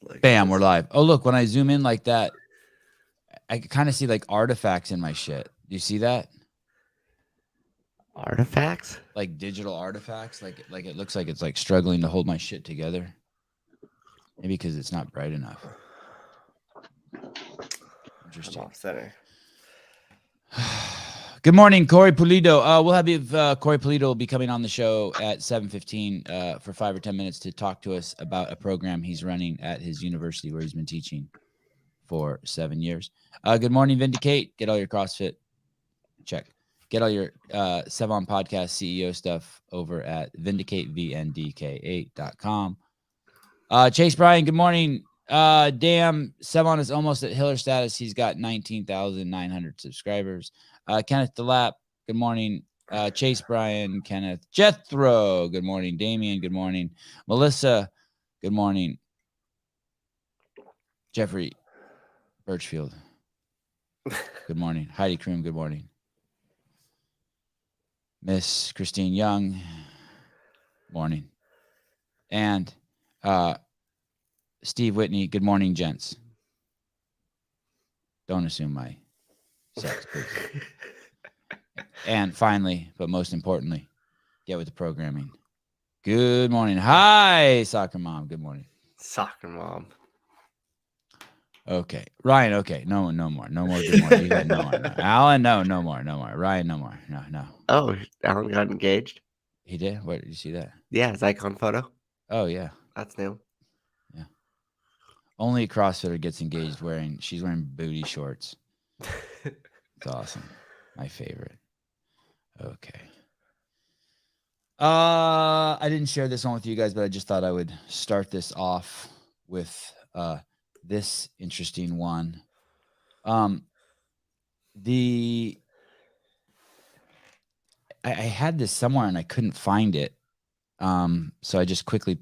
Like, bam, we're live. Oh, look, when I zoom in like that, I kind of see like artifacts in my shit. Do you see that? artifacts? Like digital artifacts. Like it looks like it's like struggling to hold my shit together. Maybe because it's not bright enough. Interesting. I'm off center. Good morning, Corey Pulido. We'll have Corey Pulido will be coming on the show at 7:15 for 5 or 10 minutes to talk to us about a program he's running at his university where he's been teaching for 7 years. Good morning, Vindicate. Get all your CrossFit. Check. Get all your Sevan Podcast CEO stuff over at vindicatevndk8.com. Chase Bryan, good morning. Damn, Sevan is almost at Hiller status. He's got 19,900 subscribers. Kenneth DeLapp, good morning. Chase Bryan, Kenneth. Jethro, good morning. Damien, good morning. Melissa, good morning. Jeffrey Birchfield, good morning. Heidi Kroom, good morning. Miss Christine Young, morning. And Steve Whitney, good morning, gents. Don't assume my sex, please. And finally, but most importantly, get with the programming. Good morning. Hi, soccer mom. Good morning. Soccer mom. Okay. Ryan, okay. No more. No more good morning. You got no more. No. Alan, no more. No more. Ryan, no more. No. Oh, Alan got engaged? He did? Where did you see that? Yeah, his icon photo. Oh, yeah. That's new. Yeah. Only a CrossFitter gets engaged she's wearing booty shorts. It's awesome. My favorite. Okay. I didn't share this one with you guys, but I just thought I would start this off with this interesting one. I had this somewhere and I couldn't find it. So I just quickly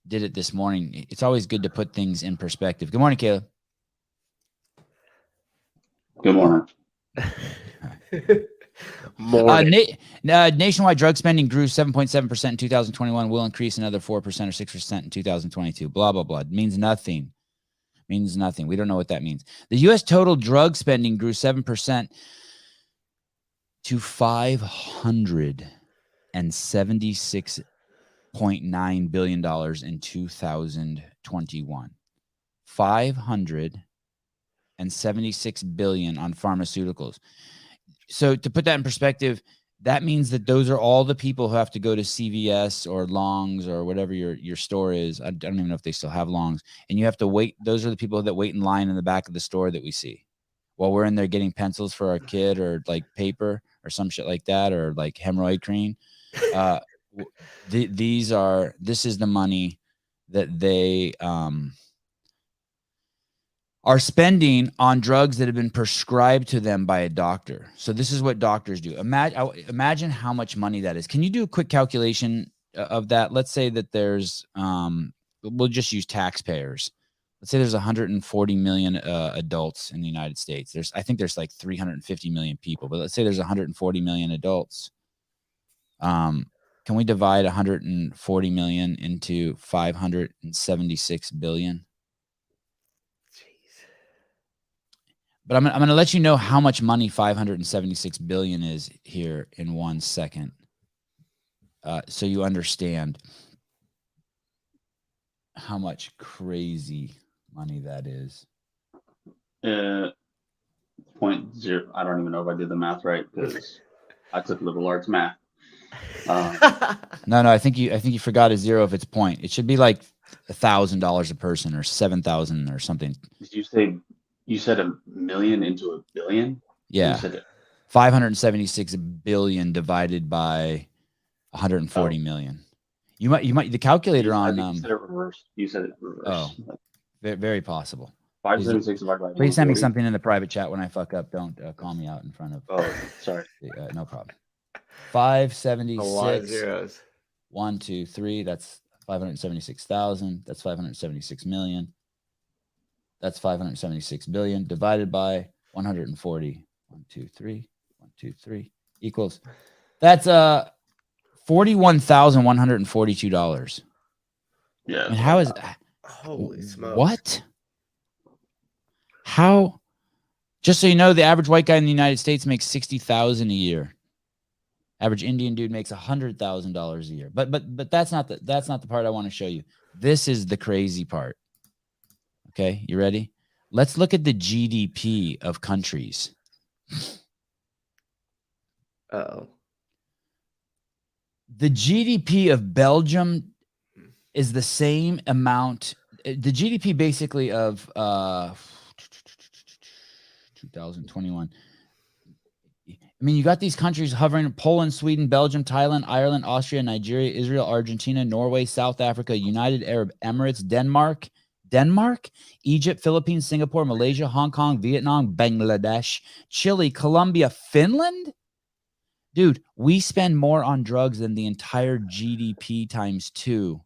did it this morning. It's always good to put things in perspective. Good morning, Caleb. Good morning. Nationwide drug spending grew 7.7% in 2021, will increase another 4% or 6% in 2022. Blah, blah, blah. It means nothing. Means nothing. We don't know what that means. The U.S. total drug spending grew 7% to $576.9 billion in 2021. $576 billion on pharmaceuticals. So to put that in perspective, that means that those are all the people who have to go to CVS or Long's or whatever your store is. I don't even know if they still have Long's. And you have to wait. Those are the people that wait in line in the back of the store that we see while we're in there getting pencils for our kid or like paper or some shit like that or like hemorrhoid cream. This is the money that they are spending on drugs that have been prescribed to them by a doctor. So this is what doctors do. Imagine how much money that is. Can you do a quick calculation of that? Let's say that there's, we'll just use taxpayers. Let's say there's 140 million adults in the United States. I think there's like 350 million people, but let's say there's 140 million adults. Can we divide 140 million into 576 billion? But I'm going to let you know how much money 576 billion is here in 1 second. So you understand how much crazy money that is. 0.0. I don't even know if I did the math right because I took liberal arts math. No, I think you forgot a zero if it's point. It should be like $1,000 a person or 7,000 or something. Did you say? You said a million into a billion? Yeah. 576 billion divided by 140 million. You might the calculator on you said it reversed. You said it reversed. Oh, very possible. 576 divided by. Please send me something in the private chat when I fuck up. Don't call me out in front of. Oh, sorry. No problem. 576. A lot of zeros. 1, 2, 3. That's 576,000. That's 576 million. That's 576 billion divided by 140. 1, 2, 3. 1, 2, 3 equals. That's $41,142. Yeah. And Holy smokes. What? How? Just so you know, the average white guy in the United States makes $60,000 a year. Average Indian dude makes $100,000 a year. But that's not the part I want to show you. This is the crazy part. Okay, you ready? Let's look at the GDP of countries. Uh-oh. The GDP of Belgium is the same amount. The GDP basically of 2021. I mean, you got these countries hovering: Poland, Sweden, Belgium, Thailand, Ireland, Austria, Nigeria, Israel, Argentina, Norway, South Africa, United Arab Emirates, Denmark, Egypt, Philippines, Singapore, Malaysia, Hong Kong, Vietnam, Bangladesh, Chile, Colombia, Finland. Dude, we spend more on drugs than the entire GDP times 2.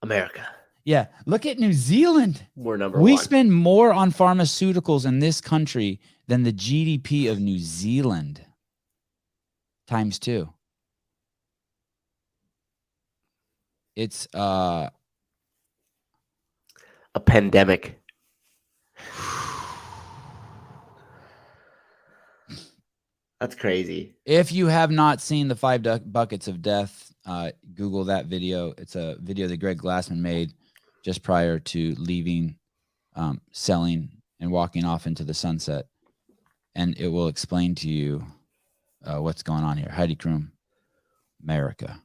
America. Yeah, look at New Zealand. We're number We one. spend more on pharmaceuticals in this country than the GDP of New Zealand times 2. It's A pandemic. That's crazy. If you have not seen the 5 buckets of death, Google that video. It's a video that Greg Glassman made just prior to leaving, selling, and walking off into the sunset. And it will explain to you what's going on here. Heidi Kroom, America.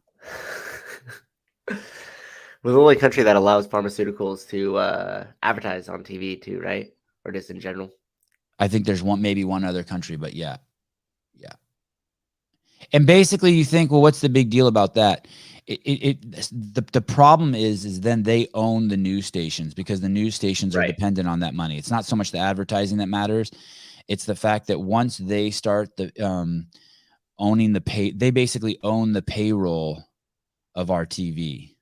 We're the only country that allows pharmaceuticals to advertise on TV too, right? Or just in general? I think there's maybe one other country, but yeah. And basically you think, well, what's the big deal about that? The problem is then they own the news stations, because the news stations are dependent on that money. It's not so much the advertising that matters. It's the fact that once they start owning they basically own the payroll of our TV.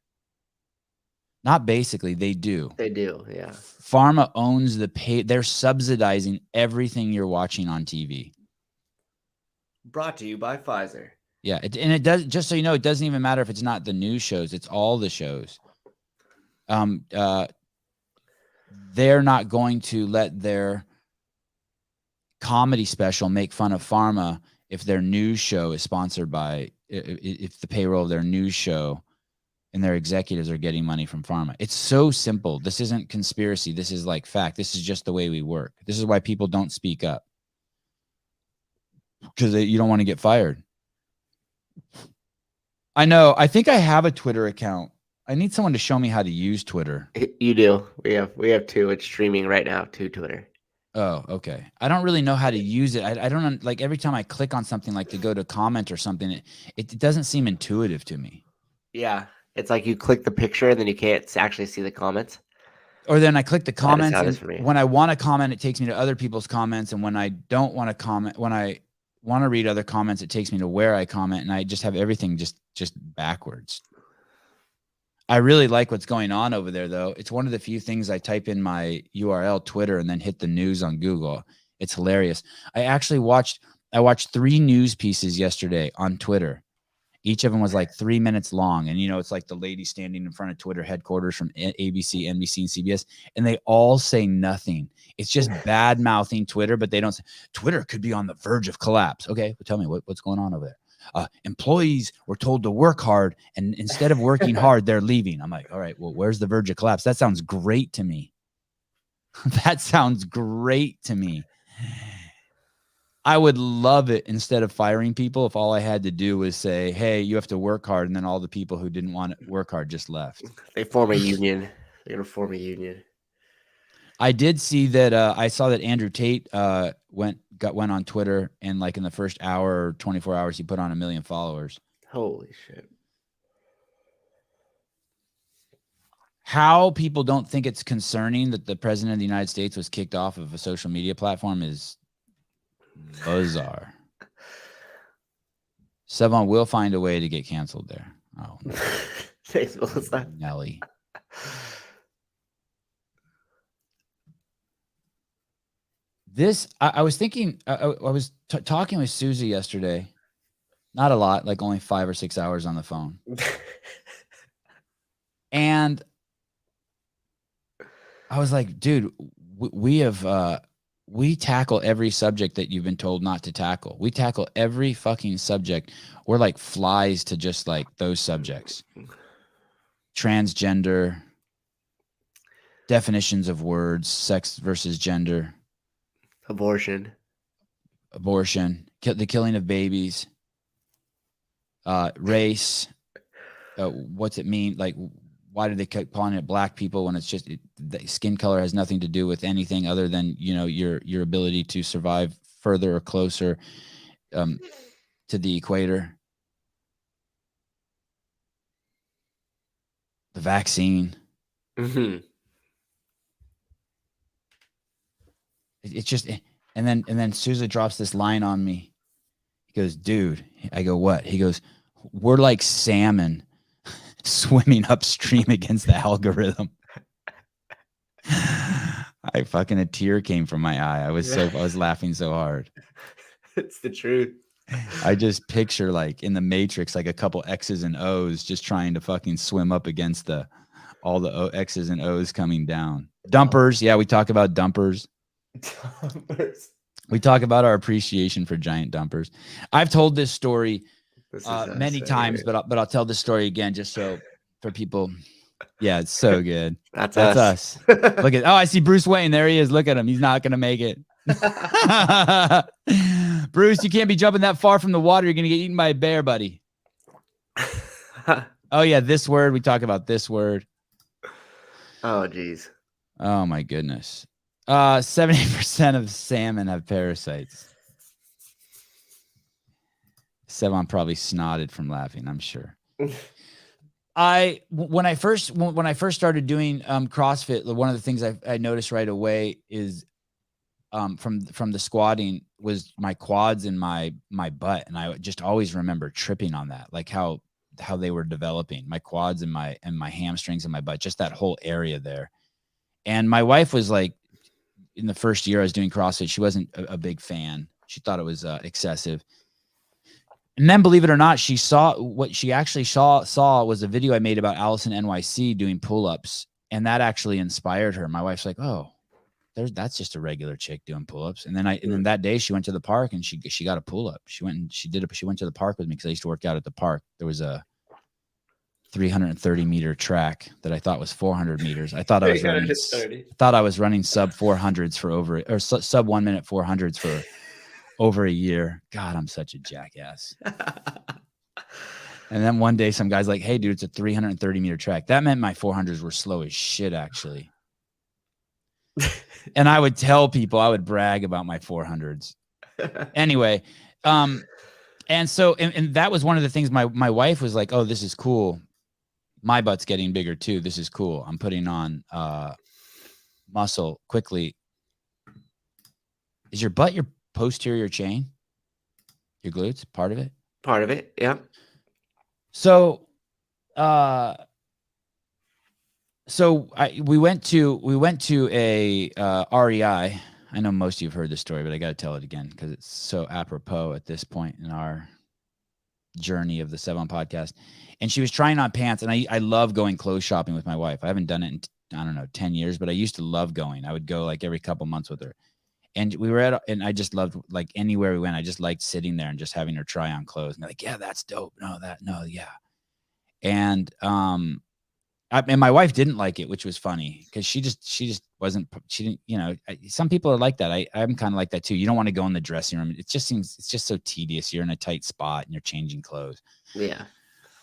Not basically, they do. They do, yeah. Pharma owns they're subsidizing everything you're watching on TV. Brought to you by Pfizer. Yeah, and it does. Just so you know, it doesn't even matter if it's not the news shows; it's all the shows. They're not going to let their comedy special make fun of pharma if their news show is sponsored by, if the payroll of their news show and their executives are getting money from pharma. It's so simple. This isn't conspiracy. This is like fact. This is just the way we work. This is why people don't speak up, because you don't want to get fired. I know. I think I have a Twitter account. I need someone to show me how to use Twitter. You do. We have 2. It's streaming right now to Twitter. Oh, okay. I don't really know how to use it. I don't, like, every time I click on something, like to go to comment or something, it doesn't seem intuitive to me. Yeah. It's like you click the picture and then you can't actually see the comments. Or then I click the comments, and for me. when I want to comment, it takes me to other people's comments. And when I don't want to comment, when I want to read other comments, it takes me to where I comment, and I just have everything just backwards. I really like what's going on over there, though. It's one of the few things I type in my URL, Twitter, and then hit the news on Google. It's hilarious. I watched 3 news pieces yesterday on Twitter. Each of them was like 3 minutes long. And, it's like the lady standing in front of Twitter headquarters from ABC, NBC, and CBS, and they all say nothing. It's just bad mouthing Twitter, but they don't say Twitter could be on the verge of collapse. Okay, well, tell me what's going on over there. Employees were told to work hard, and instead of working hard, they're leaving. I'm like, all right, well, where's the verge of collapse? That sounds great to me. That sounds great to me. I would love it, instead of firing people, if all I had to do was say, hey, you have to work hard, and then all the people who didn't want to work hard just left. They form a union. They're going to form a union. I did see that. I saw that Andrew Tate went on Twitter, and like in the first hour or 24 hours, he put on 1 million followers. Holy shit. How people don't think it's concerning that the president of the United States was kicked off of a social media platform is bizarre. Sevan will find a way to get canceled there. Oh, no. Nelly. This, I was thinking, I was talking with Susie yesterday. Not a lot, like only 5 or 6 hours on the phone. And I was like, dude, we tackle every subject that you've been told not to tackle. We tackle every fucking subject. We're like flies to just like those subjects. Transgender, definitions of words, sex versus gender, Abortion, the killing of babies, race. What's it mean? Like, why do they keep calling it black people when it's just the skin color has nothing to do with anything other than, you know, your ability to survive further or closer to the equator. The vaccine. Mm-hmm. It's just, and then Sousa drops this line on me. He goes, dude, I go, what? He goes, we're like salmon swimming upstream against the algorithm. A tear came from my eye. I was laughing so hard. It's the truth. I just picture like in the Matrix, like a couple X's and O's just trying to fucking swim up against all the X's and O's coming down. Dumpers. Yeah, we talk about dumpers. Dumpers. We talk about our appreciation for giant dumpers. I've told this story many times, but I'll tell this story again just so for people. Yeah, it's so good. That's us. Look at, I see Bruce Wayne. There he is. Look at him. He's not going to make it. Bruce, you can't be jumping that far from the water. You're going to get eaten by a bear, buddy. Oh, yeah, this word. We talk about this word. Oh, geez. Oh, my goodness. 70% of salmon have parasites. Sevan probably snotted from laughing, I'm sure. When I first started doing CrossFit, one of the things I noticed right away is from the squatting was my quads and my butt, and I just always remember tripping on that, like how they were developing my quads and my hamstrings and my butt, just that whole area there. And my wife was like, in the first year I was doing CrossFit, she wasn't a big fan. She thought it was excessive. And then, believe it or not, she saw what she actually saw was a video I made about Allison NYC doing pull-ups, and that actually inspired her. My wife's like, "Oh, that's just a regular chick doing pull-ups." And then that day she went to the park and she got a pull-up. She went to the park with me because I used to work out at the park. There was a 330-meter track that I thought was 400 meters. I thought I was running sub 400s sub 1 minute 400s for over a year. God, I'm such a jackass. And then one day some guy's like, "Hey dude, it's a 330-meter track." That meant my 400s were slow as shit, actually. And I would tell people, I would brag about my 400s. Anyway, and so that was one of the things my wife was like, "Oh, this is cool. My butt's getting bigger too. This is cool. I'm putting on muscle quickly." Is your butt your posterior chain? Your glutes, part of it? Part of it, yeah. So we went to a REI. I know most of you have heard this story, but I got to tell it again because it's so apropos at this point in our journey of the Sevan podcast. And she was trying on pants, and I love going clothes shopping with my wife. I haven't done it in, I don't know, 10 years, but I used to love going. I would go like every couple months with her. And and I just loved, like, anywhere we went, I just liked sitting there and just having her try on clothes. And they're like, "Yeah, that's dope. Yeah." And and my wife didn't like it, which was funny because she just wasn't. She didn't. You know, some people are like that. I'm kind of like that too. You don't want to go in the dressing room. It's just so tedious. You're in a tight spot and you're changing clothes. Yeah.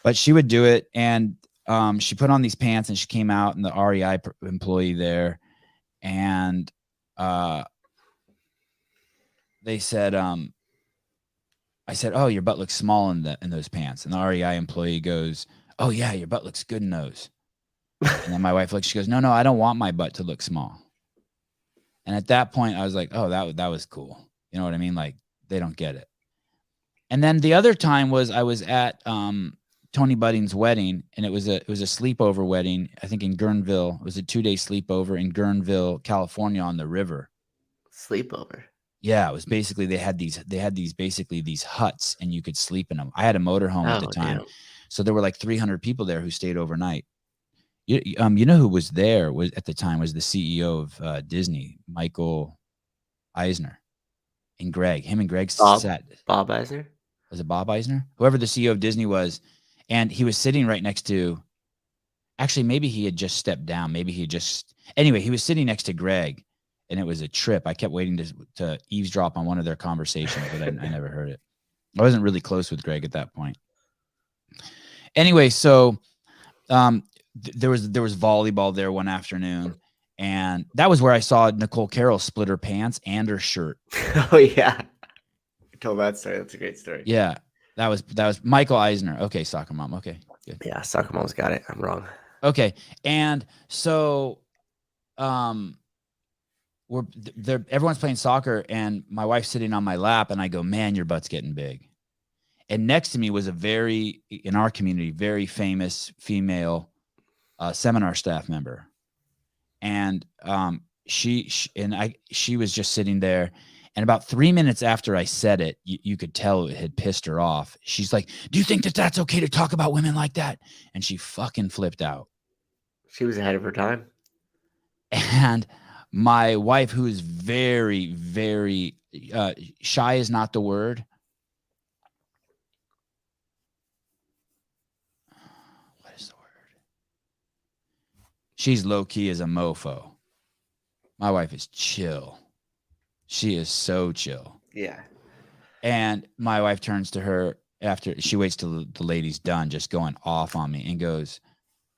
But she would do it, and she put on these pants, and she came out, and the REI employee there, and they said, I said, "Oh, your butt looks small in those pants." And the REI employee goes, "Oh yeah, your butt looks good in those." And then my wife looks, she goes, No, I don't want my butt to look small. And at that point I was like, oh, that was cool. You know what I mean? Like, they don't get it. And then the other time was I was at Tony Budding's wedding, and it was a sleepover wedding, I think in Guerneville. It was a 2-day sleepover in Guerneville, California, on the river. Sleepover. Yeah, it was basically they had these huts, and you could sleep in them. I had a motorhome at the time. Damn. So there were like 300 people there who stayed overnight. You know who was there was at the time was the CEO of Disney, Michael Eisner, and Greg. Him and Greg sat. Bob Eisner? Was it Bob Eisner? Whoever the CEO of Disney was, and he was sitting right next to. Actually, maybe he had just stepped down. Maybe he just. Anyway, he was sitting next to Greg, and it was a trip. I kept waiting to eavesdrop on one of their conversations, but I never heard it. I wasn't really close with Greg at that point. Anyway, so there was volleyball there one afternoon, and that was where I saw Nicole Carroll split her pants and her shirt. Oh yeah, I told that story. That's a great story. Yeah, that was Michael Eisner. Okay, soccer mom. Okay, good. Yeah, soccer mom's got it. I'm wrong. Okay, and so everyone's playing soccer, and my wife's sitting on my lap, and I go, "Man, your butt's getting big." And next to me was in our community, very famous female seminar staff member. And she was just sitting there. And about 3 minutes after I said it, you could tell it had pissed her off. She's like, "Do you think that that's okay to talk about women like that?" And she fucking flipped out. She was ahead of her time. And my wife, who is very, very shy is not the word. She's low-key as a mofo. My wife is chill. She is so chill. Yeah. And my wife turns to her after she waits till the lady's done, just going off on me, and goes,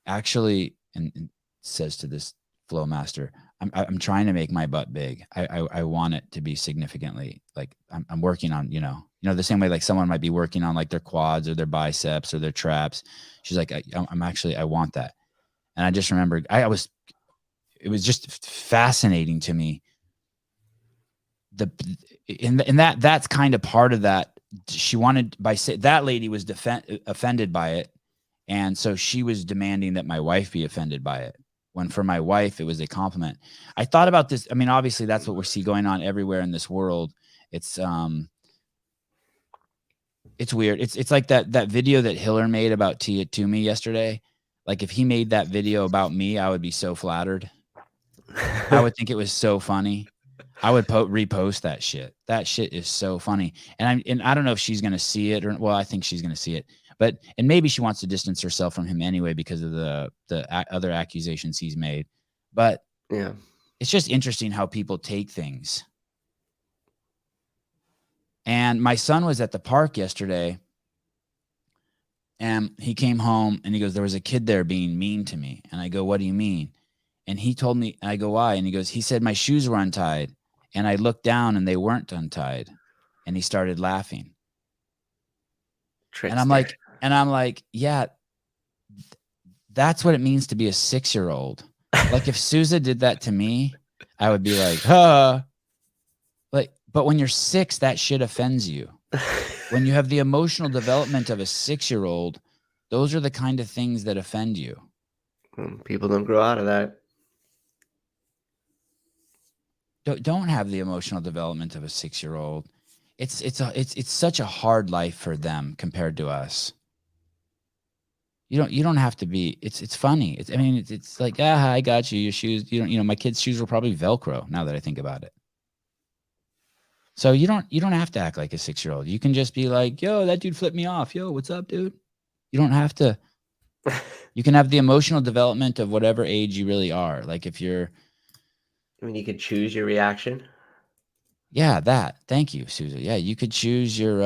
actually, and says to this flow master, I'm trying to make my butt big. I want it to be significantly, like I'm working on, the same way like someone might be working on like their quads or their biceps or their traps. She's like, I want that. And I just remembered it was just fascinating to me. That's kind of part of that. She wanted that lady was offended by it. And so she was demanding that my wife be offended by it. When for my wife, it was a compliment. I thought about this. I mean, obviously that's what we see going on everywhere in this world. It's weird. It's like that video that Hiller made about Tia Toomey yesterday. Like if he made that video about me, I would be so flattered. I would think it was so funny. I would repost that shit. That shit is so funny. And I don't know if she's going to see it or, well, I think she's going to see it, and maybe she wants to distance herself from him anyway, because of the other accusations he's made. But yeah, it's just interesting how people take things. And my son was at the park yesterday, and he came home and he goes, "There was a kid there being mean to me." And I go, "What do you mean?" And he told me, I go, "Why?" And he goes, "He said my shoes were untied. And I looked down and they weren't untied." And he started laughing. Trickster. And I'm like, yeah, that's what it means to be a 6-year-old. Like if Sousa did that to me, I would be like, but when you're 6, that shit offends you. When you have the emotional development of a 6-year-old, those are the kind of things that offend you. People don't grow out of that. Don't have the emotional development of a 6-year-old. It's such a hard life for them compared to us. You don't have to be. It's funny. It's like, I got you. Your shoes. My kids' shoes were probably Velcro. Now that I think about it. So you don't have to act like a 6-year-old. You can just be like, "Yo, that dude flipped me off. Yo, what's up, dude?" You don't have to. You can have the emotional development of whatever age you really are. Like if you're. I mean, you could choose your reaction. Yeah, that. Thank you, Susan. Yeah, you could choose your.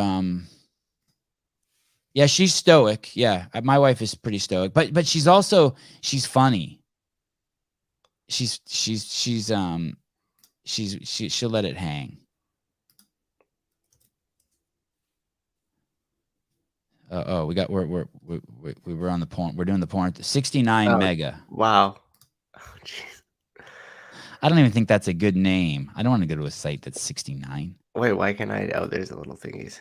Yeah, she's stoic. Yeah, my wife is pretty stoic, but she's funny. She'll let it hang. We were on the porn. We're doing the porn. 69 mega. Wow. Oh, jeez. I don't even think that's a good name. I don't want to go to a site that's 69. Wait, why can't I? Oh, there's the little thingies.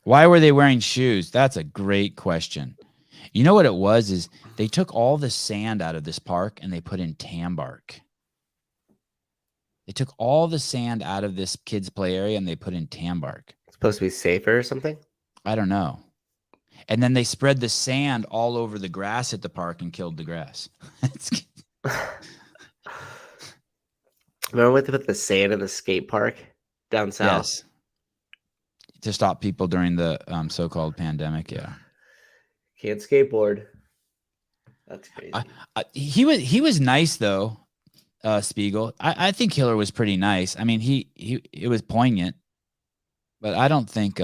Why were they wearing shoes? That's a great question. You know what it was is they took all the sand out of this park and they put in tambark. They took all the sand out of this kids' play area and they put in tambark. It's supposed to be safer or something? I don't know. And then they spread the sand all over the grass at the park and killed the grass. Remember when they put the sand in the skate park down south? Yes. To stop people during the so-called pandemic. Yeah. Can't skateboard. That's crazy. He was nice though, Spiegel. I think Hiller was pretty nice. I mean, it was poignant, but I don't think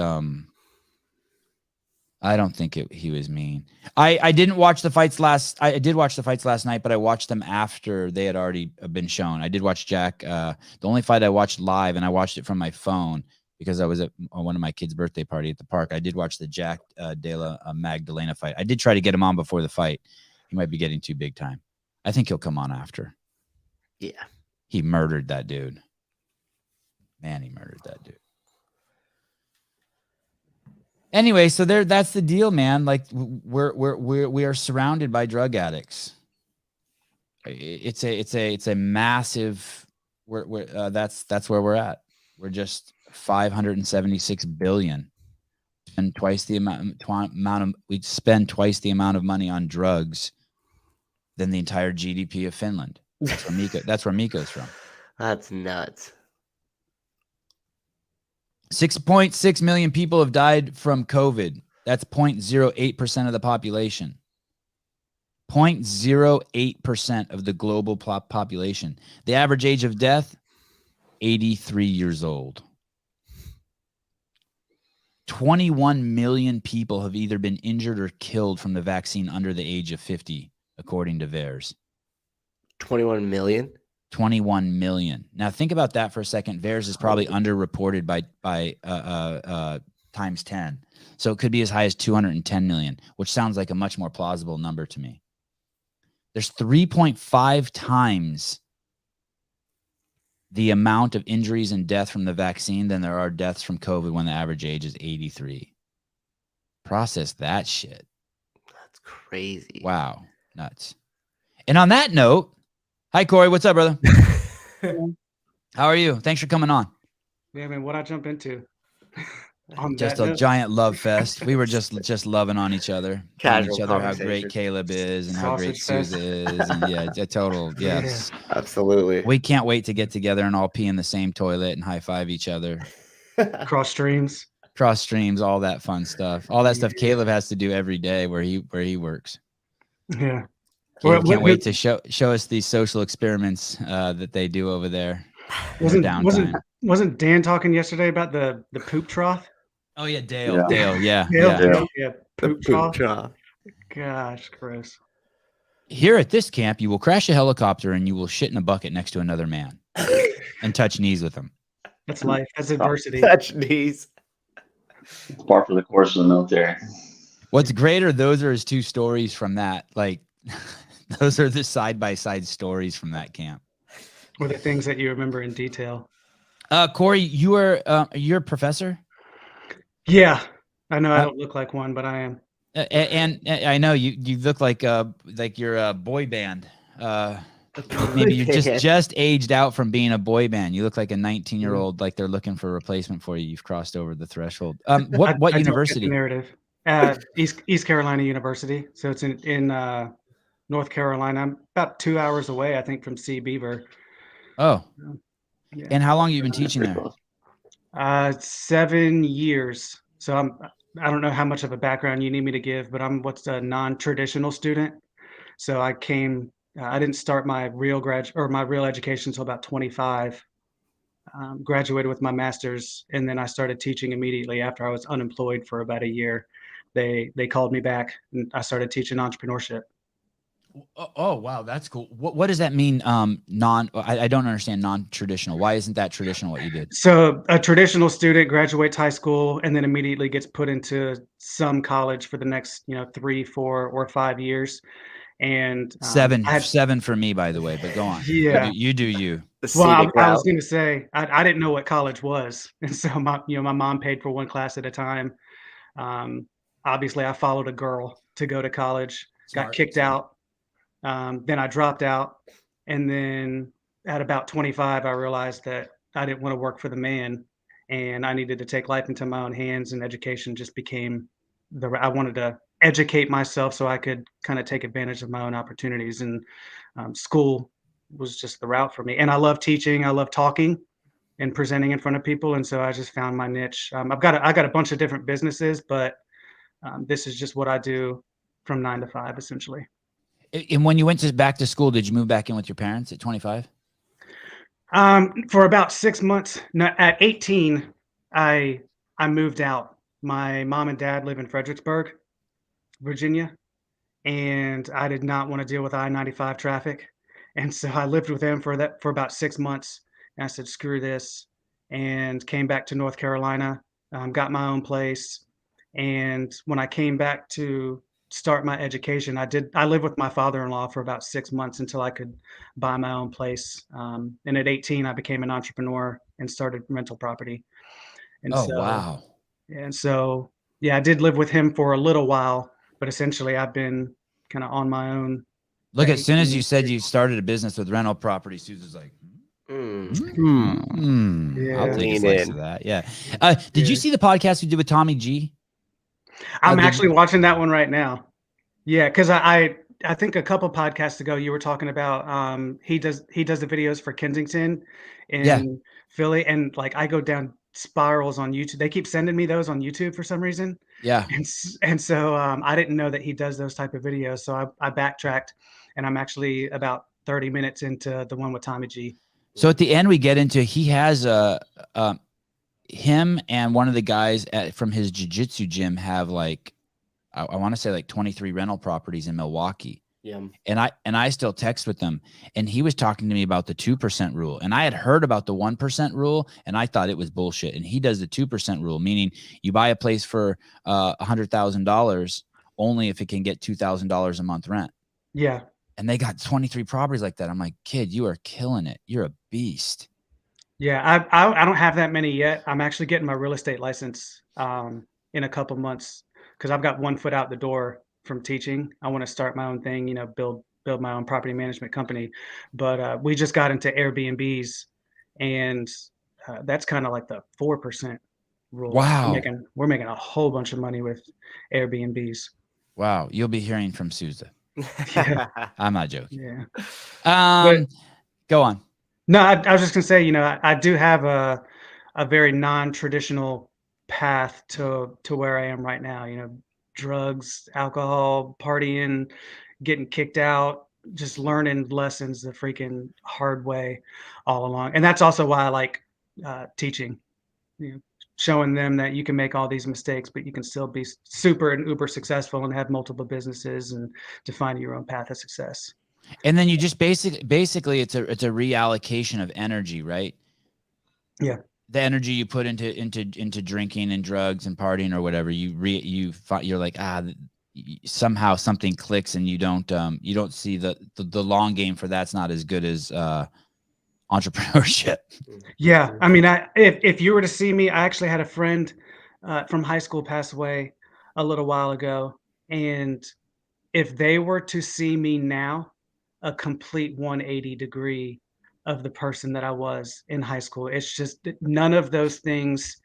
he was mean. I didn't watch the fights I did watch the fights last night, but I watched them after they had already been shown. I did watch Jack. The only fight I watched live, and I watched it from my phone because I was at one of my kids' birthday party at the park. I did watch the Jack Della Magdalena fight. I did try to get him on before the fight. He might be getting too big time. I think he'll come on after. Yeah. He murdered that dude. Man, he murdered that dude. Anyway, so that's the deal, man. Like we are surrounded by drug addicts. It's a massive. That's where we're at. We're just 576 billion. And twice the amount of we spend twice the amount of money on drugs than the entire GDP of Finland. That's where Miko's from. That's nuts. 6.6 million people have died from COVID. That's 0.08% of the population. 0.08% of the global population. The average age of death, 83 years old. 21 million people have either been injured or killed from the vaccine under the age of 50, according to VAERS. 21 million? 21 million. Now think about that for a second. VAERS is probably underreported by times 10. So it could be as high as 210 million, which sounds like a much more plausible number to me. There's 3.5 times the amount of injuries and death from the vaccine than there are deaths from COVID when the average age is 83. Process that shit. That's crazy. Wow. Nuts. And on that note, hi, Corey. What's up, brother? How are you? Thanks for coming on. Yeah, man, what'd I jump into? Just a giant love fest. We were just loving on each other, telling Casual each other how conversation. great Caleb is and how great Sausage fest. Souza is. And yeah, a total, yes. Absolutely. We can't wait to get together and all pee in the same toilet and high five each other. Cross streams. Cross streams, all that fun stuff. All that stuff Caleb has to do every day where he works. Yeah. Caleb can't wait to show us these social experiments that they do over there. Wasn't Dan talking yesterday about the poop trough? Oh yeah, Dale. Yeah. Dale, yeah. Yeah. Poop trough. trough. Gosh, gross. Here at this camp, you will crash a helicopter and you will shit in a bucket next to another man and touch knees with him. That's life. That's adversity. Touch knees. It's part of the course of the military. What's greater, those are his two stories from that. Like, those are the side-by-side stories from that camp. Or the things that you remember in detail. Corey, you're a professor? Yeah. I know I don't look like one, but I am. And I know you look like you're a boy band. Maybe you've just aged out from being a boy band. You look like a 19-year-old, like they're looking for a replacement for you. You've crossed over the threshold. What I university? Narrative. East Carolina University. So it's in North Carolina. I'm about 2 hours away, I think, from C. Beaver. Oh. Yeah. And how long have you been teaching there? 7 years. So I don't know how much of a background you need me to give, but I'm what's a non-traditional student. So I didn't start my real education until about 25. Graduated with my master's, and then I started teaching immediately after I was unemployed for about a year. They called me back, and I started teaching entrepreneurship. Oh wow, that's cool. What does that mean? I don't understand non-traditional. Why isn't that traditional what you did? So a traditional student graduates high school and then immediately gets put into some college for the next 3, 4, or 5 years. And 7 for me, by the way. But go on. Yeah, you do you. Well, I was going to say I didn't know what college was, and so my mom paid for one class at a time. Obviously, I followed a girl to go to college. Got kicked out. Then I dropped out, and then at about 25, I realized that I didn't want to work for the man, and I needed to take life into my own hands, and education just became I wanted to educate myself so I could kind of take advantage of my own opportunities. And school was just the route for me. And I love teaching. I love talking and presenting in front of people. And so I just found my niche. I got a bunch of different businesses, but this is just what I do from 9 to 5, essentially. And when you went back to school, did you move back in with your parents at 25? For about 6 months. No, at 18, I moved out. My mom and dad live in Fredericksburg, Virginia, and I did not want to deal with I-95 traffic. And so I lived with them for about 6 months. And I said, screw this, and came back to North Carolina, got my own place. And when I came back to start my education, I lived with my father-in-law for about 6 months until I could buy my own place. And at 18, I became an entrepreneur and started rental property. And Oh, so, wow. and so, yeah, I did live with him for a little while, but essentially I've been kind of on my own. Look, at as soon as 18 you said years. you started a business with rental property, Susan's like, Mm. I'll take a Lean slice in. of that. Yeah. Did you Yeah. see the podcast we did with Tommy G? I'm did- actually watching that one right now. Yeah, because I think a couple podcasts ago you were talking about he does the videos for Kensington in Yeah. Philly, and like I go down spirals on YouTube. They keep sending me those on YouTube for some reason, Yeah. and so I didn't know that he does those type of videos. So I backtracked, and I'm actually about 30 minutes into the one with Tommy G. So at the end, we get into he has him and one of the guys from his jiu-jitsu gym have like I want to say like 23 rental properties in Milwaukee. Yeah. And I still text with them, and he was talking to me about the 2% rule, and I had heard about the 1% rule, and I thought it was bullshit. And he does the 2% rule, meaning you buy a place for $100,000 only if it can get $2,000 a month rent. Yeah. And they got 23 properties like that. I'm like, kid, you are killing it. You're a beast. Yeah, I don't have that many yet. I'm actually getting my real estate license in a couple months because I've got one foot out the door from teaching. I want to start my own thing, build my own property management company. But we just got into Airbnbs, and that's kind of like the 4% rule. Wow. We're making a whole bunch of money with Airbnbs. Wow. You'll be hearing from Sousa. Yeah. I'm not joking. Yeah. Go on. No, I was just gonna say, I do have a very non-traditional path to where I am right now. Drugs, alcohol, partying, getting kicked out, just learning lessons the freaking hard way all along. And that's also why I like teaching, showing them that you can make all these mistakes, but you can still be super and uber successful and have multiple businesses and define your own path of success. And then you just basically it's a reallocation of energy, right? Yeah. The energy you put into drinking and drugs and partying or whatever, you're like, somehow something clicks, and you don't see the long game for that's not as good as entrepreneurship. Yeah, I mean, if you were to see me, I actually had a friend from high school pass away a little while ago, and if they were to see me now, a complete 180 degree of the person that I was in high school. It's just none of those things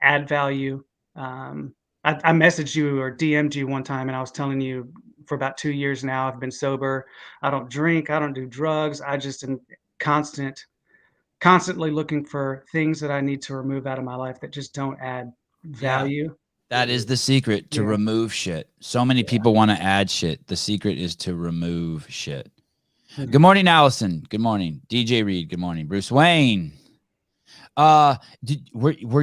add value. I messaged you or DM'd you one time, and I was telling you for about 2 years now, I've been sober. I don't drink. I don't do drugs. I just am constantly looking for things that I need to remove out of my life that just don't add value. That is the secret, to remove shit. So many people want to add shit. The secret is to remove shit. Good morning, Allison. Good morning, DJ Reed. Good morning, Bruce Wayne. Were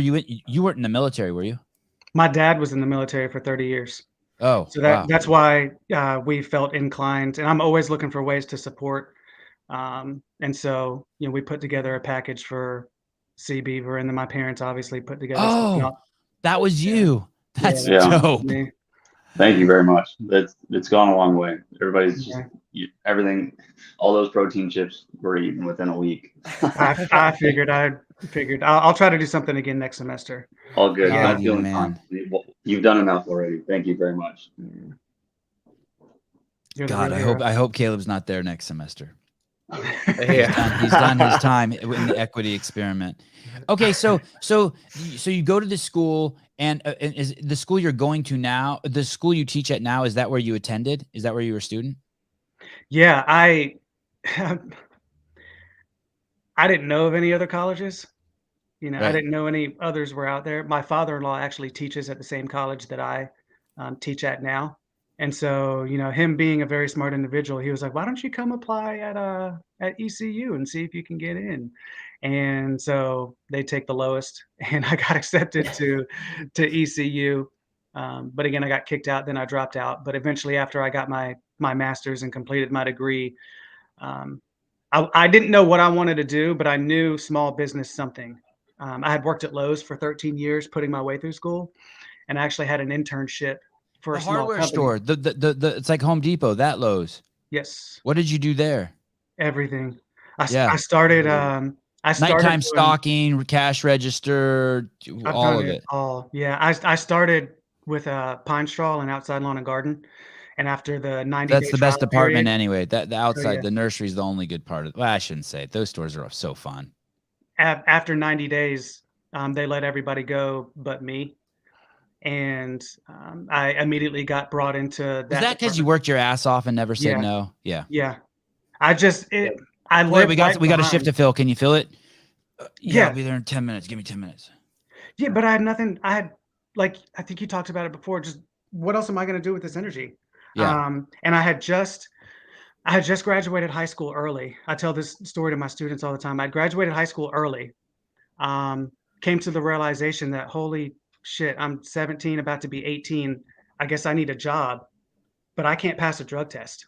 you weren't in the military, were you? My dad was in the military for 30 years. Oh, So that's why we felt inclined, and I'm always looking for ways to support. And so, we put together a package for Sea Beaver, and then my parents obviously put together something else. That was you. That's Yeah. dope. Me. Thank you very much. It's gone a long way. Everybody's just everything. All those protein chips were eaten within a week. I figured I'll try to do something again next semester. All good. Yeah, I'm feeling fine. You've done enough already. Thank you very much. You're the God, real hero. I hope Caleb's not there next semester. He's done his time in the equity experiment. Okay, so you go to the school, and is the school you're going to now, the school you teach at now, is that where you attended? Is that where you were a student? Yeah, I didn't know of any other colleges. I Right. didn't know any others were out there. My father-in-law actually teaches at the same college that I teach at now. And so, him being a very smart individual, he was like, "Why don't you come apply at ECU and see if you can get in?" And so they take the lowest, and I got accepted to ECU. But again, I got kicked out. Then I dropped out. But eventually, after I got my master's and completed my degree, um, I didn't know what I wanted to do, but I knew small business something. I had worked at Lowe's for 13 years, putting my way through school, and I actually had an internship for The a small hardware company. store, the it's like Home Depot, that Lowe's. Yes, What did you do there? everything. I Yeah. started. I started Nighttime doing- stocking, cash register, I've all done of it it. all. Yeah, I started with pine straw and outside lawn and garden, and after the 90-day That's the best trial department period, anyway. That the outside, yeah. the nursery is the only good part of. Well, I shouldn't say it. Those stores are so fun. After 90 days, they let everybody go but me, and I immediately got brought into that. Is that because you department. worked your ass off and never said Yeah. no? Yeah. Yeah, I just I Boy, lived we got right a shift behind. to fill. Can you fill it? Yeah, Yeah. I'll be there in 10 minutes. Give me 10 minutes. Yeah, but I had nothing. I had, like, I think you talked about it before. Just what else am I going to do with this energy? Yeah. And I had just graduated high school early. I tell this story to my students all the time. I graduated high school early. Came to the realization that holy shit, I'm 17, about to be 18. I guess I need a job, but I can't pass a drug test.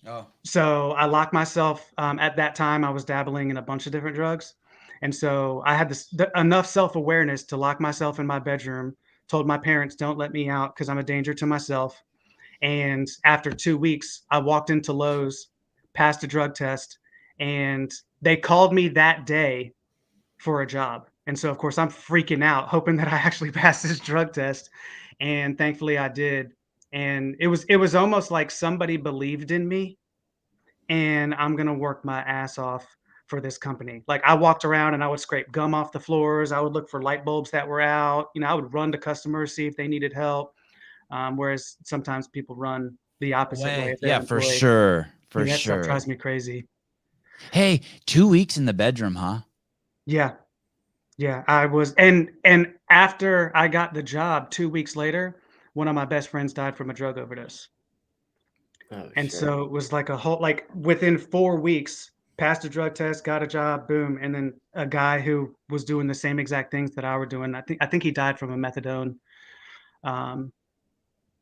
Oh. So I locked myself. At that time, I was dabbling in a bunch of different drugs, and so I had enough self-awareness to lock myself in my bedroom. Told my parents, "Don't let me out because I'm a danger to myself." And after 2 weeks, I walked into Lowe's, passed a drug test, and they called me that day for a job. And so, of course, I'm freaking out, hoping that I actually passed this drug test. And thankfully, I did. And it was almost like somebody believed in me, and I'm gonna work my ass off for this company. Like, I walked around and I would scrape gum off the floors. I would look for light bulbs that were out. I would run to customers, see if they needed help. Whereas sometimes people run the opposite way. If they're Yeah, for unemployed. sure. For That stuff sure. drives me crazy. Hey, 2 weeks in the bedroom, huh? Yeah. Yeah, I was, and after I got the job 2 weeks later, one of my best friends died from a drug overdose. Oh, And shit. so it was like a whole, like, within 4 weeks, passed a drug test, got a job, boom, and then a guy who was doing the same exact things that I were doing. I think he died from a methadone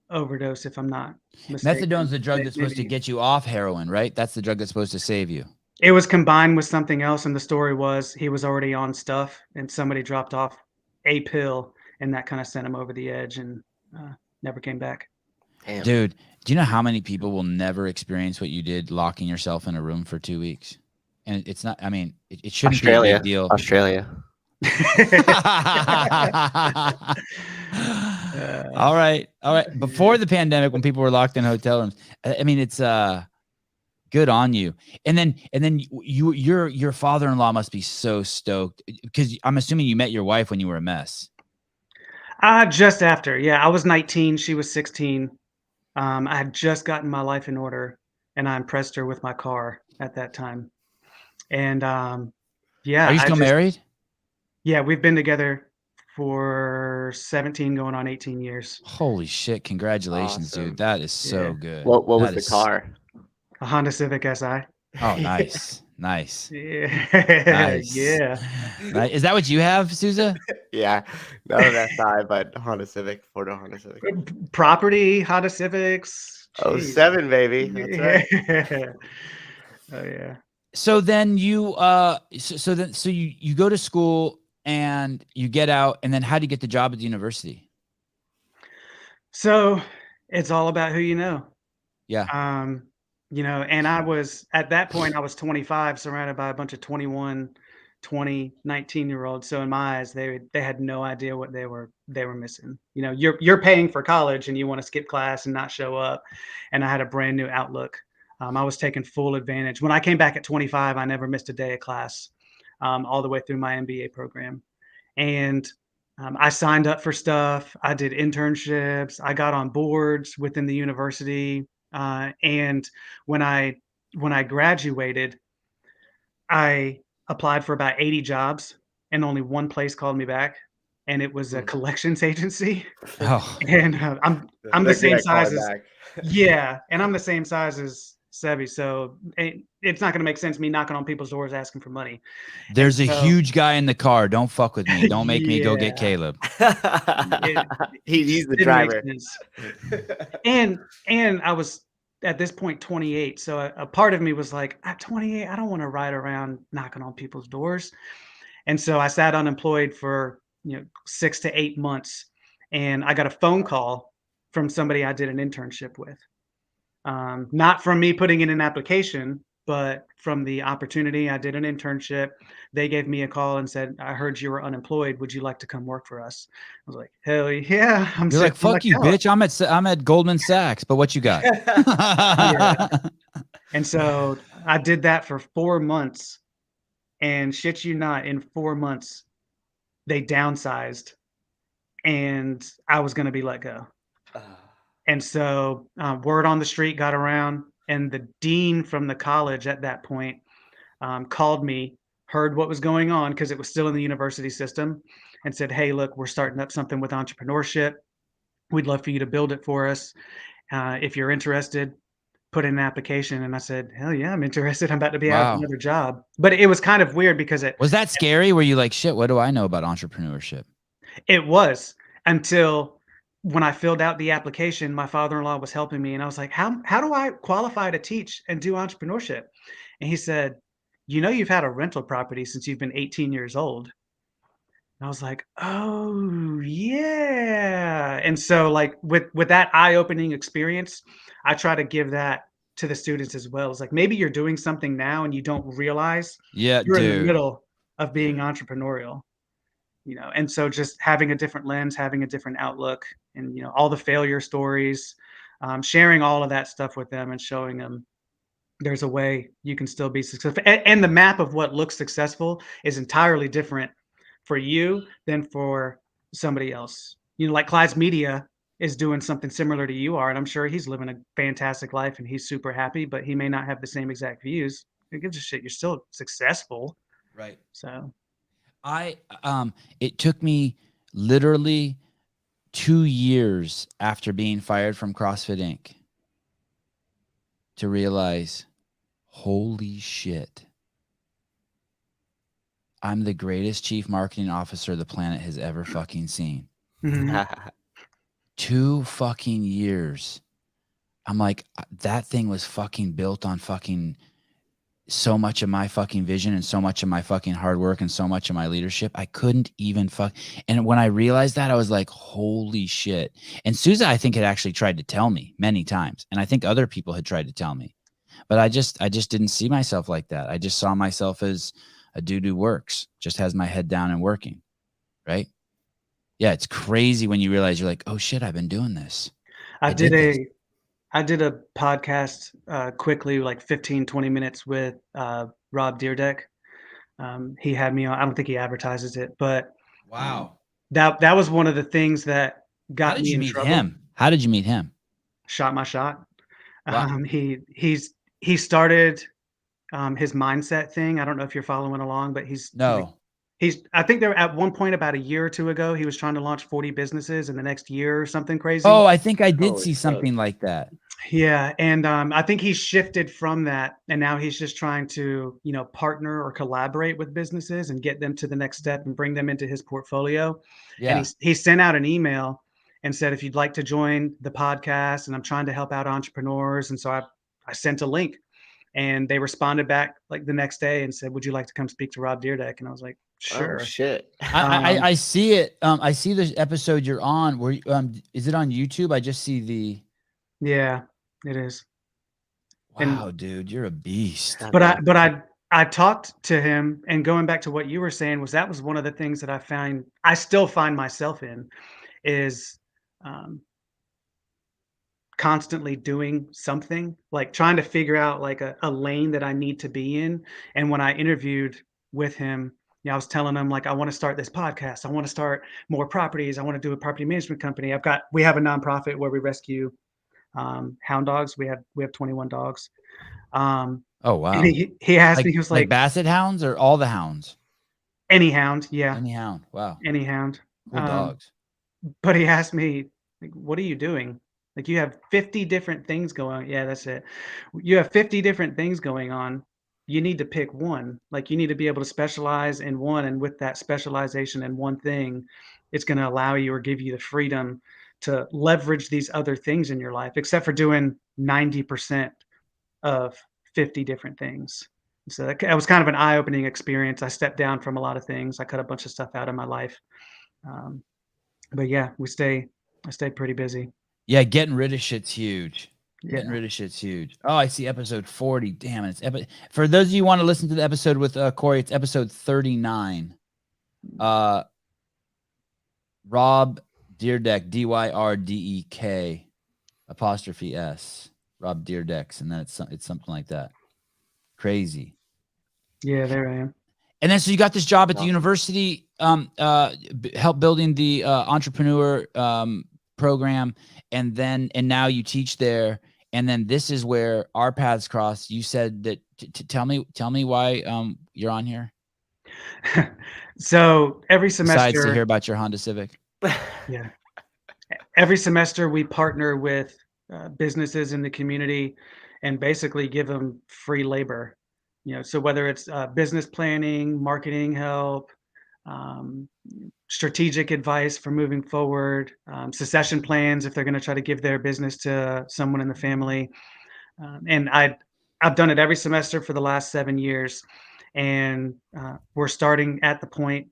overdose, if I'm not mistaken. Methadone's the drug that's supposed to Maybe. get you off heroin, right? That's the drug that's supposed to save you. It was combined with something else, and the story was he was already on stuff, and somebody dropped off a pill, and that kind of sent him over the edge, and never came back. Damn. Dude, do you know how many people will never experience what you did, locking yourself in a room for 2 weeks? And it's not, I mean, it shouldn't Australia. be a big deal. Australia. All right. Before the pandemic, when people were locked in hotel rooms, I mean, it's good on you. And then your father-in-law must be so stoked, because I'm assuming you met your wife when you were a mess. Just after, yeah, I was 19, she was 16. I had just gotten my life in order, and I impressed her with my car at that time. And yeah, Are you still married? Yeah, we've been together for 17, going on 18 years. Holy shit! Congratulations, Awesome. dude. That is so Yeah. good. What was That the is- car? A Honda Civic SI. Oh, nice, nice. Yeah, Nice. yeah. Right. Is that what you have, Souza? Yeah, not an SI, but Honda Civic, Ford Honda Civic. Property, Honda Civics. Oh, Jeez. 07, baby. That's right. Yeah. Oh yeah. So then you so you go to school and you get out, and then how do you get the job at the university? So it's all about who you know. Yeah. And I was, at that point, I was 25, surrounded by a bunch of 21, 20, 19-year-olds. So in my eyes, they had no idea what they were missing. You're paying for college and you want to skip class and not show up. And I had a brand new outlook. I was taking full advantage. When I came back at 25, I never missed a day of class, all the way through my MBA program. And I signed up for stuff. I did internships. I got on boards within the university. And when I graduated, I applied for about 80 jobs, and only one place called me back, and it was a collections agency. Oh, And I'm the They're same good at calling size as back. yeah, and I'm the same size as Sevi, so it's not going to make sense me knocking on people's doors asking for money. there's a So huge guy in the car. Don't fuck with me. Don't make me go get yeah, Caleb. it He's the didn't make driver. sense. And I was at this point 28, so a part of me was like, at 28, I don't want to ride around knocking on people's doors. And so I sat unemployed for 6 to 8 months, and I got a phone call from somebody I did an internship with. Not from me putting in an application, but from the opportunity. I did an internship. They gave me a call and said, "I heard you were unemployed. Would you like to come work for us?" I was like, "Hell yeah!" You're like, sitting on fuck the you, couch. bitch. I'm at Goldman Sachs, but what you got? Yeah. And so I did that for 4 months, and shit you not, in 4 months they downsized, and I was going to be let go. And so word on the street got around, and the dean from the college at that point called me, heard what was going on because it was still in the university system, and said, "Hey, look, we're starting up something with entrepreneurship. We'd love for you to build it for us. If you're interested, put in an application." And I said, "Hell yeah, I'm interested. I'm about to be out of Wow. another job." But it was kind of weird because Was that scary? Were you like, shit, what do I know about entrepreneurship? it was, until when I filled out the application, my father-in-law was helping me, and I was like, how do I qualify to teach and do entrepreneurship? And he said, "You've had a rental property since you've been 18 years old." And I was like, "Oh, yeah." And so, like, with that eye-opening experience, I try to give that to the students as well. It's like, maybe you're doing something now and you don't realize Yeah, you're in the dude. middle of being entrepreneurial. And so just having a different lens, having a different outlook, and all the failure stories, sharing all of that stuff with them and showing them there's a way you can still be successful. And the map of what looks successful is entirely different for you than for somebody else. Like Clyde's Media is doing something similar to you are, and I'm sure he's living a fantastic life and he's super happy, but he may not have the same exact views. Who gives a shit? You're still successful. Right. So It took me literally 2 years after being fired from CrossFit Inc. to realize, holy shit, I'm the greatest chief marketing officer the planet has ever fucking seen. mhm. 2 fucking years. I'm like, that thing was fucking built on fucking so much of my fucking vision and so much of my fucking hard work and so much of my leadership. I couldn't even and when I realized that, I was like, holy shit. And Sousa, I think, had actually tried to tell me many times, and I think other people had tried to tell me, but I just didn't see myself like that. I just saw myself as a dude who works, just has my head down and working. Right. Yeah. It's crazy when you realize you're like, oh shit, I've been doing this. I did this. I did a podcast quickly, like 15, 20 minutes with Rob Deerdeck. He had me on. I don't think he advertises it, but Wow. that was one of the things that How got did me you in meet trouble. him? How did you meet him? Shot my shot. Wow. He started his mindset thing. I don't know if you're following along, but No. I think there at one point about a year or two ago, he was trying to launch 40 businesses in the next year or something crazy. Oh, I think I did Holy see fuck. something like that. Yeah, and I think he's shifted from that, and now he's just trying to, partner or collaborate with businesses and get them to the next step and bring them into his portfolio. And Yeah. he sent out an email and said, "If you'd like to join the podcast, and I'm trying to help out entrepreneurs." And so I sent a link, and they responded back like the next day and said, "Would you like to come speak to Rob Deerdeck?" And I was like, "Sure." Oh shit. I see it. I see the episode you're on. Where is it on YouTube? I just see the. Yeah, it is. And Wow, dude, you're a beast. but I talked to him, and going back to what you were saying, that was one of the things that I still find myself in, is constantly doing something, like trying to figure out like a lane that I need to be in. And when I interviewed with him, I was telling him like, I want to start this podcast. I want to start more properties. I want to do a property management company. We have a nonprofit where we rescue hound dogs. We have 21 dogs. Oh, wow. And he asked me, he was like like, basset hounds or all the hounds? any hound. Yeah. Any hound. Wow. Any hound. Cool dogs. But he asked me, like, what are you doing? Like, you have 50 different things going on. Yeah, that's it. You have 50 different things going on. You need to pick one. Like, you need to be able to specialize in one. And with that specialization in one thing, it's going to allow you or give you the freedom to leverage these other things in your life, except for doing 90% of 50 different things. So that was kind of an eye-opening experience. I stepped down from a lot of things. I cut a bunch of stuff out of my life. But yeah, I stay pretty busy. Yeah, getting rid of shit's huge. Yeah. Getting rid of shit's huge. Oh, I see episode 40. Damn it. For those of you who want to listen to the episode with Corey, it's episode 39. Rob Deerdek, Dyrdek apostrophe S. Rob Deerdeks, and then it's something like that. Crazy. Yeah, there I am. And then so you got this job at the university, help building the entrepreneur program, and now you teach there. And then this is where our paths cross. You said that. Tell me why you're on here. So every semester, besides to hear about your Honda Civic. Yeah, every semester we partner with businesses in the community and basically give them free labor. So whether it's business planning, marketing help, strategic advice for moving forward, succession plans if they're going to try to give their business to someone in the family. And I've done it every semester for the last 7 years. And we're starting at the point,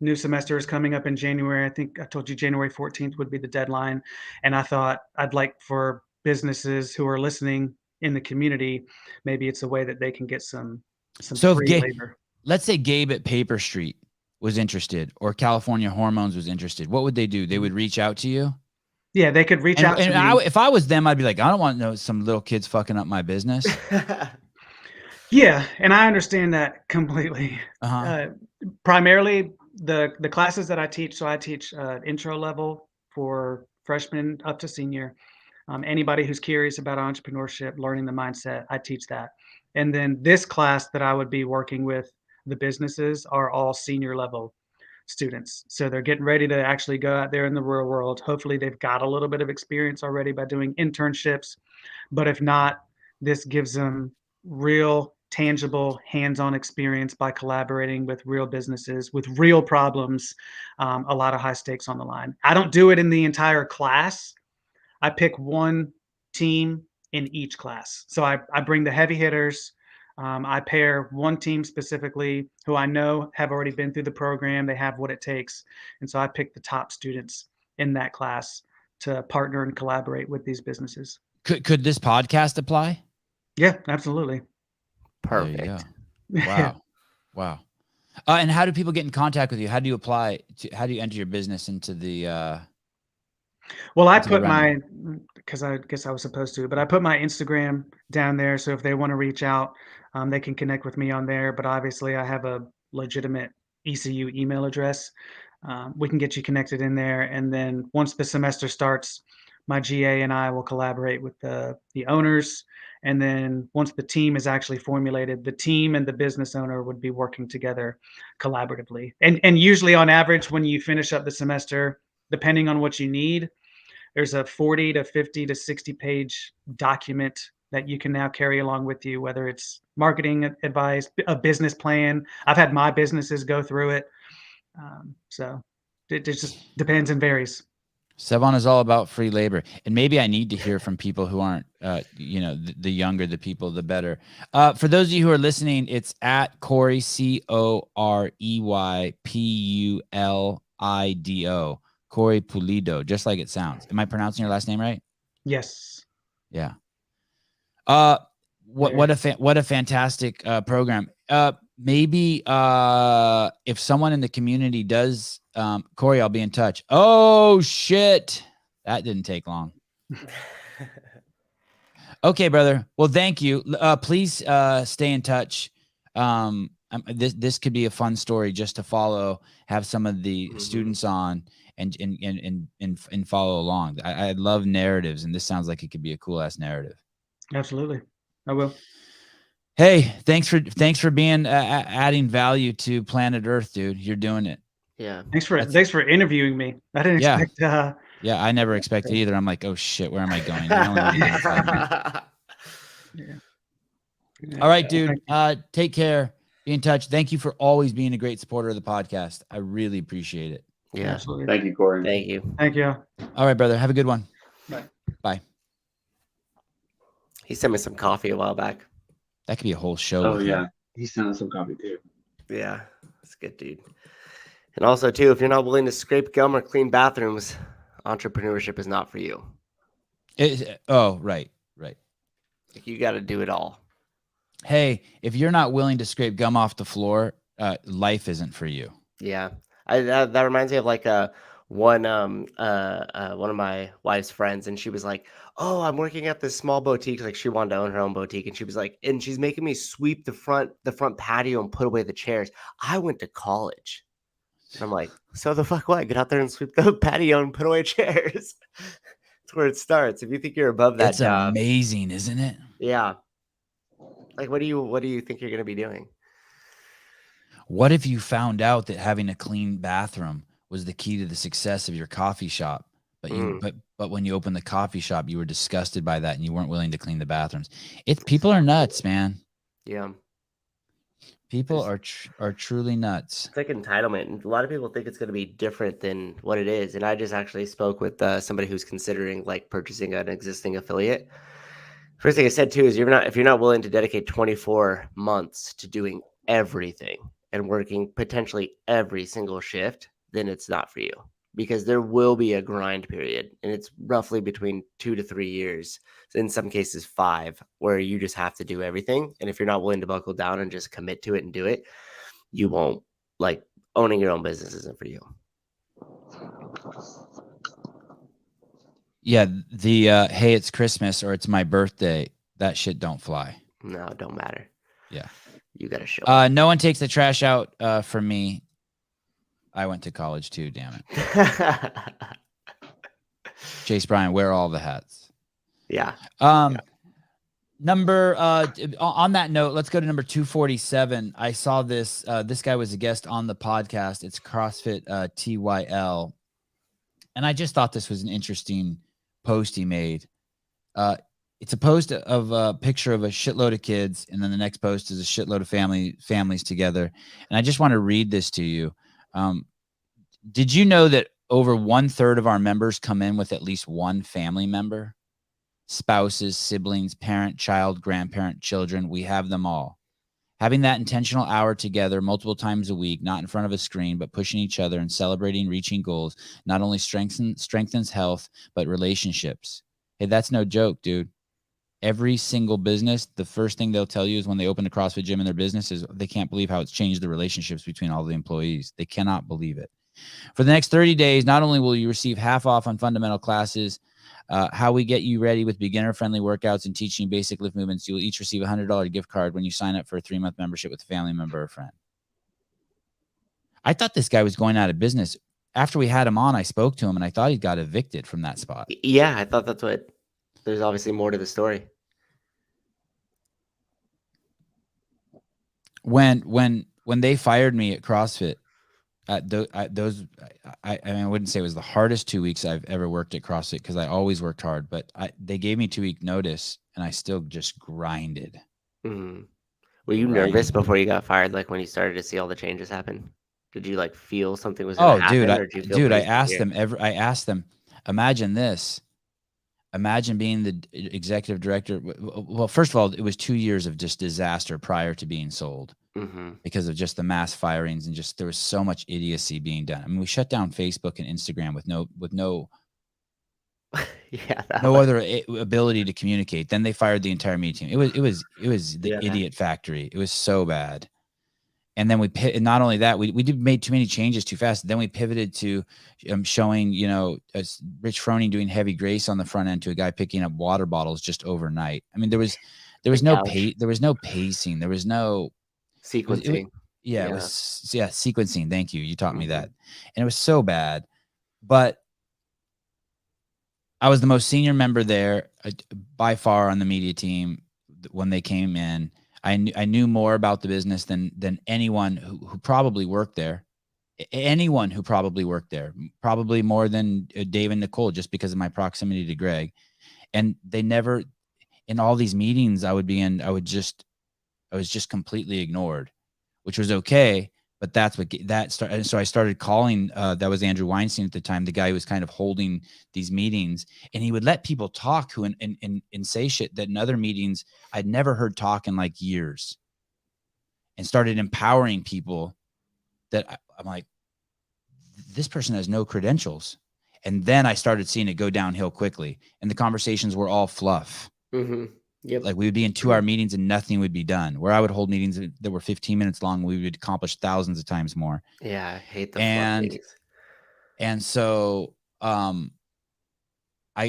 new semester is coming up in January. I think I told you January 14th would be the deadline. And I thought I'd like for businesses who are listening in the community, maybe it's a way that they can get some free labor. Let's say Gabe at Paper Street was interested, or California Hormones was interested. What would they do? They would reach out to you? Yeah, they could reach out to me. If I was them, I'd be like, I don't want to know some little kids fucking up my business. Yeah, and I understand that completely. Primarily, the classes that I teach, so I teach intro level for freshmen up to senior. Anybody who's curious about entrepreneurship, learning the mindset, I teach that. And then this class that I would be working with the businesses are all senior level students. So they're getting ready to actually go out there in the real world. Hopefully they've got a little bit of experience already by doing internships. But if not, this gives them real, tangible, hands-on experience by collaborating with real businesses, with real problems, a lot of high stakes on the line. I don't do it in the entire class. I pick one team in each class. So I bring the heavy hitters. I pair one team specifically who I know have already been through the program. They have what it takes. And so I pick the top students in that class to partner and collaborate with these businesses. Could this podcast apply? Yeah, absolutely. Perfect. There you go. Wow. Wow. And how do people get in contact with you? How do you how do you enter your business into the, well, I put because I guess I was supposed to, but I put my Instagram down there. So if they want to reach out, they can connect with me on there. But obviously I have a legitimate ECU email address. We can get you connected in there. And then once the semester starts, my GA and I will collaborate with the owners. And then once the team is actually formulated, the team and the business owner would be working together collaboratively. And usually on average, when you finish up the semester, depending on what you need, there's a 40 to 50 to 60 page document that you can now carry along with you, whether it's marketing advice, a business plan. I've had my businesses go through it. So it just depends and varies. Sevan is all about free labor. And maybe I need to hear from people who aren't, the younger the people, the better. For those of you who are listening, it's at Corey, CoreyPulido. Corey Pulido, just like it sounds. Am I pronouncing your last name right? Yes. Yeah. What a fantastic program. Maybe if someone in the community does, Corey, I'll be in touch. Oh shit, that didn't take long. Okay, brother. Well, thank you. Please stay in touch. This could be a fun story just to follow. Have some of the students on and follow along. I love narratives, and this sounds like it could be a cool ass narrative. Absolutely, I will. Hey, thanks for being adding value to planet Earth, dude. You're doing it. Yeah. Thanks for interviewing me. I didn't expect. Yeah, I never expected either. I'm like, oh shit, where am I going? I only need 5 minutes. Yeah. All right, dude. Take care. Be in touch. Thank you for always being a great supporter of the podcast. I really appreciate it. Yeah. Absolutely. Thank you, Corey. Thank you. Thank you. All right, brother. Have a good one. Bye. Bye. He sent me some coffee a while back. That could be a whole show. Oh with yeah, him. he sent us some coffee too. Yeah, that's good, dude. And also, too, if you're not willing to scrape gum or clean bathrooms, entrepreneurship is not for you. Right. Like, you got to do it all. Hey, if you're not willing to scrape gum off the floor, life isn't for you. Yeah, that reminds me of like one of my wife's friends, and she was like, "Oh, I'm working at this small boutique." Like, she wanted to own her own boutique, and she was like, and she's making me sweep the front patio and put away the chairs. I went to college. And I'm like, so the fuck what? Get out there and sweep the patio and put away chairs. That's where it starts. If you think you're above that That's job, amazing, isn't it? yeah. Like, what do you think you're gonna be doing? What if you found out that having a clean bathroom was the key to the success of your coffee shop? But when you opened the coffee shop, you were disgusted by that and you weren't willing to clean the bathrooms. People are nuts, man. Yeah. People are truly nuts. It's like entitlement. And a lot of people think it's going to be different than what it is. And I just actually spoke with somebody who's considering like purchasing an existing affiliate. First thing I said too is if you're not willing to dedicate 24 months to doing everything and working potentially every single shift, then it's not for you, because there will be a grind period, and it's roughly between 2 to 3 years, in some cases 5, where you just have to do everything. And if you're not willing to buckle down and just commit to it and do it, you won't. Like, owning your own business isn't for you. Yeah, the hey, it's Christmas or it's my birthday, that shit don't fly. No, it don't matter. Yeah. You got to show up. No one takes the trash out for me. I went to college too, damn it. Chase Bryan, wear all the hats. Yeah. Number on that note, let's go to number 247. I saw this. This guy was a guest on the podcast. It's CrossFit TYL. And I just thought this was an interesting post he made. It's a post of a picture of a shitload of kids, and then the next post is a shitload of families together. And I just want to read this to you. Did you know that over 1/3 of our members come in with at least one family member? Spouses, siblings, parent, child, grandparent, children, we have them all. Having that intentional hour together multiple times a week, not in front of a screen, but pushing each other and celebrating reaching goals, not only strengthens health, but relationships. Hey, that's no joke, dude. Every single business, the first thing they'll tell you is when they open a CrossFit gym in their business is they can't believe how it's changed the relationships between all the employees. They cannot believe it. For the next 30 days, not only will you receive half off on fundamental classes, how we get you ready with beginner-friendly workouts and teaching basic lift movements, you will each receive a $100 gift card when you sign up for a 3-month membership with a family member or friend. I thought this guy was going out of business. After we had him on, I spoke to him, and I thought he got evicted from that spot. Yeah, I thought that's what. There's obviously more to the story. When they fired me at CrossFit, I wouldn't say it was the hardest 2 weeks I've ever worked at CrossFit, because I always worked hard, but they gave me 2-week notice and I still just grinded. Mm-hmm. Were you nervous before you got fired? Like when you started to see all the changes happen, did you like feel something was going to happen? I asked them, imagine this. Imagine being the executive director. Well, first of all, it was 2 years of just disaster prior to being sold. Mm-hmm. Because of just the mass firings and just there was so much idiocy being done. I mean, we shut down Facebook and Instagram with no other ability to communicate. Then they fired the entire media team. It was the idiot factory. It was so bad. And then and not only that, we made too many changes too fast. Then we pivoted to showing, Rich Froning doing heavy grace on the front end to a guy picking up water bottles just overnight. I mean, there was no there was no pacing. There was no sequencing. It was sequencing. Thank you. You taught me that. And it was so bad. But I was the most senior member there by far on the media team when they came in. I knew more about the business than anyone who probably worked there. Anyone who probably worked there, probably more than Dave and Nicole, just because of my proximity to Greg. And they never, in all these meetings I would be in, I was just completely ignored, which was okay. But that's what that started. And so I started calling, that was Andrew Weinstein at the time, the guy who was kind of holding these meetings, and he would let people talk who and say shit that in other meetings I'd never heard talk in like years, and started empowering people that I'm like, this person has no credentials. And then I started seeing it go downhill quickly, and the conversations were all fluff. Mm-hmm. Yep. Like we would be in 2-hour meetings and nothing would be done. Where I would hold meetings that were 15 minutes long, we would accomplish thousands of times more. Yeah, I hate the and meetings. And so I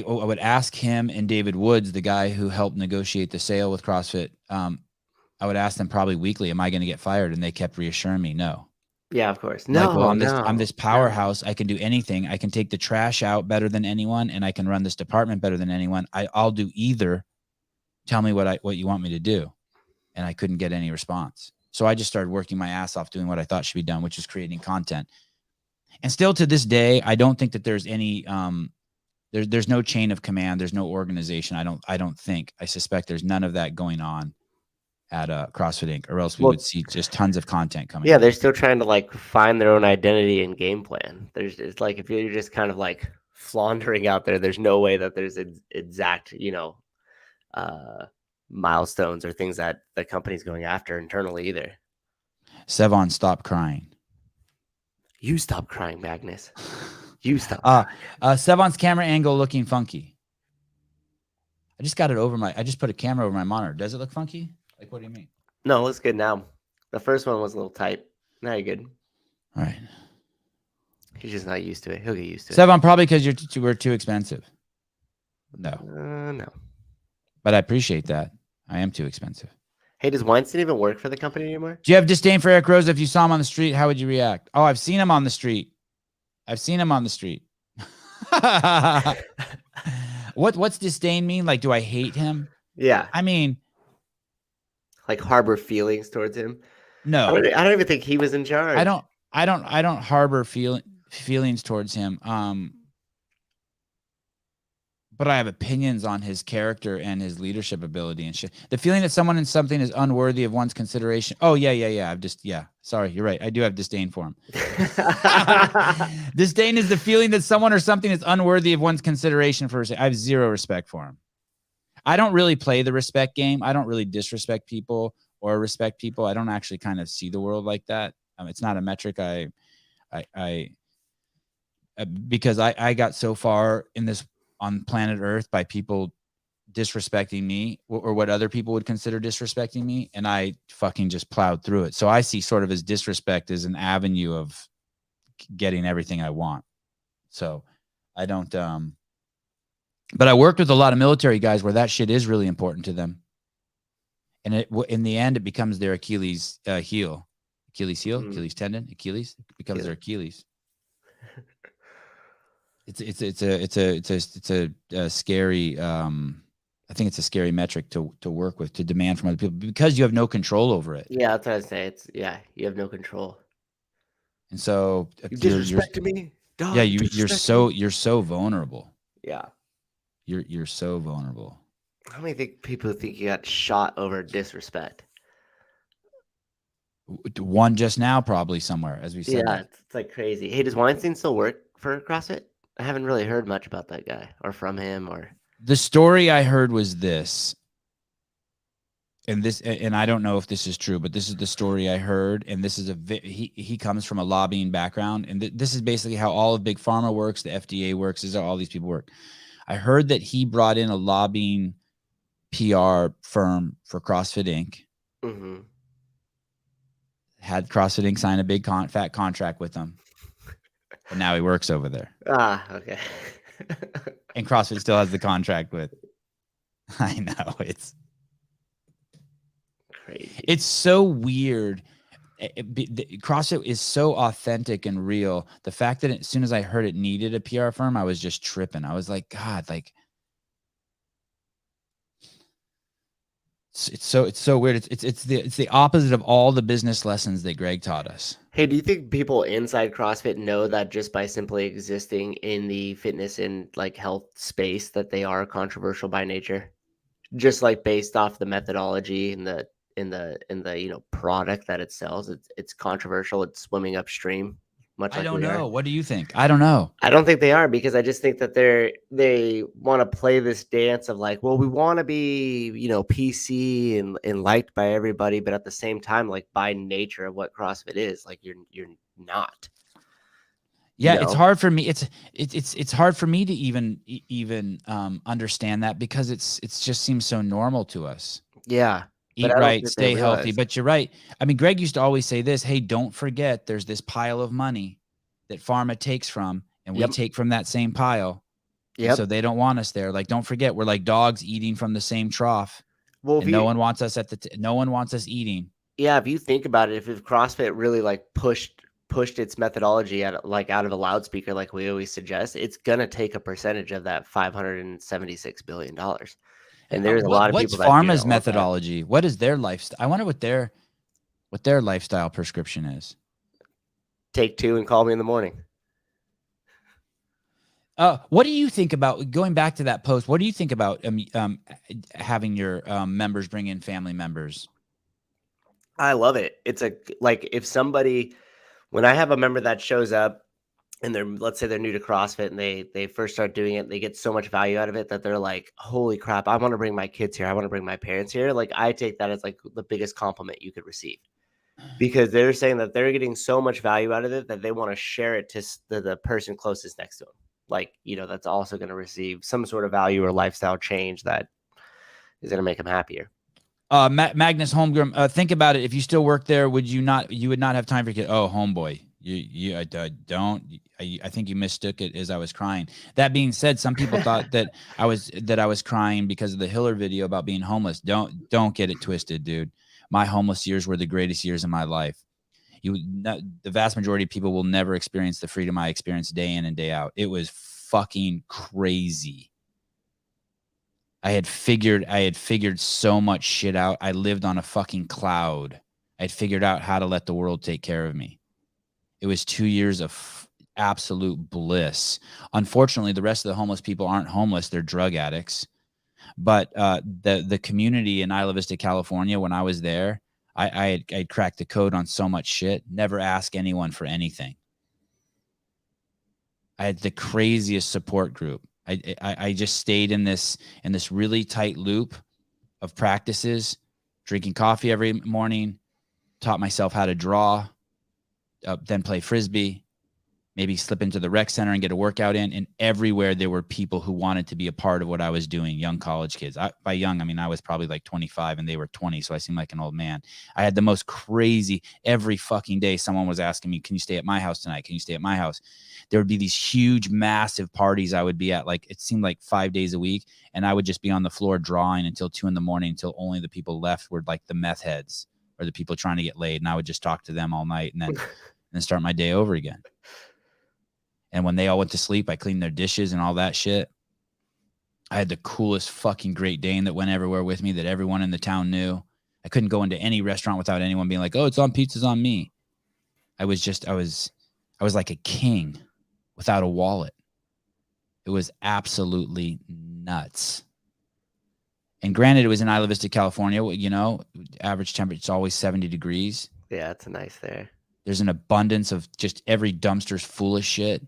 would ask him and David Woods, the guy who helped negotiate the sale with CrossFit. I would ask them probably weekly, "Am I going to get fired?" And they kept reassuring me, "No." Yeah, of course. No, like, well, I'm this powerhouse. I can do anything. I can take the trash out better than anyone, and I can run this department better than anyone. I'll do either. Tell me what you want me to do. And I couldn't get any response. So I just started working my ass off doing what I thought should be done, which is creating content. And still to this day, I don't think that there's any there's no chain of command. There's no organization. I don't think. I suspect there's none of that going on at CrossFit Inc., or else we would see just tons of content coming. Yeah, they're still trying to like find their own identity and game plan. It's like if you're just kind of like floundering out there, there's no way that there's exact, milestones or things that the company's going after internally either. Sevan, stop crying. You stop crying, Magnus. You stop. Sevan's camera angle looking funky. I just put a camera over my monitor. Does it look funky? Like, what do you mean? No, it looks good now. The first one was a little tight. Now you're good. All right. He's just not used to it. He'll get used to it. Sevan, probably because we're too expensive. No. No. But I appreciate that. I am too expensive. Hey, does Weinstein even work for the company anymore? Do you have disdain for Eric Rose? If you saw him on the street, how would you react? Oh, I've seen him on the street. What's disdain mean? Like, do I hate him? Yeah. I mean, like harbor feelings towards him. No. I don't even think he was in charge. I don't harbor feelings towards him. But I have opinions on his character and his leadership ability and shit. The feeling that someone and something is unworthy of one's consideration. Oh, yeah. Sorry, you're right. I do have disdain for him. Disdain is the feeling that someone or something is unworthy of one's consideration for. I have zero respect for him. I don't really play the respect game. I don't really disrespect people or respect people. I don't actually kind of see the world like that. It's not a metric. Because I got so far in this on planet Earth by people disrespecting me or what other people would consider disrespecting me. And I fucking just plowed through it. So I see sort of as disrespect as an avenue of getting everything I want. So I don't, but I worked with a lot of military guys where that shit is really important to them. And in the end, it becomes their Achilles heel. Achilles heel, Achilles tendon, Achilles. It becomes their Achilles. It's a scary. I think it's a scary metric to work with, to demand from other people, because you have no control over it. Yeah, that's what I say. You have no control. And so you disrespected me. Dog, yeah, you're so vulnerable. Yeah, you're so vulnerable. How many people think you got shot over disrespect? One just now, probably somewhere, as we said. Yeah, it's like crazy. Hey, does Weinstein still work for CrossFit? I haven't really heard much about that guy or from him. Or the story I heard was this, and I don't know if this is true, but this is the story I heard. And this is he comes from a lobbying background, and this is basically how all of Big Pharma works. The FDA works. This is how all these people work. I heard that he brought in a lobbying PR firm for CrossFit Inc. Mm-hmm. had CrossFit Inc. sign a big fat contract with him. But now he works over there. Ah, okay. And CrossFit still has the contract with. I know. It's crazy. It's so weird. CrossFit is so authentic and real. The fact that as soon as I heard it needed a PR firm, I was just tripping. I was like, God, like, it's so weird. It's the opposite of all the business lessons that Greg taught us. Hey, do you think people inside CrossFit know that just by simply existing in the fitness and like health space that they are controversial by nature? Just like based off the methodology and the product that it sells, it's controversial. It's swimming upstream. Much I like don't we are. know. What do you think? I don't know. I don't think they are, because I just think that they want to play this dance of like, well, we want to be, PC and liked by everybody, but at the same time, like by nature of what CrossFit is, like you're not. Yeah, it's hard for me. It's hard for me to even understand that, because it's just seems so normal to us. Yeah. Eat right, stay healthy. But you're right. I mean, Greg used to always say this, hey, don't forget there's this pile of money that pharma takes from, and we take from that same pile. Yep. So they don't want us there. Like, don't forget, we're like dogs eating from the same trough. Well, and no one wants us no one wants us eating. Yeah, if you think about it, if CrossFit really like pushed its methodology out of a loudspeaker, like we always suggest, it's gonna take a percentage of that $576 billion. And there's a lot of people. What's pharma's methodology? What is their lifestyle? I wonder what their lifestyle prescription is. Take 2 and call me in the morning. What do you think about, going back to that post? What do you think about having your members bring in family members? I love it. It's when I have a member that shows up and let's say they're new to CrossFit and they first start doing it, they get so much value out of it that they're like, holy crap, I want to bring my kids here. I want to bring my parents here. Like, I take that as like the biggest compliment you could receive, because they're saying that they're getting so much value out of it that they want to share it to the person closest next to them. Like, that's also going to receive some sort of value or lifestyle change that is going to make them happier. Magnus Holmgren, think about it. If you still work there, you would not have time for kids. Oh, homeboy. I think you mistook it as I was crying. That being said, some people thought that I was crying because of the Hiller video about being homeless. Don't get it twisted, dude. My homeless years were the greatest years of my life. The vast majority of people will never experience the freedom I experienced day in and day out. It was fucking crazy. I had figured so much shit out. I lived on a fucking cloud. I'd figured out how to let the world take care of me. It was 2 years of absolute bliss. Unfortunately, the rest of the homeless people aren't homeless. They're drug addicts. But the community in Isla Vista, California, when I was there, I'd cracked the code on so much shit. Never ask anyone for anything. I had the craziest support group. I just stayed in this really tight loop of practices, drinking coffee every morning, taught myself how to draw, then play Frisbee, maybe slip into the rec center and get a workout in. And everywhere there were people who wanted to be a part of what I was doing, young college kids. By young, I mean, I was probably like 25 and they were 20. So I seemed like an old man. I had the most crazy, every fucking day someone was asking me, can you stay at my house tonight? Can you stay at my house? There would be these huge, massive parties I would be at, like, it seemed like 5 days a week. And I would just be on the floor drawing until 2 a.m, until only the people left were like the meth heads or the people trying to get laid. And I would just talk to them all night and then start my day over again. And when they all went to sleep, I cleaned their dishes and all that shit. I had the coolest fucking Great Dane that went everywhere with me that everyone in the town knew. I couldn't go into any restaurant without anyone being like, oh, it's on pizza's on me. I was like a king without a wallet. It was absolutely nuts. And granted, it was in Isla Vista, California. Average temperature, it's always 70 degrees. Yeah, it's nice there. There's an abundance of just every dumpster's full of shit.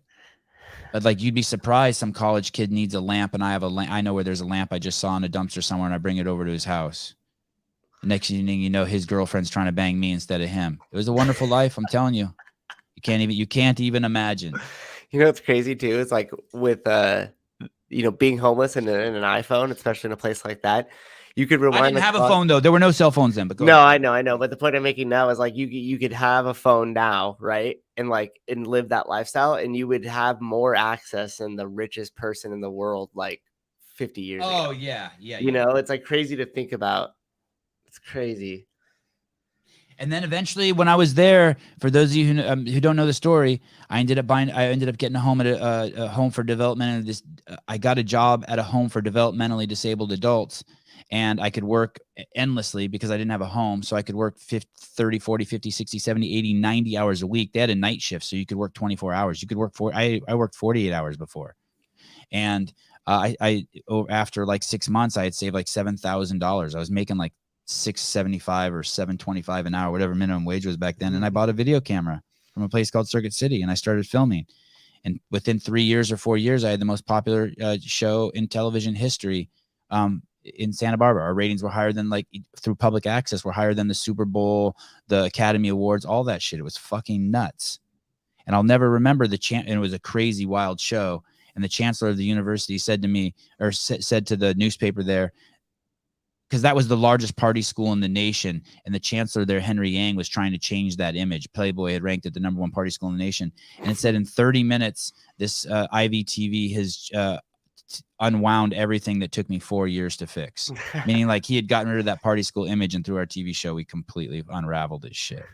But like, you'd be surprised, some college kid needs a lamp, and I have a lamp. I know where there's a lamp I just saw in a dumpster somewhere, and I bring it over to his house. The next thing you know, his girlfriend's trying to bang me instead of him. It was a wonderful life, I'm telling you. You can't even imagine. What's crazy too? It's like with being homeless and an iPhone, especially in a place like that. You could I rewind didn't the have a clock. phone though. There were no cell phones then. But go No, ahead. I know. But the point I'm making now is like you could have a phone now, right? And live that lifestyle, and you would have more access than the richest person in the world like 50 years ago. Oh yeah, yeah. You know, it's like crazy to think about. It's crazy. And then eventually, when I was there, for those of you who don't know the story, I ended up getting a home at a home for development. I got a job at a home for developmentally disabled adults, and I could work endlessly because I didn't have a home. So I could work 30, 40, 50, 60, 70, 80, 90 hours a week. They had a night shift, so you could work 24 hours. You could work I worked 48 hours before. And after like 6 months, I had saved like $7,000. I was making like $6.75 or $7.25 an hour, whatever minimum wage was back then. And I bought a video camera from a place called Circuit City, and I started filming. And within 3 years or 4 years, I had the most popular show in television history in Santa Barbara. Our ratings were higher than, like, through public access, were higher than the Super Bowl, the Academy Awards, all that shit. It was fucking nuts. And I'll never remember and it was a crazy, wild show. And the chancellor of the university said to me, or said to the newspaper there, because that was the largest party school in the nation, and the chancellor there, Henry Yang, was trying to change that image. Playboy had ranked it the #1 party school in the nation, and it said in 30 minutes, this IVTV has unwound everything that took me 4 years to fix. Meaning, like, he had gotten rid of that party school image, and through our TV show, we completely unraveled his shit.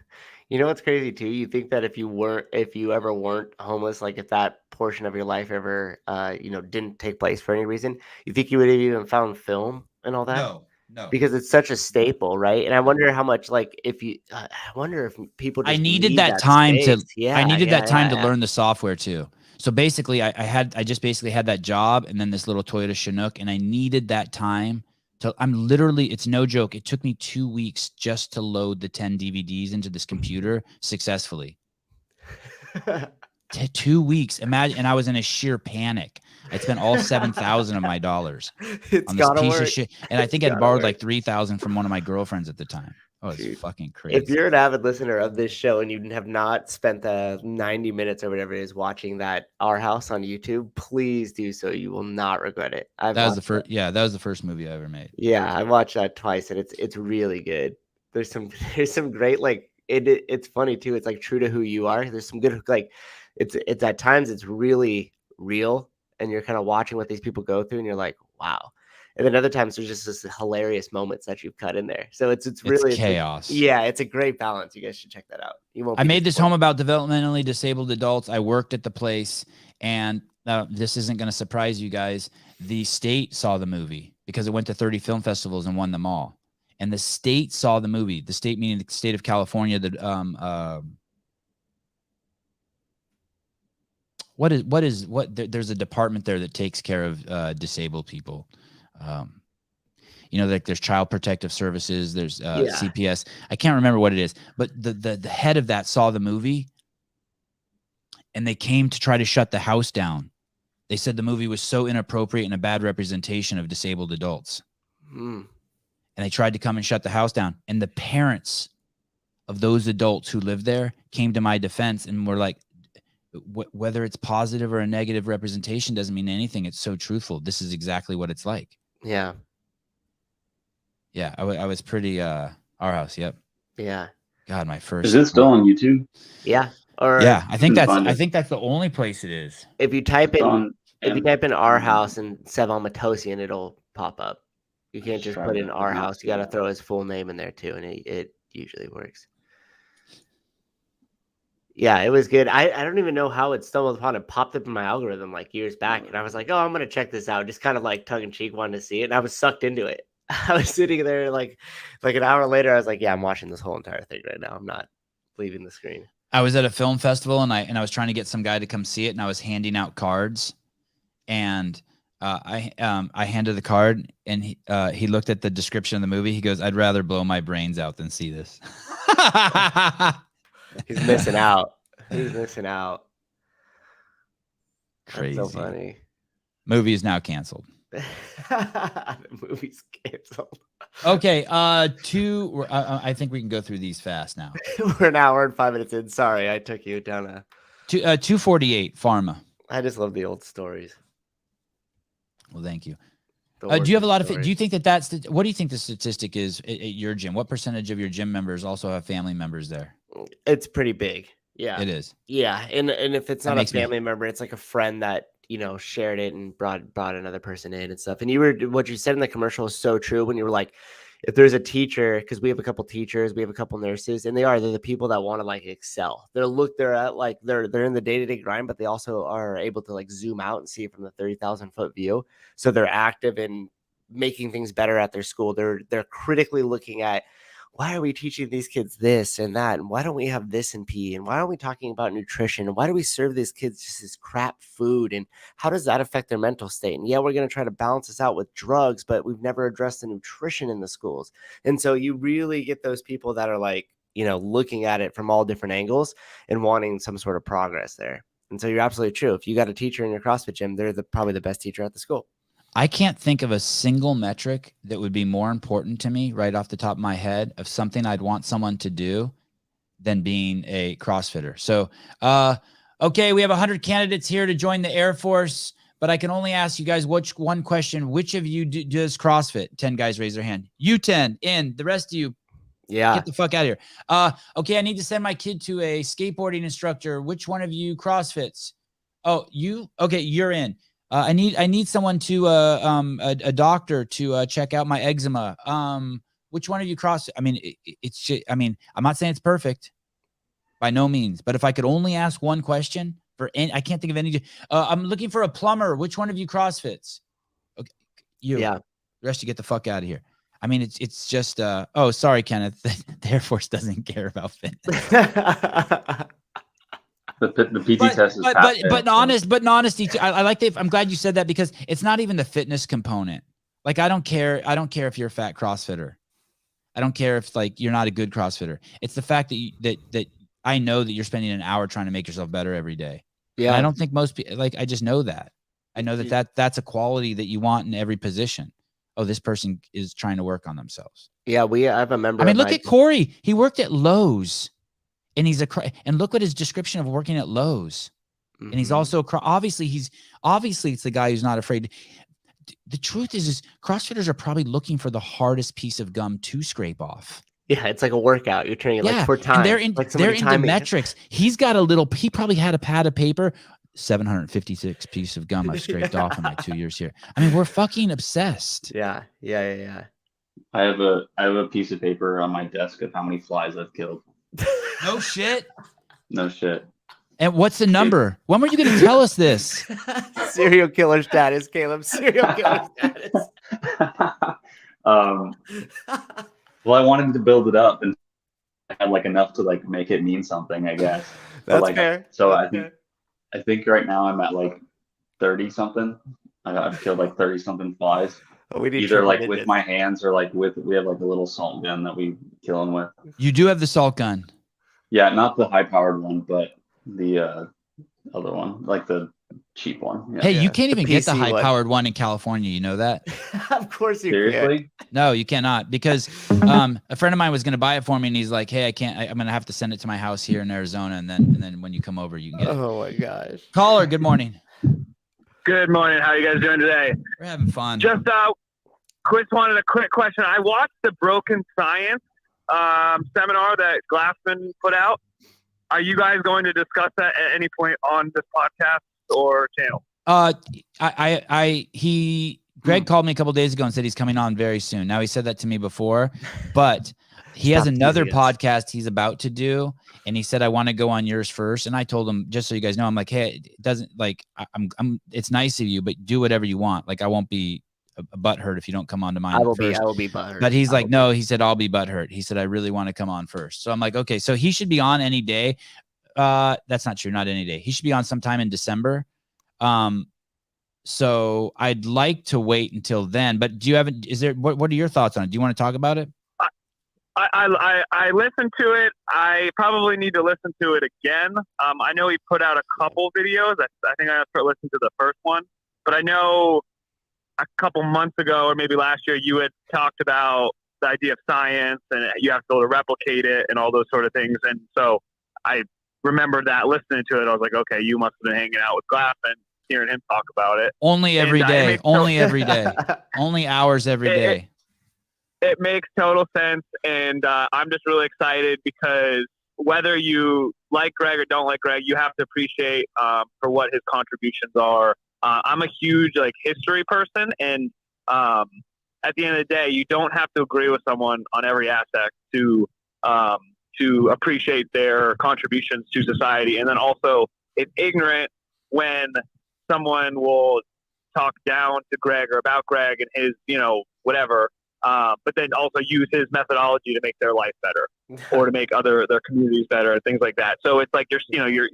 You know what's crazy too? You think that if you ever weren't homeless, like if that portion of your life ever, didn't take place for any reason, you think you would have even found film and all that? No. Because it's such a staple, right? And I wonder how much, like, I wonder if people just I needed need that time space. to learn the software too. So basically, I just basically had that job and then this little Toyota Chinook, and I needed that time to. I'm literally, it's no joke. It took me 2 weeks just to load the 10 DVDs into this computer successfully. 2 weeks. Imagine, and I was in a sheer panic. I spent all $7,000 of my dollars on this piece of shit, and I think I'd borrowed like $3,000 from one of my girlfriends at the time. Oh, it's fucking crazy. If you're an avid listener of this show and you have not spent the 90 minutes or whatever it is watching that Our House on YouTube, please do so. You will not regret it. That was the first movie I ever made. Yeah, I watched that twice, and it's really good. There's some great, like, it's funny too. It's like true to who you are. There's some good, like, it's at times it's really real, and you're kind of watching what these people go through, and you're like, wow. And then other times there's just this hilarious moments that you've cut in there. So it's really chaos. It's a great balance. You guys should check that out. I made this home about developmentally disabled adults. I worked at the place, and this isn't going to surprise you guys. The state saw the movie because it went to 30 film festivals and won them all. And the state saw the movie. The state, meaning the state of California. There's a department there that takes care of disabled people. Like there's Child Protective Services, there's CPS. I can't remember what it is, but the head of that saw the movie, and they came to try to shut the house down. They said the movie was so inappropriate and a bad representation of disabled adults. And they tried to come and shut the house down. And the parents of those adults who lived there came to my defense and were like, whether it's positive or a negative representation doesn't mean anything. It's so truthful. This is exactly what it's like. Yeah. Yeah. I was pretty, Our House. Yep. Yeah. God, my first. Is it still on YouTube? Yeah. Or yeah, I think that's the only place it is. If you type in Our House and Sevan Matosian, it'll pop up. You can't just put in Our House. You got to throw his full name in there too, and it usually works. Yeah, it was good. I don't even know how it stumbled upon. It popped up in my algorithm like years back, and I was like, oh, I'm gonna check this out. Just kind of like tongue in cheek, wanted to see it, and I was sucked into it. I was sitting there like an hour later. I was like, yeah, I'm watching this whole entire thing right now. I'm not leaving the screen. I was at a film festival, and I was trying to get some guy to come see it, and I was handing out cards, and I handed the card, and he looked at the description of the movie. He goes, I'd rather blow my brains out than see this. He's missing out. He's missing out. Crazy. That's so funny. Movie is now canceled. The movie's canceled. Okay. I think we can go through these fast now. We're an hour and 5 minutes in. Sorry, I took you down a 248 Pharma. I just love the old stories. Well, thank you. Do you have a lot of? Do you think that's what do you think the statistic is at your gym? What percentage of your gym members also have family members there? It's pretty big. Yeah, it is. Yeah, and if it's not a family member, it's like a friend that shared it and brought another person in and stuff. And what you said in the commercial is so true when you were like, if there's a teacher, because we have a couple teachers, we have a couple nurses, and they're the people that want to like excel. They're in the day-to-day grind, but they also are able to like zoom out and see it from the 30,000 foot view. So they're active in making things better at their school. They're critically looking at, why are we teaching these kids this and that? And why don't we have this in PE? And why aren't we talking about nutrition? And why do we serve these kids just this crap food? And how does that affect their mental state? And yeah, we're going to try to balance this out with drugs, but we've never addressed the nutrition in the schools. And so you really get those people that are like, looking at it from all different angles and wanting some sort of progress there. And so you're absolutely true. If you got a teacher in your CrossFit gym, they're probably the best teacher at the school. I can't think of a single metric that would be more important to me right off the top of my head of something I'd want someone to do than being a CrossFitter. So, okay, we have 100 candidates here to join the Air Force, but I can only ask you guys one question. Which of you does CrossFit? 10 guys raise their hand. You 10 in. The rest of you, get the fuck out of here. Okay, I need to send my kid to a skateboarding instructor. Which one of you CrossFits? Oh, you? Okay, you're in. I need someone to a doctor to check out my eczema. Which one of you I mean, I'm not saying it's perfect by no means, but if I could only ask one question I can't think of any. I'm looking for a plumber. Which one of you CrossFits? Okay, you. Yeah. The rest of you get the fuck out of here. I mean, it's just. Oh, sorry, Kenneth. The Air Force doesn't care about fitness. The PT test is but in honesty, I like that. I'm glad you said that because it's not even the fitness component. Like, I don't care if you're a fat CrossFitter. I don't care if like you're not a good CrossFitter. It's the fact that that I know that you're spending an hour trying to make yourself better every day. Yeah, and I don't think most people I just know that. I know that's a quality that you want in every position. Oh, this person is trying to work on themselves. Yeah, I have a member. I mean, look at Corey. He worked at Lowe's. And and look at his description of working at Lowe's. Mm-hmm. And he's also obviously it's the guy who's not afraid. The truth is CrossFitters are probably looking for the hardest piece of gum to scrape off. Yeah, it's like a workout. You're training like for time. And they're into metrics. He probably had a pad of paper, 756 piece of gum I've scraped off in my 2 years here. I mean, we're fucking obsessed. Yeah. I have a piece of paper on my desk of how many flies I've killed. No shit. No shit. And what's the number? When were you going to tell us this? Serial killer status, Caleb. Serial killer status. Well, I wanted to build it up and I had like enough to like make it mean something, I guess. That's fair. So I think right now I'm at like 30 something. I've killed like 30 something flies. Either like with my hands or like we have like a little salt gun that we kill them with. You do have the salt gun. Yeah, not the high powered one, but the other one, like the cheap one. Yeah. Hey, you can't even get the high powered one in California. You know that? Of course you Seriously? Can. No, you cannot because a friend of mine was going to buy it for me, and he's like, "Hey, I can't. I'm going to have to send it to my house here in Arizona, and then when you come over, you can get it." Oh my gosh! Caller, good morning. Good morning. How are you guys doing today? We're having fun. Just wanted a quick question. I watched the Broken Science seminar that Glassman put out. Are you guys going to discuss that at any point on this podcast or channel? Greg called me a couple days ago and said he's coming on very soon. Now, he said that to me before, but he has another podcast he's about to do, and he said, I want to go on yours first. And I told him, just so you guys know, I'm like, hey, it doesn't like it's nice of you, but do whatever you want. Like, I won't be a butthurt if you don't come on to mine. I will be butthurt. But he's like, no, he said, I'll be butthurt. He said, I really want to come on first. So I'm like, okay, so he should be on any day. That's not true. Not any day. He should be on sometime in December. So I'd like to wait until then, but what are your thoughts on it? Do you want to talk about it? I listened to it. I probably need to listen to it again. I know he put out a couple videos. I think I have to listen to the first one, but I know a couple months ago or maybe last year, you had talked about the idea of science and you have to be able to replicate it and all those sort of things. And so I remember that listening to it, I was like, okay, you must have been hanging out with Glassman. hearing him talk about it. Only every day. Only every day. Only hours every day. It makes total sense, and I'm just really excited because whether you like Greg or don't like Greg, you have to appreciate for what his contributions are. I'm a huge history person, and at the end of the day, you don't have to agree with someone on every aspect to appreciate their contributions to society. And then also, it's ignorant when someone will talk down to Greg or about Greg and his, whatever. But then also use his methodology to make their life better or to make their communities better and things like that. So it's like you're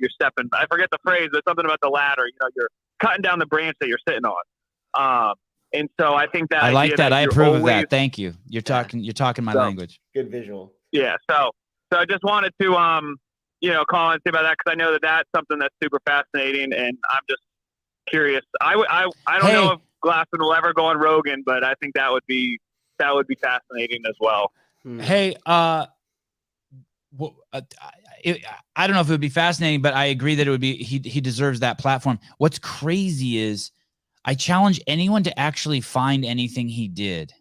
stepping. I forget the phrase. There's something about the ladder. You're cutting down the branch that you're sitting on. And so I think that I like that. I approve of that. Thank you. You're talking my language. Good visual. Yeah. So I just wanted to call and see about that because I know that that's something that's super fascinating, and I'm just curious. I don't know if Glassman will ever go on Rogan, but I think that would be fascinating as well. Hey, I don't know if it would be fascinating, but I agree that it would be. He deserves that platform. What's crazy is I challenge anyone to actually find anything he did.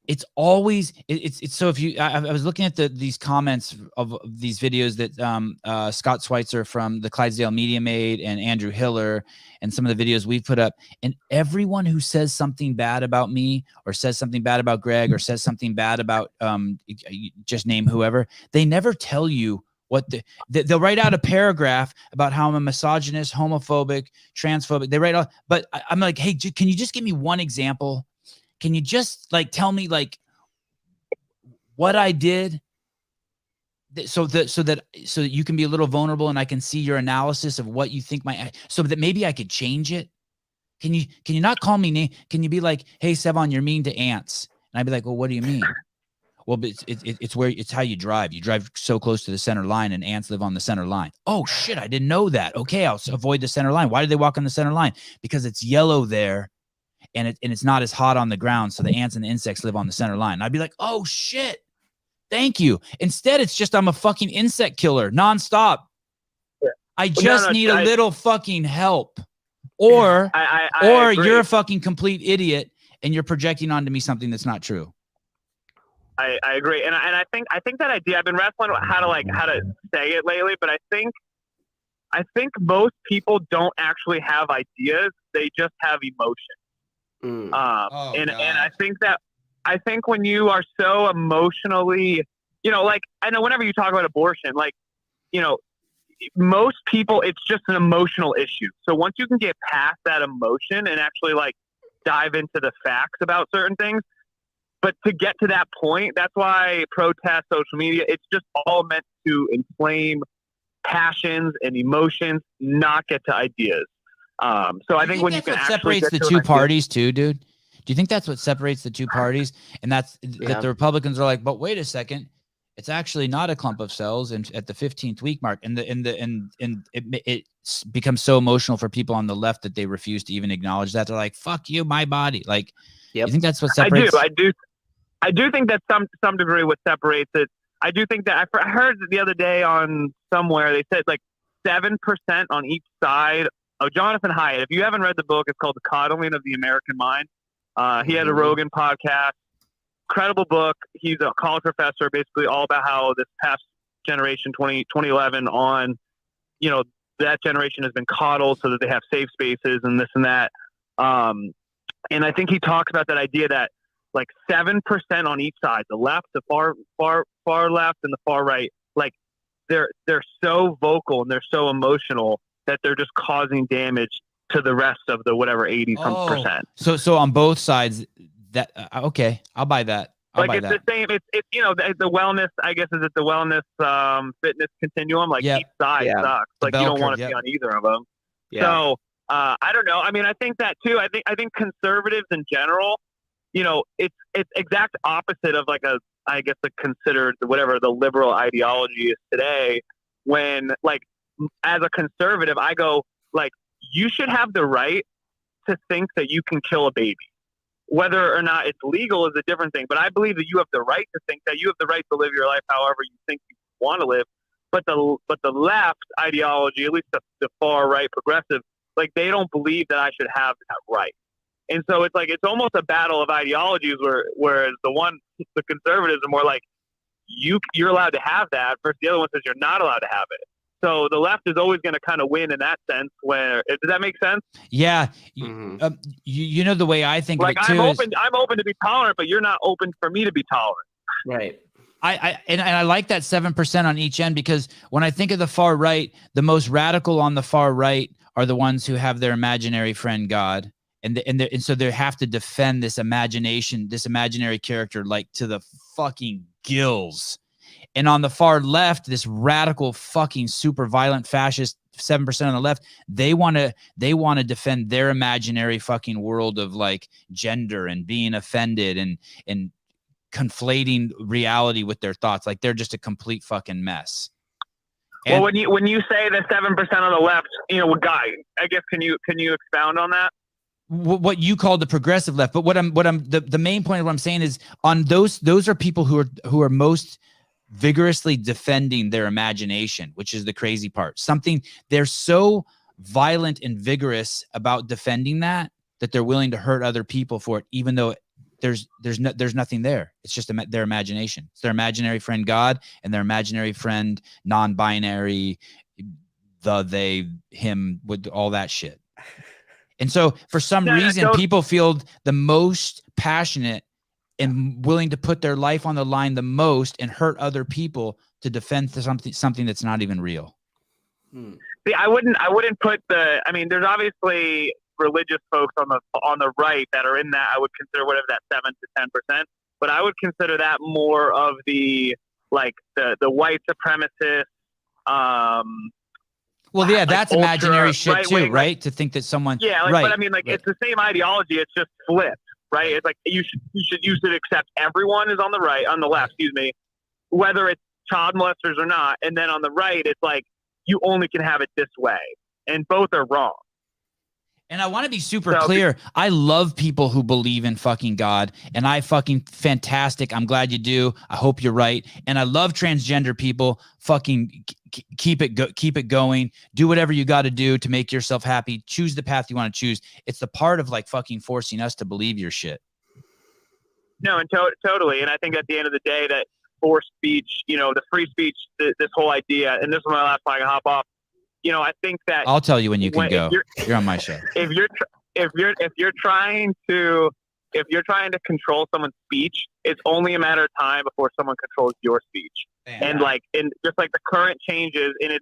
It's always it's so if you I was looking at these comments of these videos that Scott Schweitzer from the Clydesdale Media made and Andrew Hiller and some of the videos we've put up, and everyone who says something bad about me or says something bad about Greg or says something bad about just name whoever, they never tell you what they'll write out a paragraph about how I'm a misogynist, homophobic, transphobic. They write out, but I'm like, hey, can you just give me one example? Can you just tell me what I did so that you can be a little vulnerable and I can see your analysis of what you think so that maybe I could change it? Can you not call me name? Can you be like, hey, Sevan, you're mean to ants? And I'd be like, well, what do you mean? Well, but it's how you drive. You drive so close to the center line and ants live on the center line. Oh shit, I didn't know that. Okay, I'll avoid the center line. Why do they walk on the center line? Because it's yellow there. And it's not as hot on the ground, so the ants and the insects live on the center line. And I'd be like, oh shit, thank you. Instead, it's just I'm a fucking insect killer nonstop. Yeah. I just need a little fucking help, or you're a fucking complete idiot and you're projecting onto me something that's not true. I agree, and I think that idea. I've been wrestling with how to say it lately, but I think most people don't actually have ideas; they just have emotion. And I think when you are so emotionally, I know whenever you talk about abortion, most people, it's just an emotional issue. So once you can get past that emotion and actually dive into the facts about certain things, but to get to that point, that's why protest, social media, it's just all meant to inflame passions and emotions, not get to ideas. So I think when you can actually separates the two parties too, dude. Do you think that's what separates the two parties? And that the Republicans are like, but wait a second, it's actually not a clump of cells and at the 15th week mark, and it becomes so emotional for people on the left that they refuse to even acknowledge that. They're like, fuck you, my body. You think that's what separates? I do think that some degree what separates it. I do think that I heard the other day on somewhere they said 7% on each side. Oh, Jonathan Haidt. If you haven't read the book, it's called The Coddling of the American Mind. He had a Rogan podcast. Incredible book. He's a college professor, basically all about how this past generation, 2011 on, that generation has been coddled so that they have safe spaces and this and that. And I think he talks about that idea that 7% on each side, the left, the far left and the far right, they're so vocal and they're so emotional that they're just causing damage to the rest of the whatever 80% So on both sides, that okay, I'll buy that. It's the same. It's the wellness. I guess is it the wellness fitness continuum? Each side sucks. You don't want to be on either of them. Yeah. So I don't know. I mean, I think that too. I think conservatives in general, it's exact opposite of I guess considered whatever the liberal ideology is today. When as a conservative, I go you should have the right to think that you can kill a baby. Whether or not it's legal is a different thing, but I believe that you have the right to think that you have the right to live your life however you think you want to live. But the left ideology, at least the far right progressive, like they don't believe that I should have that right. And so it's like, it's almost a battle of ideologies whereas the conservatives are more like, you're allowed to have that versus the other one says you're not allowed to have it. So the left is always going to kind of win in that sense. Does that make sense? Yeah. Mm-hmm. You know, the way I think like, of it too I'm open to be tolerant, but you're not open for me to be tolerant. Right. And I like that 7% on each end, because when I think of the far right, the most radical on the far right are the ones who have their imaginary friend God. And so they have to defend this imaginary character, like to the fucking gills. And on the far left, this radical fucking super violent fascist 7% on the left, they want to defend their imaginary fucking world of like gender and being offended and conflating reality with their thoughts. Like they're just a complete fucking mess. Well, when you say the 7% on the left, Guy, I guess can you expound on that? What you call the progressive left, but the main point of what I'm saying is on those are people who are most vigorously defending their imagination, which is the crazy part. They're so violent and vigorous about defending that they're willing to hurt other people for it, even though there's nothing there. It's just their imagination. It's their imaginary friend God and their imaginary friend non-binary, they, him, with all that shit. And so for some reason, people feel the most passionate and willing to put their life on the line the most and hurt other people to defend something that's not even real. See, I wouldn't put there's obviously religious folks on the right that are in that. I would consider whatever that 7 to 10%, but I would consider that more of the white supremacist. Well, yeah, that's ultra, imaginary shit right, too, wing, right? To think that someone, right. But I mean, it's the same ideology. It's just flipped, right? It's like you should accept everyone is on the left, excuse me, whether it's child molesters or not. And then on the right, it's like you only can have it this way, and both are wrong. And I want to be super clear. I love people who believe in fucking God, and fantastic. I'm glad you do. I hope you're right. And I love transgender people. Fucking keep it going. Do whatever you got to do to make yourself happy. Choose the path you want to choose. It's the part of like fucking forcing us to believe your shit. No, and totally. And I think at the end of the day, that forced speech, the free speech, this whole idea, and this is my last one. I can hop off. I think that I'll tell you when you can go. You're on my show. If you're trying to control someone's speech, it's only a matter of time before someone controls your speech. And just like the current changes, and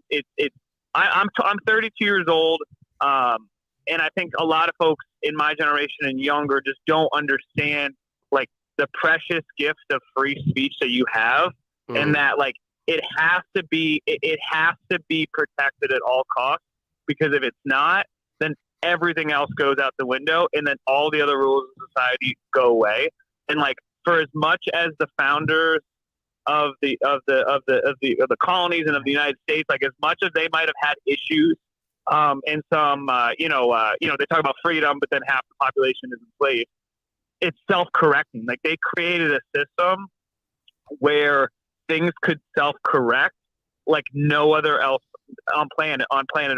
I'm 32 years old, and I think a lot of folks in my generation and younger just don't understand like the precious gift of free speech that you have, and that like. It has to be protected at all costs, because if it's not, then everything else goes out the window, and then all the other rules of society go away. And like, for as much as the founders of the colonies and of the United States, like as much as they might have had issues, and some they talk about freedom, but then half the population is enslaved. It's self-correcting. Like they created a system where things could self-correct like no other else on planet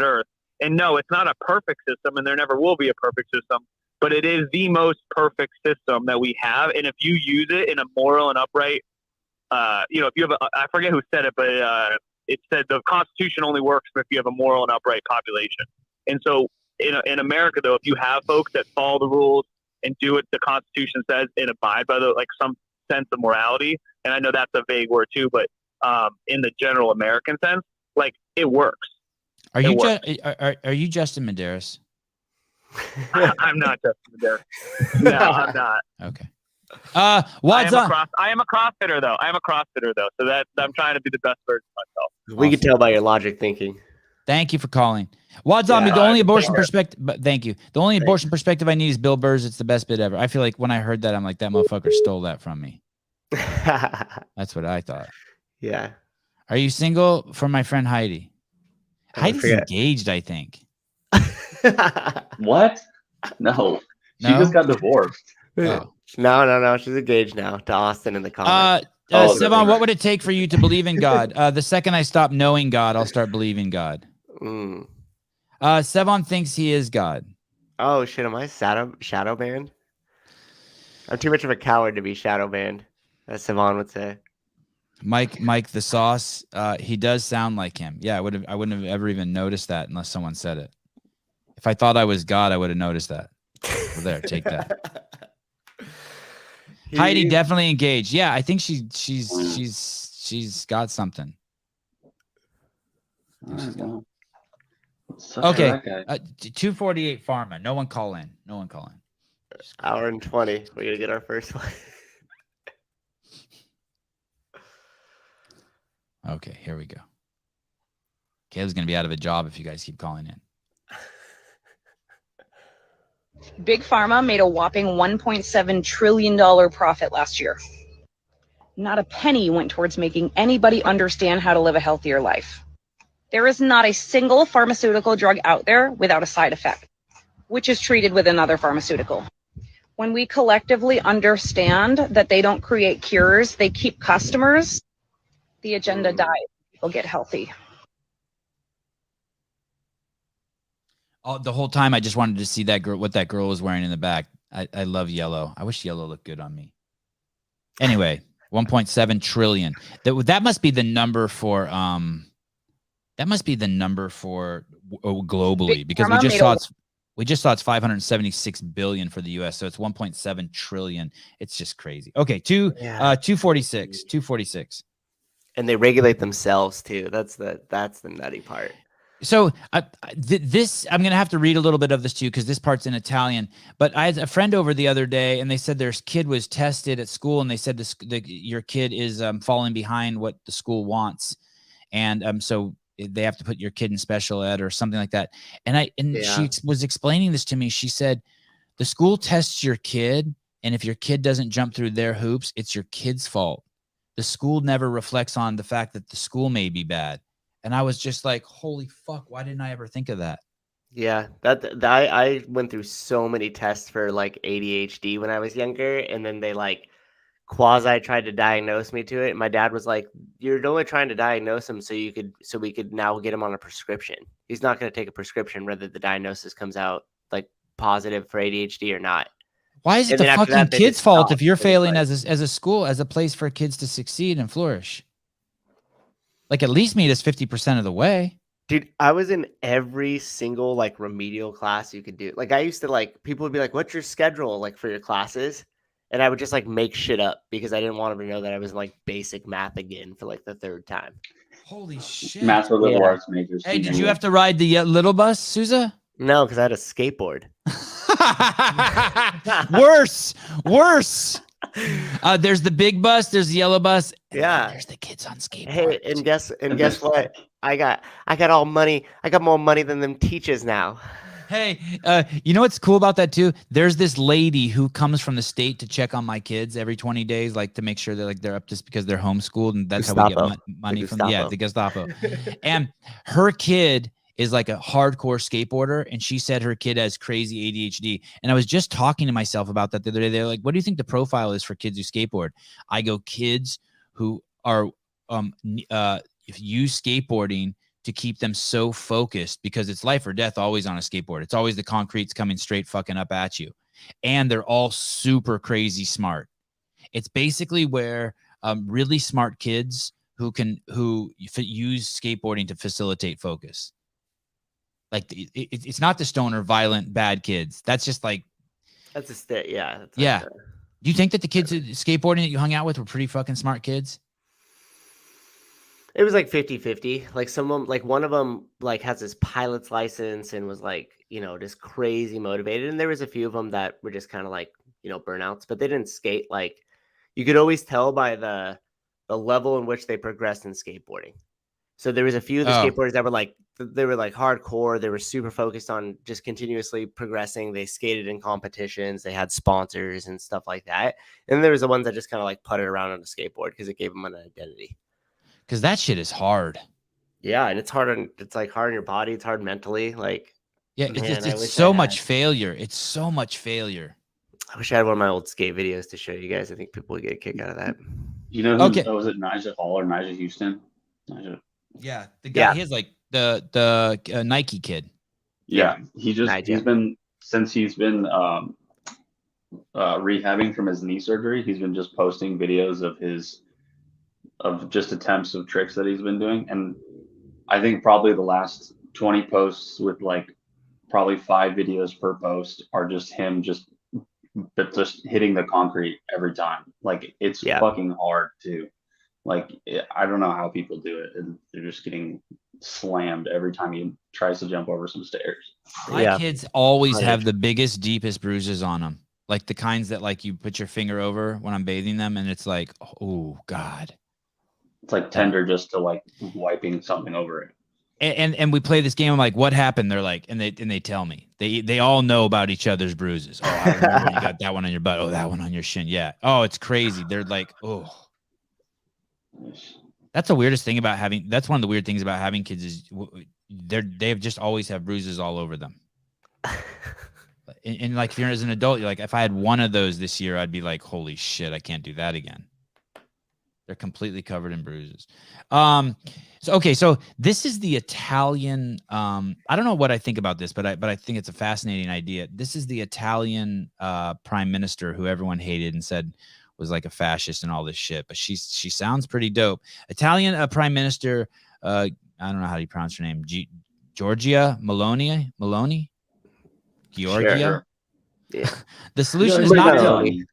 Earth. And no, it's not a perfect system, and there never will be a perfect system, but it is the most perfect system that we have. And if you use it in a moral and upright, if you have I forget who said it, but it said the Constitution only works if you have a moral and upright population. And so in America, though, if you have folks that follow the rules and do what the Constitution says and abide by some sense of morality, and I know that's a vague word too, but in the general American sense, like it works. Are you Justin Medeiros? I'm not Justin Medeiros. No, I'm not. Okay. I am a CrossFitter though. So that I'm trying to be the best version of myself. We can tell by your logic thinking. Thank you for calling. Wads on me. The only abortion perspective, but thank you. The only abortion perspective I need is Bill Burr's. It's the best bit ever. I feel like when I heard that, I'm like, that motherfucker stole that from me. That's what I thought. Yeah. Are you single? For my friend Haidt. Heidt's engaged, I think. What? No. She just got divorced. Oh. No. She's engaged now to Austin in the comments. Sevan, what would it take for you to believe in God? The second I stop knowing God, I'll start believing God. Sevan thinks he is God. Oh shit! Am I shadow banned? I'm too much of a coward to be shadow banned, as Sevan would say. Mike the Sauce. He does sound like him. Yeah, I wouldn't have ever even noticed that unless someone said it. If I thought I was God, I would have noticed that. Well, there, take that. Heidi definitely engaged. Yeah, I think she's got something. Okay, 248 Pharma. No one call in. Hour and 20. We're gonna get our first one. Okay, here we go. Caleb's gonna be out of a job if you guys keep calling in. Big Pharma made a whopping $1.7 trillion profit last year. Not a penny went towards making anybody understand how to live a healthier life. There is not a single pharmaceutical drug out there without a side effect, which is treated with another pharmaceutical. When we collectively understand that they don't create cures, they keep customers, the agenda dies. People get healthy. The whole time I just wanted to see that girl, what that girl was wearing in the back. I love yellow. I wish yellow looked good on me. Anyway, 1.7 trillion. That must be the number for globally, because we just saw it's 576 billion for the US, so it's 1.7 trillion. It's just crazy. Okay, 246. And they regulate themselves too. That's the nutty part. So this, I'm going to have to read a little bit of this to you because this part's in Italian. But I had a friend over the other day, and they said their kid was tested at school, and they said your kid is falling behind what the school wants, and so they have to put your kid in special ed or something like that. And she was explaining this to me. She said the school tests your kid, and if your kid doesn't jump through their hoops, it's your kid's fault. The school never reflects on the fact that the school may be bad. And I was just like, holy fuck, why didn't I ever think of that? Yeah, I went through so many tests for like ADHD when I was younger, and then they like quasi tried to diagnose me to it. And my dad was like, "You're only trying to diagnose him so we could now get him on a prescription. He's not going to take a prescription whether the diagnosis comes out like positive for ADHD or not." Why is it the fucking kid's fault if you're failing as a school, as a place for kids to succeed and flourish? Like, at least meet us 50% of the way. Dude, I was in every single like remedial class you could do. Like, I used to like, people would be like, "What's your schedule like for your classes?" And I would just like make shit up because I didn't want them to know that I was in like basic math again for like the third time. Holy shit. Math for liberal arts majors. Hey, did you have to ride the little bus, Souza? No, because I had a skateboard. Worse. There's the big bus, there's the yellow bus. Yeah, there's the kids on skateboard. Hey, and guess what? I got all money. I got more money than them teachers now. Hey, you know what's cool about that too? There's this lady who comes from the state to check on my kids every 20 days, like to make sure they're up to because they're homeschooled, and that's how we get money from the Gestapo. And her kid is like a hardcore skateboarder, and she said her kid has crazy ADHD. And I was just talking to myself about that the other day. They're like, "What do you think the profile is for kids who skateboard?" I go, "Kids who are use skateboarding to keep them so focused, because it's life or death always on a skateboard. It's always the concrete's coming straight fucking up at you, and they're all super crazy smart." It's basically where really smart kids who use skateboarding to facilitate focus. Like, it's not the stoner, violent, bad kids. That's just like... That's a state, yeah. Yeah. Do you think that the kids skateboarding that you hung out with were pretty fucking smart kids? It was like 50-50. Like one of them like has his pilot's license and was like, just crazy motivated. And there was a few of them that were just kind of like, burnouts, but they didn't skate. Like, you could always tell by the level in which they progressed in skateboarding. So there was a few of the skateboarders that were like, they were like hardcore. They were super focused on just continuously progressing. They skated in competitions. They had sponsors and stuff like that. And then there was the ones that just kind of like putted around on a skateboard because it gave them an identity. Because that shit is hard. Yeah, and it's hard it's like hard on your body. It's hard mentally. Like, yeah, it's so much failure. It's so much failure. I wish I had one of my old skate videos to show you guys. I think people would get a kick out of that. You know who was it? Nigel Hall or Nigel Houston? Yeah, the guy. He has like the Nike kid. Yeah, he's been rehabbing from his knee surgery. He's been just posting videos of just attempts of tricks that he's been doing, and I think probably the last 20 posts with like probably 5 videos per post are just him just hitting the concrete every time. Like it's fucking hard too. Like I don't know how people do it, and they're just getting slammed every time he tries to jump over some stairs. My kids always have the biggest, deepest bruises on them, like the kinds that like you put your finger over when I'm bathing them, and it's like, oh God. It's like tender just to like wiping something over it. And we play this game. I'm like, what happened? They're like, and they tell me they all know about each other's bruises. Oh, I remember when you got that one on your butt. Oh, that one on your shin. Yeah. Oh, it's crazy. They're like, oh, that's the weirdest thing about having. That's one of the weird things about having kids is they've just always have bruises all over them. And like if you're as an adult, you're like, if I had one of those this year, I'd be like, holy shit, I can't do that again. They're completely covered in bruises. So this is the Italian. I don't know what I think about this, but I think it's a fascinating idea. This is the Italian prime minister who everyone hated and said was like a fascist and all this shit. But she sounds pretty dope. Italian prime minister. I don't know how you pronounce her name. Giorgia Meloni. Georgia. Sure. Yeah. The solution is not to.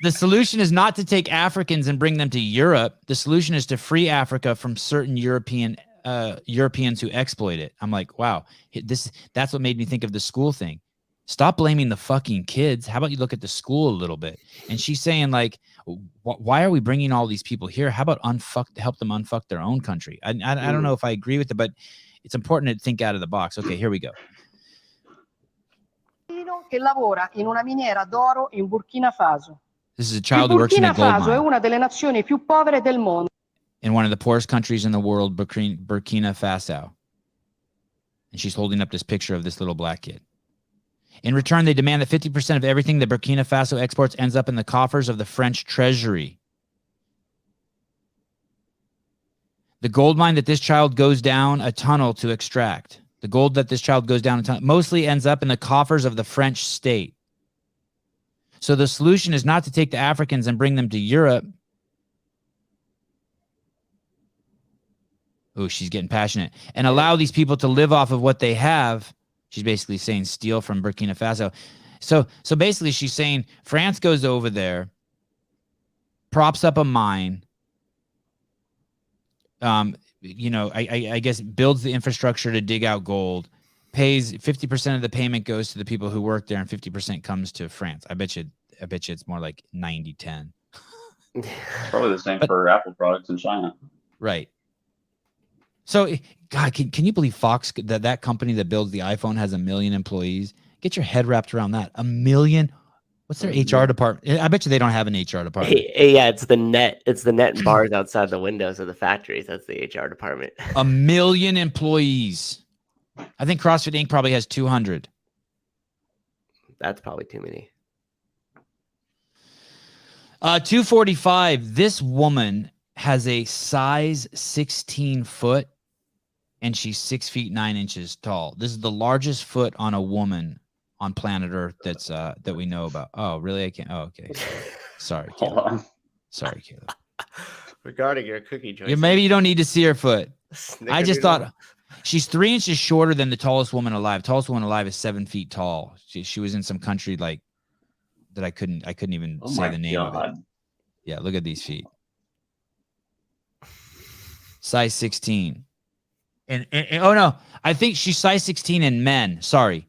The solution is not to take Africans and bring them to Europe. The solution is to free Africa from certain Europeans who exploit it. I'm like, wow, that's what made me think of the school thing. Stop blaming the fucking kids. How about you look at the school a little bit? And she's saying like, why are we bringing all these people here? How about help them unfuck their own country? I don't know if I agree with it, but it's important to think out of the box. Okay, here we go. Che lavora in una miniera d'oro in Burkina Faso. This is a child who works in a gold mine. Burkina Faso è una delle nazioni più povere del mondo. In one of the poorest countries in the world, Burkina Faso. And she's holding up this picture of this little black kid. In return, they demand that 50% of everything that Burkina Faso exports ends up in the coffers of the French treasury. The gold mine that this child goes down a tunnel to extract. The gold that this child goes down mostly ends up in the coffers of the French state. So the solution is not to take the Africans and bring them to Europe. Oh, she's getting passionate. And allow these people to live off of what they have. She's basically saying steal from Burkina Faso. So basically she's saying France goes over there, props up a mine, I guess builds the infrastructure to dig out gold, pays 50% of the payment goes to the people who work there and 50% comes to France. I bet you it's more like 90-10. Probably the same for Apple products in China. Right. So God, can you believe Fox, that company that builds the iPhone has 1 million employees? Get your head wrapped around that. 1 million. What's their HR department? I bet you they don't have an HR department. Yeah, it's the net. It's the net and bars outside the windows of the factories. That's the HR department. 1 million employees. I think CrossFit Inc. probably has 200. That's probably too many. 245. This woman has a size 16 foot, and she's 6 feet 9 inches tall. This is the largest foot on a woman on planet Earth that's that we know about. Oh, really? I can't. Oh, okay. Sorry, Caleb. Sorry, Caleb. Regarding your cookie choice, Maybe you don't need to see her foot. I just thought she's 3 inches shorter than the tallest woman alive. Tallest woman alive is 7 feet tall. She was in some country like that. I couldn't even say the name of it. Yeah, look at these feet. Size 16. And oh no, I think she's size 16 in men. Sorry.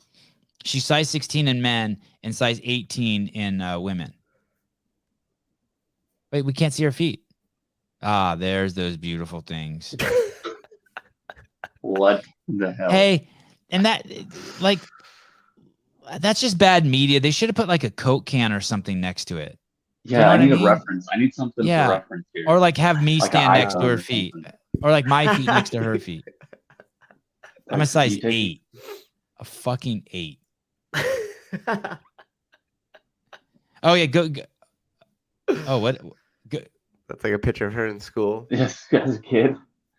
She's size 16 in men and size 18 in women. Wait, we can't see her feet. Ah, there's those beautiful things. What the hell? Hey, and that's just bad media. They should have put like a Coke can or something next to it. Yeah, you know I need a reference. I need something to reference here. Or like have me stand next to her feet. Or like my feet next to her feet. I'm a size 8. A fucking 8. Oh yeah, go. Oh, what? Go. That's like a picture of her in school. Yes, as a kid.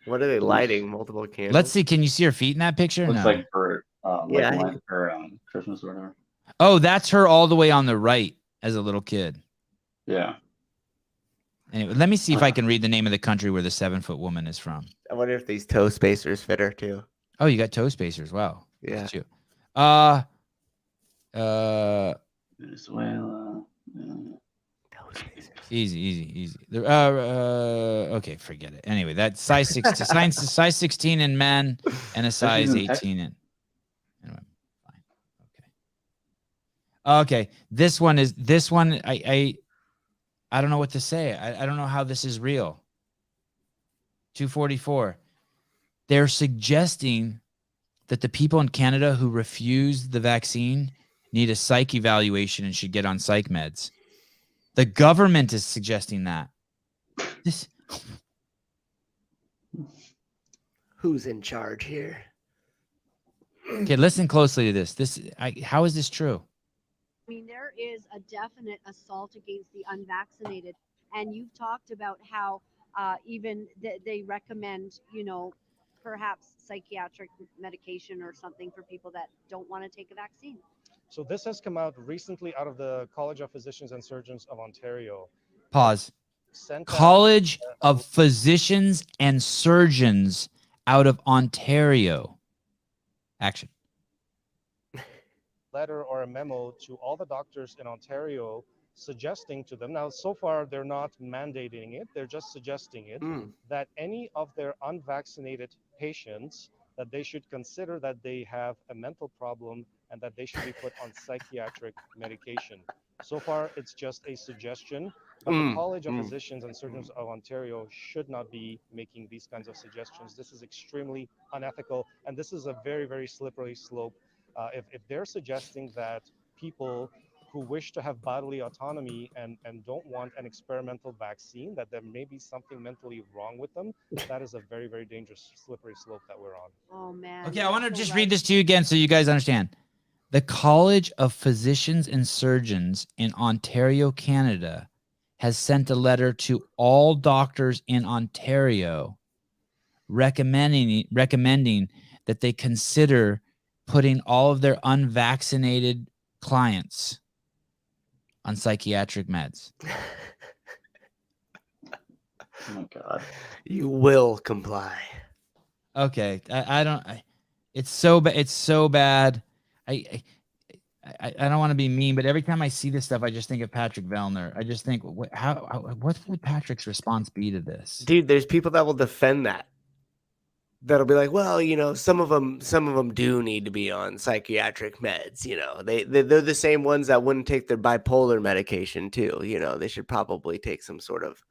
What are they lighting? Multiple candles? Let's see. Can you see her feet in that picture? Looks No. like for Yeah. like for Christmas or whatever. Oh, that's her all the way on the right as a little kid. Yeah. Anyway, let me see if I can read the name of the country where the 7-foot woman is from. I wonder if these toe spacers fit her too. Oh, you got toe spacers. Wow. Yeah. Look at you. Venezuela. Toe spacers. Easy. Okay, forget it. Anyway, that's size size 16 in men and a size 18 in. Anyway, fine. Okay. This one. I don't know what to say. I don't know how this is real. 244. They're suggesting that the people in Canada who refuse the vaccine need a psych evaluation and should get on psych meds. The government is suggesting that. Who's in charge here? Okay, listen closely to this. How is this true? I mean, there is a definite assault against the unvaccinated. And you've talked about how even they recommend, perhaps psychiatric medication or something for people that don't want to take a vaccine. So this has come out recently out of the College of Physicians and Surgeons of Ontario. Pause. Sent College of Physicians and Surgeons out of Ontario. Action. Letter or a memo to all the doctors in Ontario suggesting to them, now so far they're not mandating it, they're just suggesting it, that any of their unvaccinated patients, that they should consider that they have a mental problem and that they should be put on psychiatric medication. So far, it's just a suggestion, but the College of Physicians and Surgeons of Ontario should not be making these kinds of suggestions. This is extremely unethical, and this is a very, very slippery slope. If they're suggesting that people who wish to have bodily autonomy and don't want an experimental vaccine, that there may be something mentally wrong with them, that is a very, very dangerous, slippery slope that we're on. Oh, man. Okay, I want to just read this to you again so you guys understand. The College of Physicians and Surgeons in Ontario, Canada, has sent a letter to all doctors in Ontario recommending that they consider putting all of their unvaccinated clients on psychiatric meds. Oh my God. You will comply. Okay, it's so bad. It's so bad. I don't want to be mean, but every time I see this stuff, I just think of Patrick Vellner. I just think, what would Patrick's response be to this? Dude, there's people that will defend that. That'll be like, well, some of them do need to be on psychiatric meds. They're the same ones that wouldn't take their bipolar medication too. They should probably take some sort of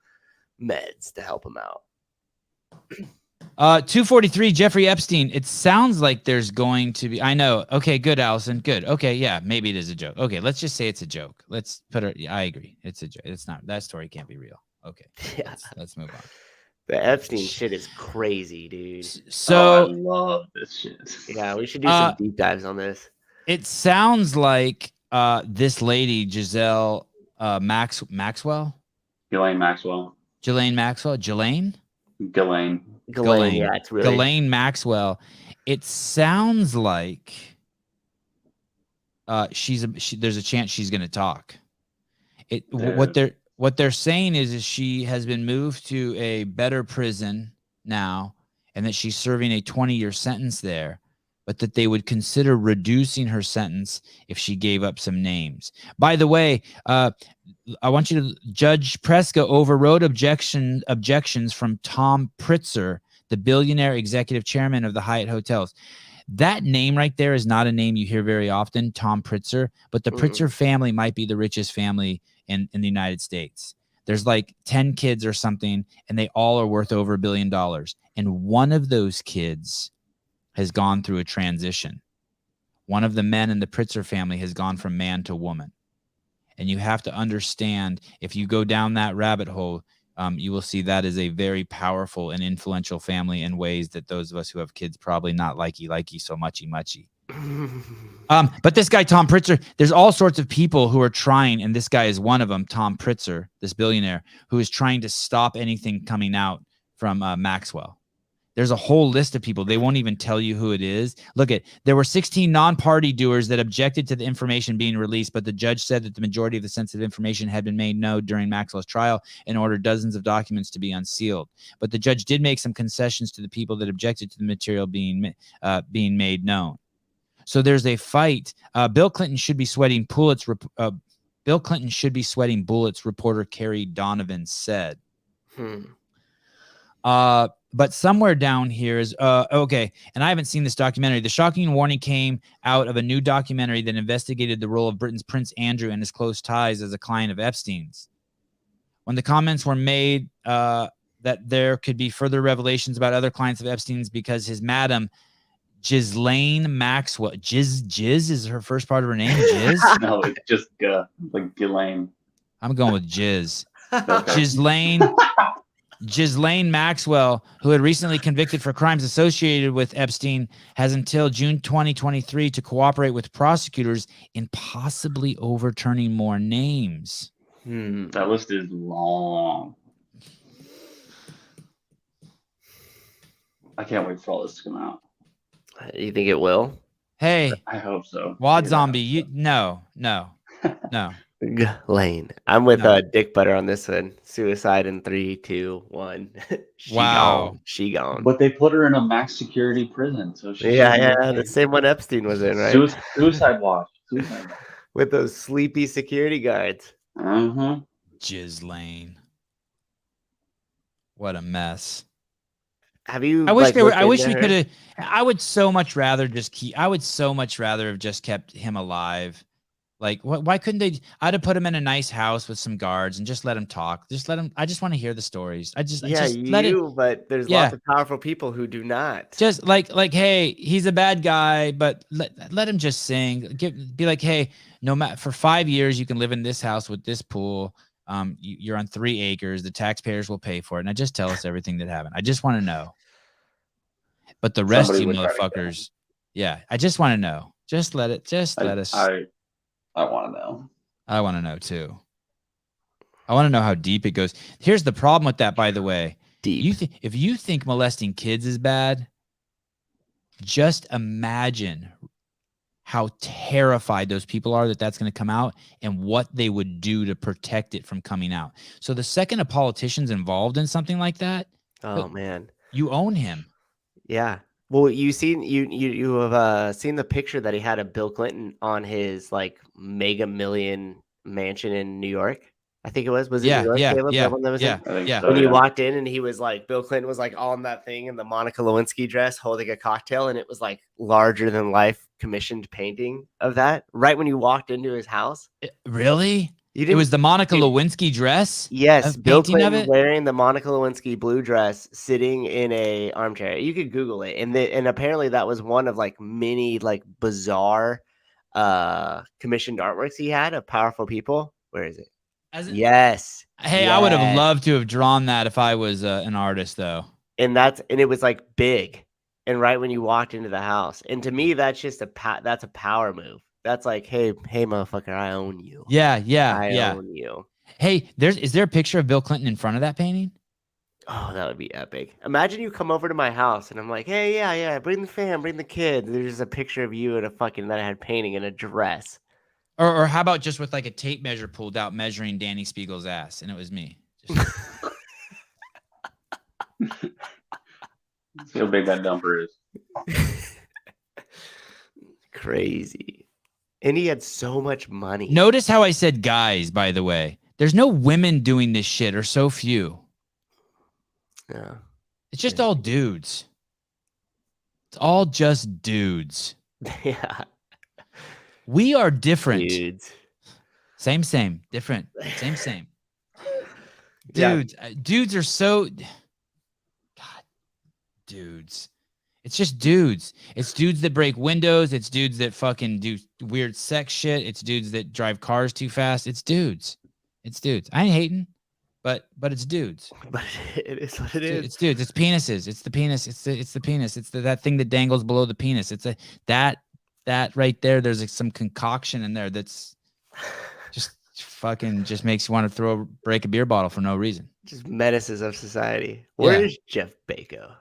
meds to help them out. 243, Jeffrey Epstein. It sounds like there's going to be. I know. Okay, good, Allison. Good. Okay, yeah, maybe it is a joke. Okay, let's just say it's a joke. Let's put it. I agree. It's a joke. It's not. That story can't be real. Okay. Yeah. Let's move on. The Epstein shit is crazy, dude. So I love this shit. Yeah, we should do some deep dives on this. It sounds like this lady, Giselle Maxwell. Ghislaine Maxwell. Ghislaine Maxwell. Ghislaine? Ghislaine. Yeah, it's really Ghislaine Maxwell. It sounds like there's a chance she's going to talk. What they're saying is she has been moved to a better prison now, and that she's serving a 20-year sentence there, but that they would consider reducing her sentence if she gave up some names. By the way, I want you to, Judge Preska overrode objections from Tom Pritzker, the billionaire executive chairman of the Haidt Hotels. That name right there is not a name you hear very often, Tom Pritzker, but the Pritzker family might be the richest family in the United States. There's like 10 kids or something, and they all are worth over $1 billion. And one of those kids has gone through a transition. One of the men in the Pritzker family has gone from man to woman. And you have to understand, if you go down that rabbit hole, you will see that is a very powerful and influential family in ways that those of us who have kids probably not likey so muchy. But this guy, Tom Pritzker, there's all sorts of people who are trying, and this guy is one of them, Tom Pritzker, this billionaire, who is trying to stop anything coming out from Maxwell. There's a whole list of people. They won't even tell you who it is. Look at, there were 16 non-party doers that objected to the information being released, but the judge said that the majority of the sensitive information had been made known during Maxwell's trial and ordered dozens of documents to be unsealed. But the judge did make some concessions to the people that objected to the material being made known. So there's a fight. Bill Clinton should be sweating bullets. Bill Clinton should be sweating bullets, reporter Carrie Donovan said. But somewhere down here is okay, and I haven't seen this documentary. The shocking warning came out of a new documentary that investigated the role of Britain's Prince Andrew and his close ties as a client of Epstein's. When the comments were made that there could be further revelations about other clients of Epstein's because his madam Ghislaine Maxwell, Jizz is her first part of her name, Jizz? No, it's just like Ghislaine. I'm going with Jizz. Okay. Ghislaine Maxwell, who had recently convicted for crimes associated with Epstein, has until June 2023 to cooperate with prosecutors in possibly overturning more names. That list is long. I can't wait for all this to come out. You think it will? Hey, I hope so. Wad Zombie, no. Lane. I'm with No. Dick Butter on this one. Suicide in 3, 2, 1. Wow. She gone. But they put her in a max security prison, so she The same one Epstein was in, right? Suicide watch. With those sleepy security guards. Ghislaine. What a mess. Have you? I wish I we could have. I would so much rather have just kept him alive. Like, why couldn't they? I'd have put him in a nice house with some guards and just let him talk. Just let him. I just want to hear the stories. But there's lots of powerful people who do not. Just like, hey, he's a bad guy, but let him just sing. Be like, hey, no matter for 5 years, you can live in this house with this pool. You're on 3 acres. The taxpayers will pay for it. And just tell us everything that happened. I just want to know. But the rest of you motherfuckers, I just want to know. Just let us. I want to know. I want to know too. I want to know how deep it goes. Here's the problem with that, by the way. Deep. If you think molesting kids is bad, just imagine how terrified those people are that that's going to come out and what they would do to protect it from coming out. So the second a politician's involved in something like that, oh man, you own him. Yeah. Well, you have seen the picture that he had of Bill Clinton on his like mega million mansion in New York. I think it was it New York, Caleb? That one that was in? When he walked in and he was like, Bill Clinton was like on that thing in the Monica Lewinsky dress holding a cocktail, and it was like larger than life commissioned painting of that right when you walked into his house. Really? It was the Monica Lewinsky dress? Yes, Bill Clinton wearing the Monica Lewinsky blue dress, sitting in a armchair. You could Google it, and apparently that was one of like many like bizarre commissioned artworks he had of powerful people. Where is it? Yes. Hey, I would have loved to have drawn that if I was an artist, though. And it was like big, and right when you walked into the house, and to me that's just that's a power move. That's like, hey, motherfucker, I own you. I own you. Hey, is there a picture of Bill Clinton in front of that painting? Oh, that would be epic. Imagine you come over to my house and I'm like, hey, yeah, bring the fam, bring the kids. There's a picture of you in that I had painting in a dress. Or how about just with like a tape measure pulled out measuring Danny Spiegel's ass, and it was me. See how big that dumper is. Crazy. And he had so much money. Notice how I said guys, by the way. There's no women doing this shit, or so few. Yeah. It's just all dudes. It's all just dudes. Yeah. We are different. Dudes. Same. Different. Same. Dudes. Dudes are so... God. Dudes. It's just dudes. It's dudes that break windows. It's dudes that fucking do weird sex shit. It's dudes that drive cars too fast. It's dudes. I ain't hating, but it's dudes. But it is what it is. It's dudes. It's penises. It's the penis. It's the penis. It's that thing that dangles below the penis. It's that right there. There's like some concoction in there that's just fucking just makes you want to break a beer bottle for no reason. Just menaces of society. Where is Jeff Bezos?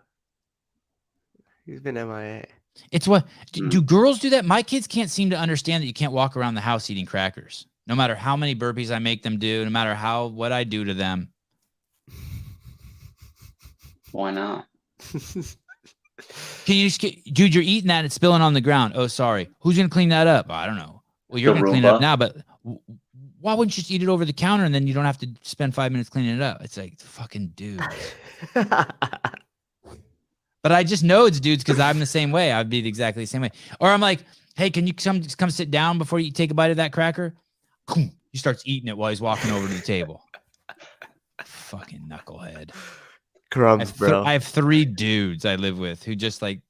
He's been MIA. It's what do girls do that? My kids can't seem to understand that you can't walk around the house eating crackers, no matter how many burpees I make them do, no matter what I do to them. Why not? Can you just dude, you're eating that and it's spilling on the ground. Oh, sorry. Who's going to clean that up? I don't know. Well, you're going to clean it up now, but why wouldn't you just eat it over the counter and then you don't have to spend 5 minutes cleaning it up? It's like, fucking dude. But I just know it's dudes because I'm the same way. I'd be exactly the same way. Or I'm like, hey, can you come sit down before you take a bite of that cracker? He starts eating it while he's walking over to the table. Fucking knucklehead. Crumbs, bro. I have 3 dudes I live with who just like,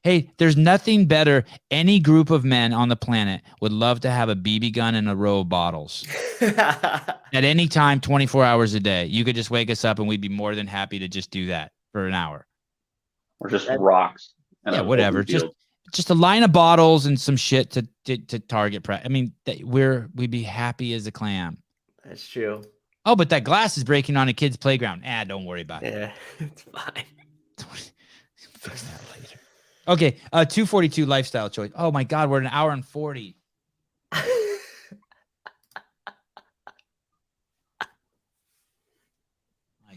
hey, there's nothing better. Any group of men on the planet would love to have a BB gun and a row of bottles. At any time, 24 hours a day. You could just wake us up and we'd be more than happy to just do that for an hour. Or just rocks. Yeah, whatever. Just a line of bottles and some shit to target. I mean, we'd be happy as a clam. That's true. Oh, but that glass is breaking on a kid's playground. Don't worry about it. Yeah, it's fine. Fix that later. Okay, 242 lifestyle choice. Oh my God, we're at 1 hour and 40. My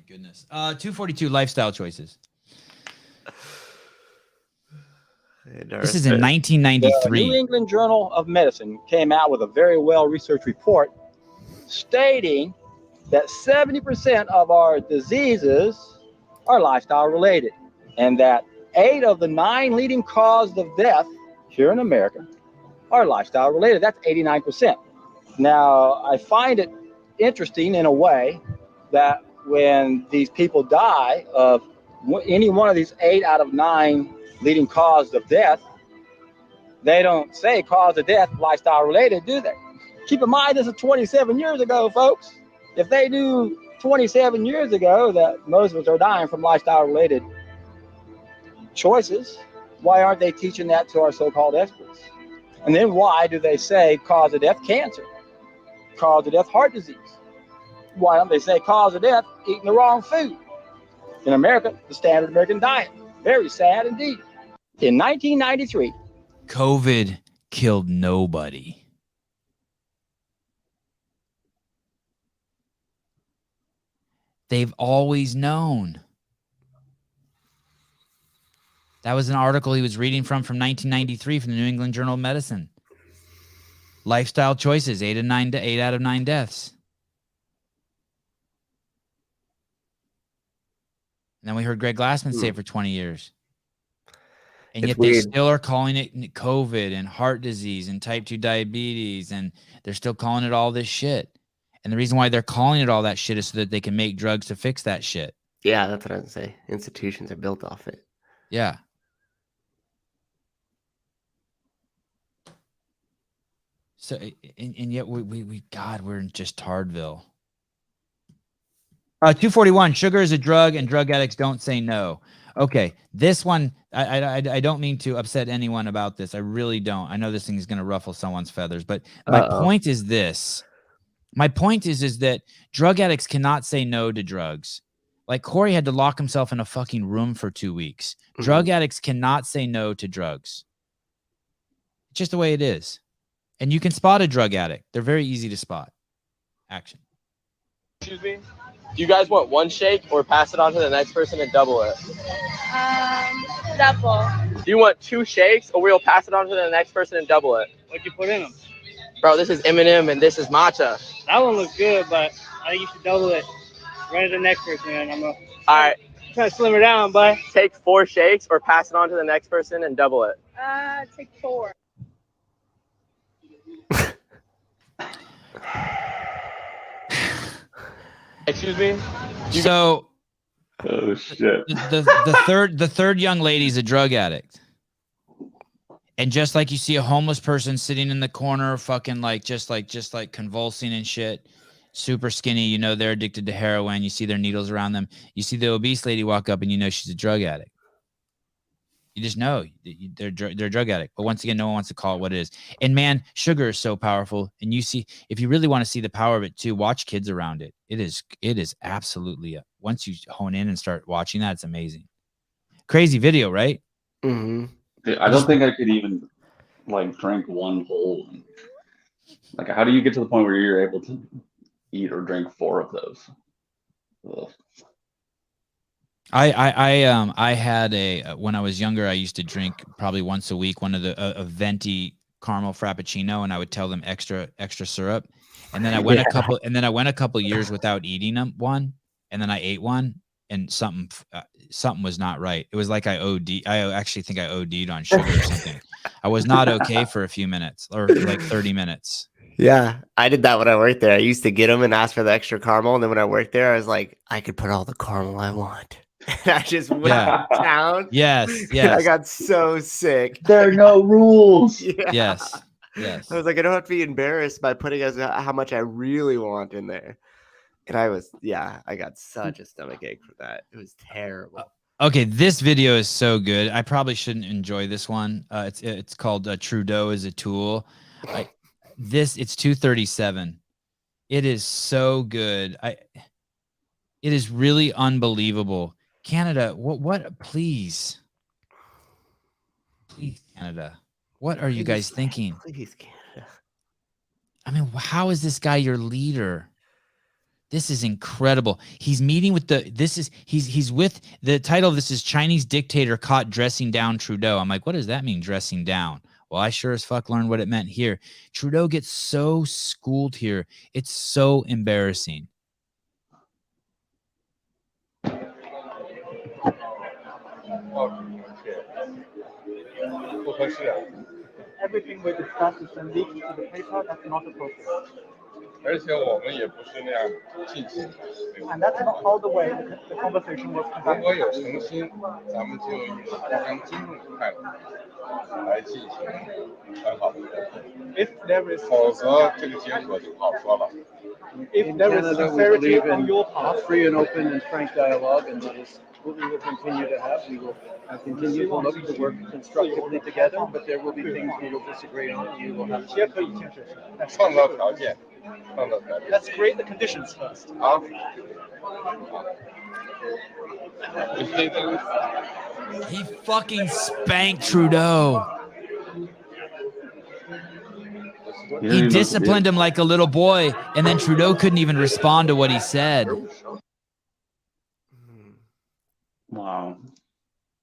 goodness. 242 lifestyle choices. This is in 1993. The New England Journal of Medicine came out with a very well-researched report stating that 70% of our diseases are lifestyle related, and that 8 of the 9 leading causes of death here in America are lifestyle related. That's 89%. Now, I find it interesting in a way that when these people die of any one of these 8 out of 9 leading causes of death, they don't say cause of death lifestyle related, do they? Keep in mind, this is 27 years ago, folks. If they knew 27 years ago that most of us are dying from lifestyle related choices, why aren't they teaching that to our so-called experts? And then why do they say cause of death cancer, cause of death heart disease? Why don't they say cause of death eating the wrong food? In America, the standard American diet. Very sad indeed. In 1993, COVID killed nobody. They've always known. That was an article he was reading from 1993 from the New England Journal of Medicine. Lifestyle choices, 8 out of 9 deaths. And then we heard Greg Glassman say it for 20 years. And It's yet weird. they still are calling it COVID and heart disease and type 2 diabetes. And they're still calling it all this shit. And the reason why they're calling it all that shit is so that they can make drugs to fix that shit. Yeah, that's what I was saying. Institutions are built off it. Yeah. So, and yet God, we're in just Tardville. 241, sugar is a drug and drug addicts don't say no. Okay, this one, I don't mean to upset anyone about this. I really don't. I know this thing is going to ruffle someone's feathers, but my point is this. My point is that drug addicts cannot say no to drugs. Like Corey had to lock himself in a fucking room for 2 weeks. Mm-hmm. Drug addicts cannot say no to drugs. It's just the way it is. And you can spot a drug addict. They're very easy to spot. Action. Excuse me? Do you guys want one shake or pass it on to the next person and double it? Double. Do you want 2 shakes or we'll pass it on to the next person and double it? What'd you put in them? Bro, this is M&M and this is matcha. That one looks good, but I think you should double it. Right to the next person, and I'm All right. trying to slim her down, but Take 4 shakes or pass it on to the next person and double it. take 4. Excuse me? So Oh shit. the third young lady's a drug addict. And just like you see a homeless person sitting in the corner, fucking just like convulsing and shit, super skinny, you know they're addicted to heroin. You see their needles around them. You see the obese lady walk up and you know she's a drug addict. You just know they're a drug addict. But once again, no one wants to call it what it is. And man, sugar is so powerful. And you see, if you really want to see the power of it too, watch kids around it. It is absolutely, once you hone in and start watching that, it's amazing. Crazy video, right? Mm-hmm. I don't think I could even like drink one whole one. Like, how do you get to the point where you're able to eat or drink 4 of those? Ugh. I had when I was younger, I used to drink probably once a week one of the a venti caramel frappuccino, and I would tell them extra syrup. And then I went a couple years without eating one, and then I ate one, and something was not right. It was like I actually think I OD'd on sugar or something. I was not okay for a few minutes, or like 30 minutes. Yeah, I did that when I worked there. I used to get them and ask for the extra caramel, and then when I worked there, I was like, I could put all the caramel I want. And I just went to town. Yes. I got so sick. There are no rules. Yeah. Yes. I was like, I don't have to be embarrassed by putting how much I really want in there. And I got such a stomach ache for that. It was terrible. Okay, this video is so good. I probably shouldn't enjoy this one. It's called Trudeau is a Tool. It's 237. It is so good. It is really unbelievable. Canada, what please Canada, what are you guys thinking? Please, Canada. I mean, how is this guy your leader? This is incredible. He's meeting with he's with the title of this is Chinese dictator caught dressing down Trudeau. I'm like, what does that mean, dressing down? Well, I sure as fuck learned what it meant here. Trudeau gets so schooled here. It's so embarrassing. Everything we discussed is leaked to the paper. That's not appropriate. And that's not all the way the conversation was conducted. If there is sincerity on your part, free and open and frank dialogue, and that is what we will continue to have. We will continue to look to work constructively together, but there will be things we will disagree on. And you will have Let's create the conditions first. He fucking spanked Trudeau. He disciplined him like a little boy, and then Trudeau couldn't even respond to what he said. Wow.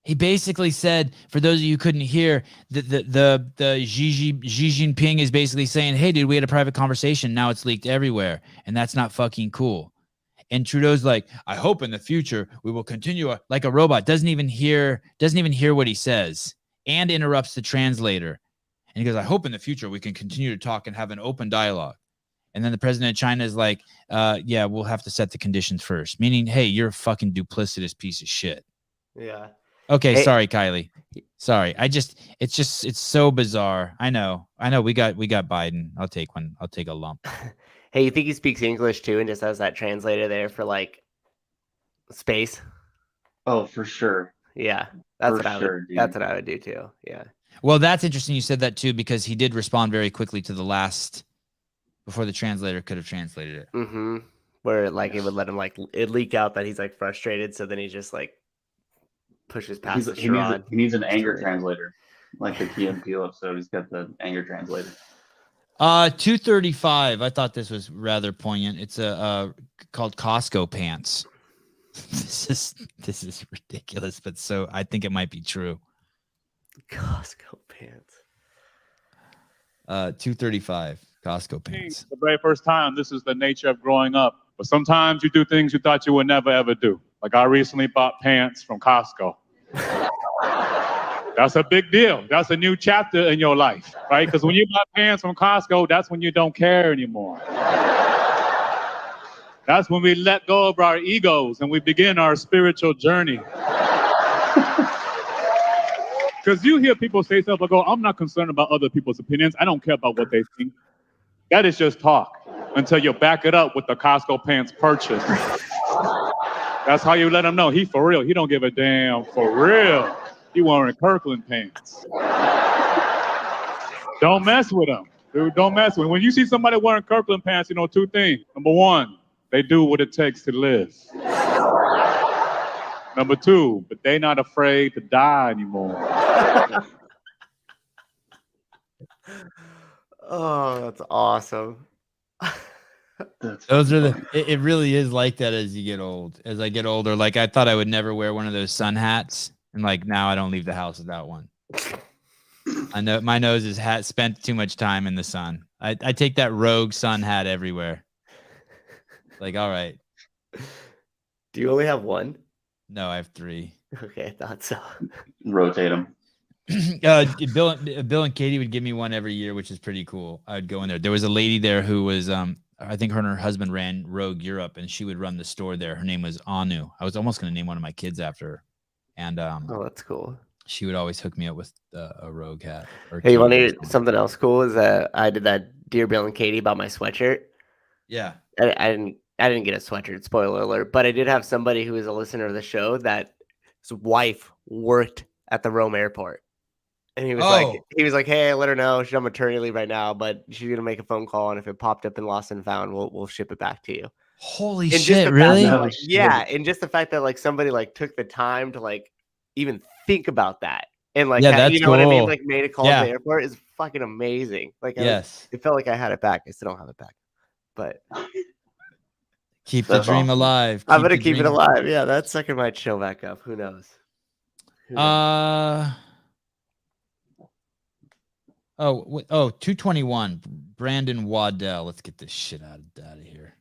He basically said, for those of you who couldn't hear, the Xi Jinping is basically saying, hey, dude, we had a private conversation. Now it's leaked everywhere. And that's not fucking cool. And Trudeau's like, I hope in the future we will continue like a robot. Doesn't even hear what he says, and interrupts the translator. And he goes, I hope in the future we can continue to talk and have an open dialogue. And then the president of China is like, yeah, we'll have to set the conditions first. Meaning, hey, you're a fucking duplicitous piece of shit. Yeah. Okay, sorry, Kylie. Sorry. It's so bizarre. I know. We got Biden. I'll take one. I'll take a lump. Hey, you think he speaks English too and just has that translator there for like space? Oh, for sure. Yeah. That's what I would do too. Yeah. Well, that's interesting you said that too, because he did respond very quickly to the last before the translator could have translated it. Mm-hmm. Where like it would let him like it leak out that he's like frustrated, so then he just like pushes past the straw. He needs an anger translator, like the Key and Peele episode. He's got the anger translator. 235. I thought this was rather poignant. It's called Costco pants. This is ridiculous, but so I think it might be true. Costco pants. 235. Costco pants. The very first time. This is the nature of growing up. But sometimes you do things you thought you would never ever do. Like I recently bought pants from Costco. That's a big deal. That's a new chapter in your life, right? Because when you buy pants from Costco, that's when you don't care anymore. That's when we let go of our egos and we begin our spiritual journey. Because you hear people say stuff like, oh, I'm not concerned about other people's opinions. I don't care about what they think. That is just talk until you back it up with the Costco pants purchase. That's how you let them know he for real. He don't give a damn for real. He wearing Kirkland pants. Don't mess with him, dude. Don't mess with him. When you see somebody wearing Kirkland pants, you know two things. Number one, they do what it takes to live. Number 2, but they not afraid to die anymore. Oh, that's awesome. Those are it really is like that as you get old. As I get older, like I thought I would never wear one of those sun hats, and like now I don't leave the house without one. I know my nose is spent too much time in the sun. I take that Rogue sun hat everywhere. Like, all right. Do you only have one? No, I have 3. Okay, I thought so. Rotate them. Bill and Katie would give me one every year, which is pretty cool. I'd go in there. There was a lady there who was I think her and her husband ran Rogue Europe, and she would run the store there. Her name was Anu. I was almost going to name one of my kids after her. And oh, that's cool. She would always hook me up with a Rogue hat. Hey, you want to hear something else cool? Is I did that Dear Bill and Katie about my sweatshirt. Yeah. I didn't get a sweatshirt, spoiler alert, but I did have somebody who was a listener of the show that his wife worked at the Rome airport. And he was like, hey, I let her know she's on maternity leave right now, but she's gonna make a phone call, and if it popped up in Lost and Found, we'll ship it back to you. Holy shit, really? Yeah, and just the fact that like somebody like took the time to like even think about that, and like that's you know what I mean, cool. like made a call to the airport is fucking amazing. Like it felt like I had it back. I still don't have it back, but keep the dream alive. I'm gonna keep it alive. Yeah, that sucker might show back up. Who knows? Oh, 221, Brandon Waddell. Let's get this shit out of here.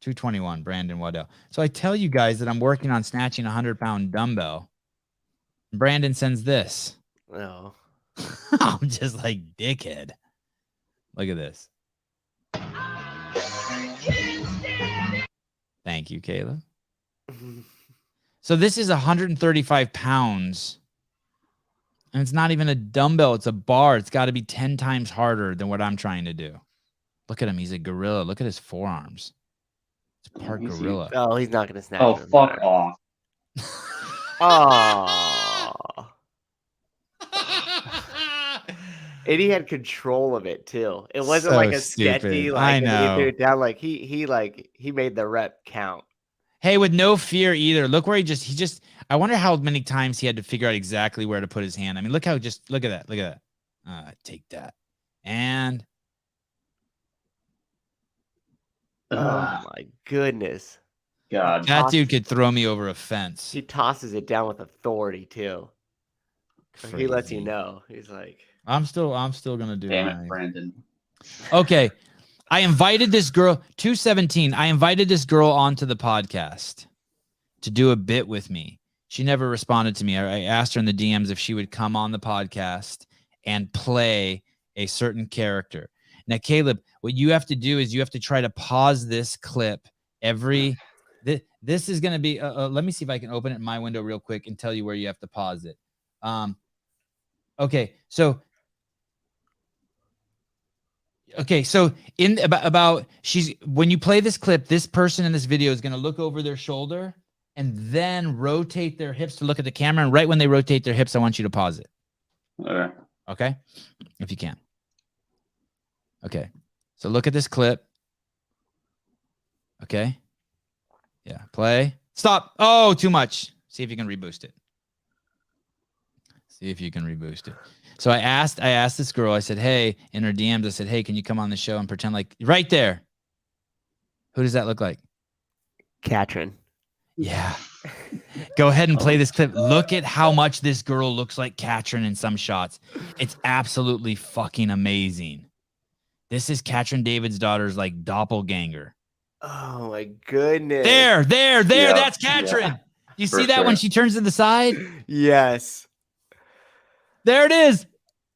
221, Brandon Waddell. So I tell you guys that I'm working on snatching a 100-pound dumbbell. Brandon sends this. No. I'm just like, dickhead. Look at this. Thank you, Caleb. So this is 135 pounds. And it's not even a dumbbell. It's a bar. It's got to be 10 times harder than what I'm trying to do. Look at him. He's a gorilla. Look at his forearms. It's part gorilla. Oh, he's not going to snatch. Oh, fuck off. Oh. And he had control of it too. It wasn't So like a stupid. sketchy, like I know. he threw it down. Like he made the rep count. Hey, with no fear either. Look where he just. I wonder how many times he had to figure out exactly where to put his hand. I mean, look at that. Look at that. Take that. And. Oh my goodness. God. That dude could throw me over a fence. He tosses it down with authority too. Like, he lets you know. He's like, I'm still gonna do Damn mine. it, Brandon. Okay. I invited this girl, 217. I invited this girl onto the podcast to do a bit with me. She never responded to me. I asked her in the DMs if she would come on the podcast and play a certain character. Now, Caleb, what you have to do is you have to try to pause this clip every. This is going to be. Let me see if I can open it in my window real quick and tell you where you have to pause it. Okay, so in about when you play this clip, this person in this video is going to look over their shoulder and then rotate their hips to look at the camera. And right when they rotate their hips, I want you to pause it. Okay, if you can. Okay, so look at this clip. Okay, yeah, play, stop. Oh, too much. See if you can reboost it. See if you can reboost it. So I asked this girl, I said, hey, in her DMs, I said, hey, can you come on the show and pretend like right there? Who does that look like? Katrin. Yeah. Go ahead and play this clip. Look at how much this girl looks like Katrin in some shots. It's absolutely fucking amazing. This is Katrin David's daughter's like doppelganger. Oh my goodness. There. Yeah, That's Katrin. yeah. You For see that sure. when she turns to the side? Yes. There it is.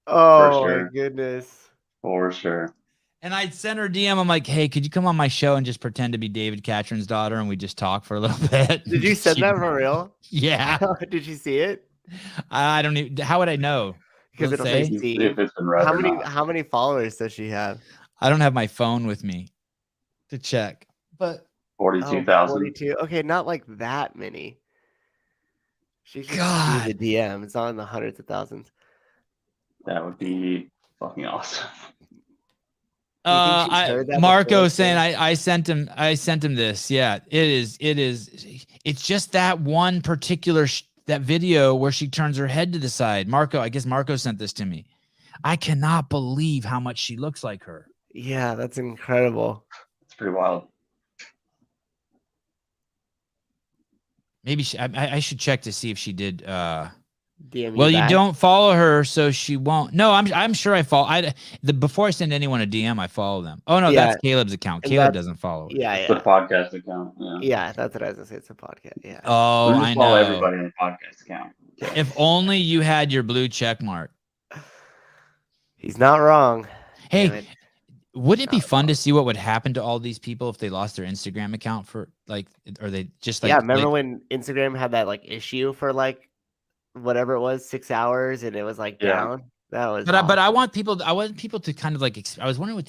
Oh For sure. my goodness. For sure. And I'd send her a DM. I'm like, hey, could you come on my show and just pretend to be David Katrin's daughter and we just talk for a little bit? Did you send that for real? Yeah. Did she see it? I don't even. How would I know? Because Does it'll it say say? see. If it's been read How or many not. how many followers does she have? I don't have my phone with me to check. But 42,000. 42. Okay, not like that many. She should God. see the DM. It's not in the hundreds of thousands. That would be fucking awesome. Marco saying I sent him this. Yeah, it's just that one particular that video where she turns her head to the side. Marco, I guess Marco sent this to me. I cannot believe how much she looks like her. Yeah, that's incredible. It's pretty wild. Maybe I should check to see if she did. DM well, you back. don't follow her, so she won't. No, I'm sure I follow. Before I send anyone a DM, I follow them. Oh no, that's Caleb's account. Caleb doesn't follow her. Yeah, It's the podcast account. Yeah, that's what I was gonna say. It's a podcast. Yeah. Oh, I know. Follow everybody in the podcast account. If only you had your blue check mark. He's not wrong. Hey, wouldn't it be fun to see what would happen to all these people if they lost their Instagram account for or they just yeah, remember when Instagram had that issue for whatever it was, 6 hours, and it was down? That was but I want people to kind of I was wondering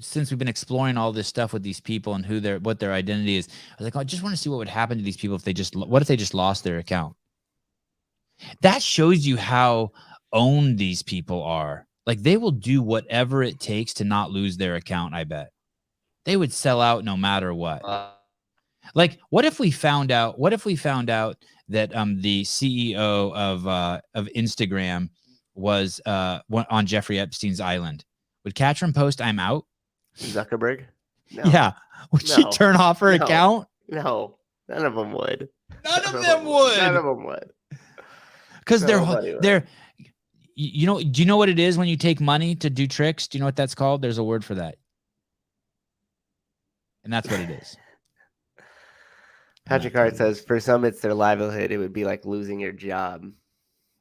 since we've been exploring all this stuff with these people and what their identity is. I was like, I just want to see what would happen to these people if they just lost their account. That shows you how owned these people are. They will do whatever it takes to not lose their account. I bet they would sell out no matter what. What if we found out that the CEO of Instagram was on Jeffrey Epstein's island? Would Katrin post "I'm out"? Zuckerberg? No. Yeah. Would she turn off her account? No, none of them would. None of them would. Because they're. Do you know what it is when you take money to do tricks? Do you know what that's called? There's a word for that. And that's what it is. Patrick Hart says, for some, it's their livelihood. It would be like losing your job.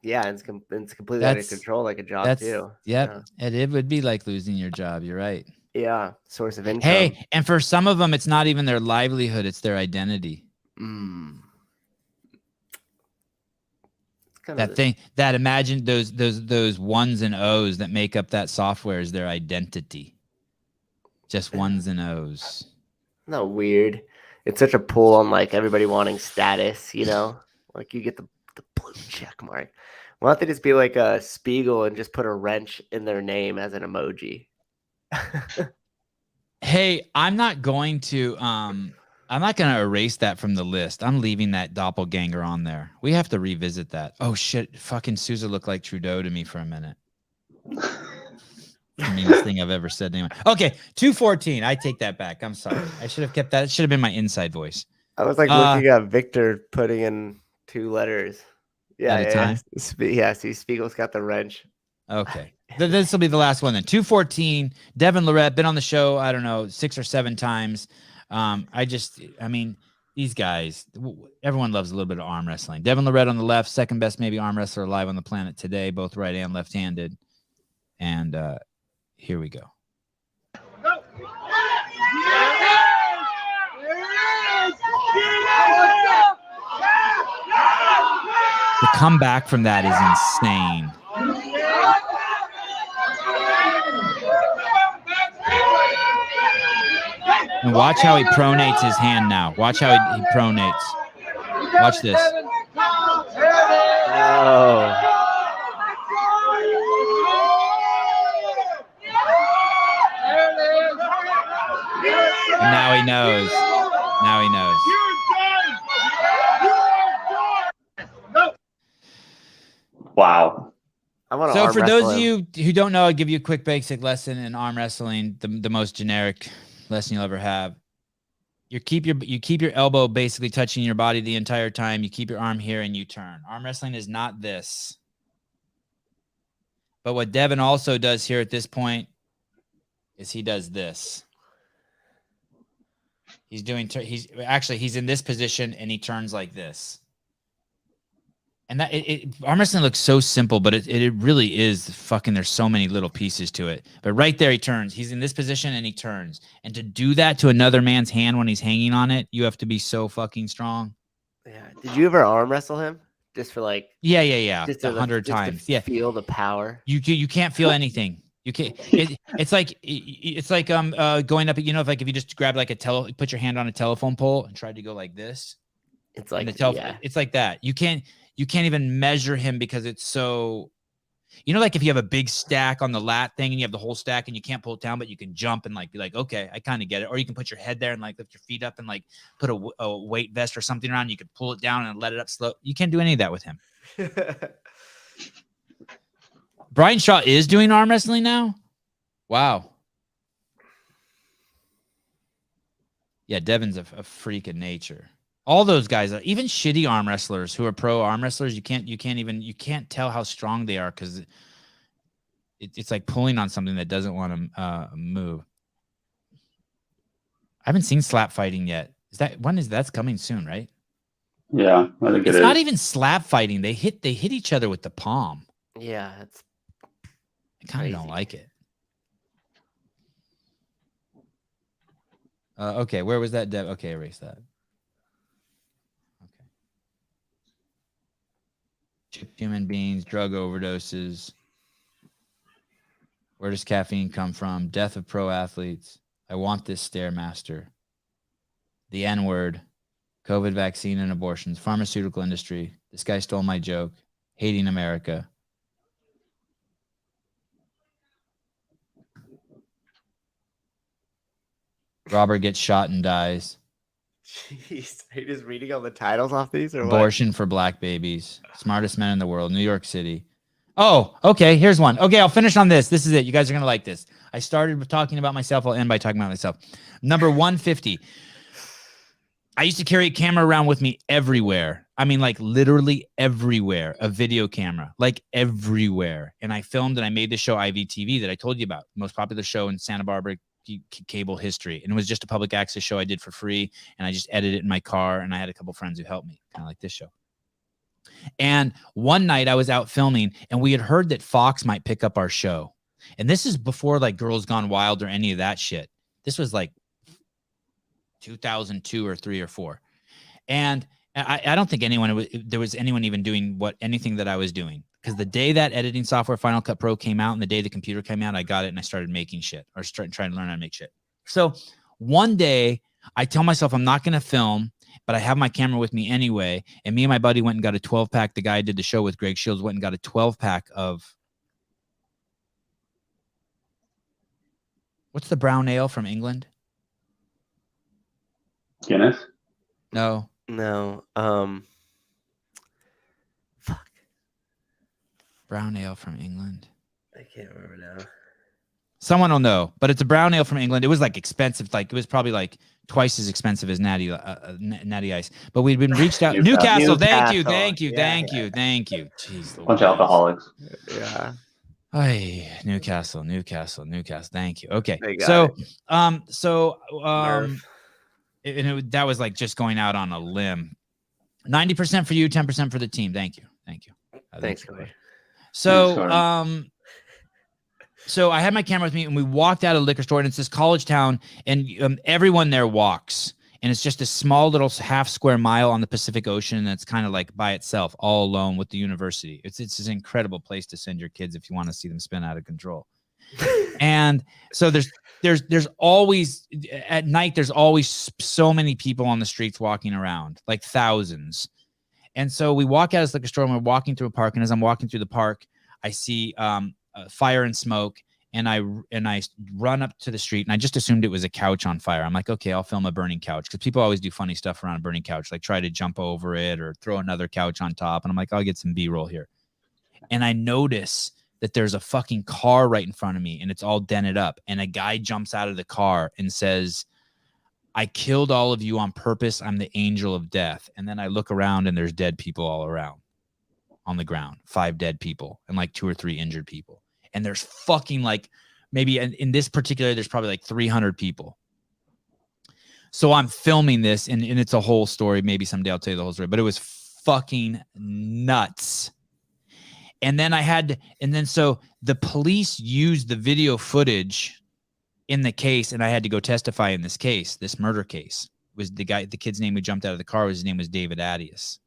Yeah, it's completely out of control, like a job too. Yep. Yeah. It would be like losing your job. You're right. Yeah. Source of income. Hey, and for some of them, it's not even their livelihood. It's their identity. Imagine those ones and O's that make up that software is their identity. Just ones and O's. No, weird. It's such a pull on everybody wanting status, you get the blue check mark. Why don't they just be like a Spiegel and just put a wrench in their name as an emoji? Hey, I'm not going to erase that from the list. I'm leaving that doppelganger on there. We have to revisit that. Oh shit, fucking Sousa looked like Trudeau to me for a minute. The meanest thing I've ever said anyway. Okay, 214. I take that back. I'm sorry. I should have kept that. It should have been my inside voice. I was looking at Victor putting in 2 letters. Yeah, at a time. Yeah, see, Spiegel's got the wrench. Okay. This will be the last one then. 214. Devin Lorette, been on the show, I don't know, 6 or 7 times. These guys, everyone loves a little bit of arm wrestling. Devin Lorette on the left, second best maybe arm wrestler alive on the planet today, both right and left-handed. And here we go. The comeback from that is insane. And watch how he pronates his hand now. Watch how he pronates. Watch this. Oh. And now he knows. Now he knows. Wow. So for those of you who don't know, I'll give you a quick basic lesson in arm wrestling, the most generic lesson you'll ever have. You keep your elbow basically touching your body the entire time. You keep your arm here and you turn. Arm wrestling is not this. But what Devin also does here at this point is he does this. He's in this position and he turns like this. And that arm wrestling looks so simple, but it really is fucking, there's so many little pieces to it. But right there, he turns. He's in this position and he turns. And to do that to another man's hand when he's hanging on it, you have to be so fucking strong. Yeah. Did you ever arm wrestle him? Just for Yeah. Just 100 times. Yeah. Feel the power. You can't feel anything. You can't. It's like going up. If you just grab put your hand on a telephone pole and tried to go like this. It's like it's like that. You can't even measure him because it's so. You know, like if you have a big stack on the lat thing and you have the whole stack and you can't pull it down, but you can jump and like be like, okay, I kind of get it. Or you can put your head there and like lift your feet up and like put a weight vest or something around. You could pull it down and let it up slow. You can't do any of that with him. Brian Shaw is doing arm wrestling now? Wow. Yeah, Devin's a freak of nature. All those guys, even shitty arm wrestlers who are pro arm wrestlers, you can't tell how strong they are because it's like pulling on something that doesn't want to move. I haven't seen slap fighting yet. That's coming soon, right? Yeah, I think it's not even slap fighting. They hit each other with the palm. Yeah, it's I kind of don't like it. Okay, where was that? Okay, erase that. Okay. Chipped human beings, drug overdoses. Where does caffeine come from? Death of pro athletes. I want this Stairmaster. The N-word. COVID vaccine and abortions. Pharmaceutical industry. This guy stole my joke. Hating America. Robert gets shot and dies. Jeez, are you just reading all the titles off these or Abortion for black babies. Smartest men in the world. New York City. Oh, okay. Here's one. Okay, I'll finish on this. This is it. You guys are going to like this. I started talking about myself. I'll end by talking about myself. Number 150. I used to carry a camera around with me everywhere. I mean, like literally everywhere. A video camera, like everywhere. And I filmed and I made the show IVTV that I told you about. Most popular show in Santa Barbara cable history. And it was just a public access show I did for free. And I just edited it in my car. And I had a couple friends who helped me, kind of like this show. And one night I was out filming and we had heard that Fox might pick up our show. And this is before like Girls Gone Wild or any of that shit. This was like 2002 or 3 or 4. And I don't think there was anyone even doing anything that I was doing. Because the day that editing software Final Cut Pro came out and the day the computer came out, I got it and I started making shit or trying to learn how to make shit. So one day I tell myself I'm not going to film, but I have my camera with me anyway. And me and my buddy went and got a 12-pack. The guy I did the show with, Greg Shields, went and got a 12-pack of... What's the brown ale from England? Guinness? No. Fuck. Brown ale from England. I can't remember now. Someone will know, but it's a brown ale from England. It was like expensive. Like it was probably like twice as expensive as Natty Ice. But we'd been reached out. Newcastle. Thank you. Jeez, bunch of alcoholics. Yeah. Hey, Newcastle. Thank you. Okay. That was like just going out on a limb. 90% for you, 10% for the team. Thank you. Thanks, Corey. So I had my camera with me and we walked out of the liquor store and it's this college town and everyone there walks and it's just a small little half square mile on the Pacific Ocean and it's kind of like by itself, all alone with the university. It's an incredible place to send your kids if you want to see them spin out of control. And so there's always at night, there's always so many people on the streets walking around, like thousands. And so we walk out of this liquor store and we're walking through a park. And as I'm walking through the park, I see fire and smoke. And I run up to the street and I just assumed it was a couch on fire. I'm like, okay, I'll film a burning couch because people always do funny stuff around a burning couch, like try to jump over it or throw another couch on top. And I'm like, I'll get some B-roll here. And I notice that there's a fucking car right in front of me and it's all dented up. And a guy jumps out of the car and says, I killed all of you on purpose. I'm the angel of death. And then I look around and there's dead people all around on the ground, 5 dead people and like 2 or 3 injured people. And there's fucking like maybe in this particular, there's probably like 300 people. So I'm filming this and it's a whole story. Maybe someday I'll tell you the whole story, but it was fucking nuts. And then so the police used the video footage in the case and I had to go testify in this case, this murder case. Was the kid's name who jumped out of the car, his name was David Adius.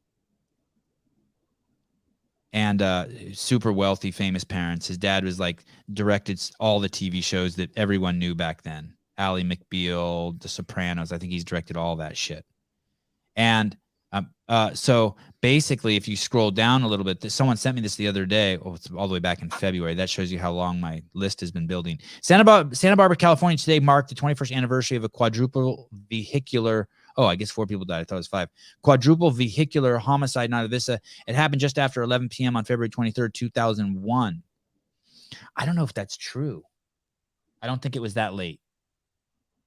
And super wealthy, famous parents. His dad was like directed all the TV shows that everyone knew back then. Ally McBeal, The Sopranos. I think he's directed all that shit. And So basically, if you scroll down a little bit, someone sent me this the other day. Oh, it's all the way back in February. That shows you how long my list has been building. Santa Barbara, California today marked the 21st anniversary of a quadruple vehicular. Oh, I guess 4 people died. I thought it was 5. Quadruple vehicular homicide in Isla Vista. It happened just after 11 p.m. on February 23rd, 2001. I don't know if that's true. I don't think it was that late.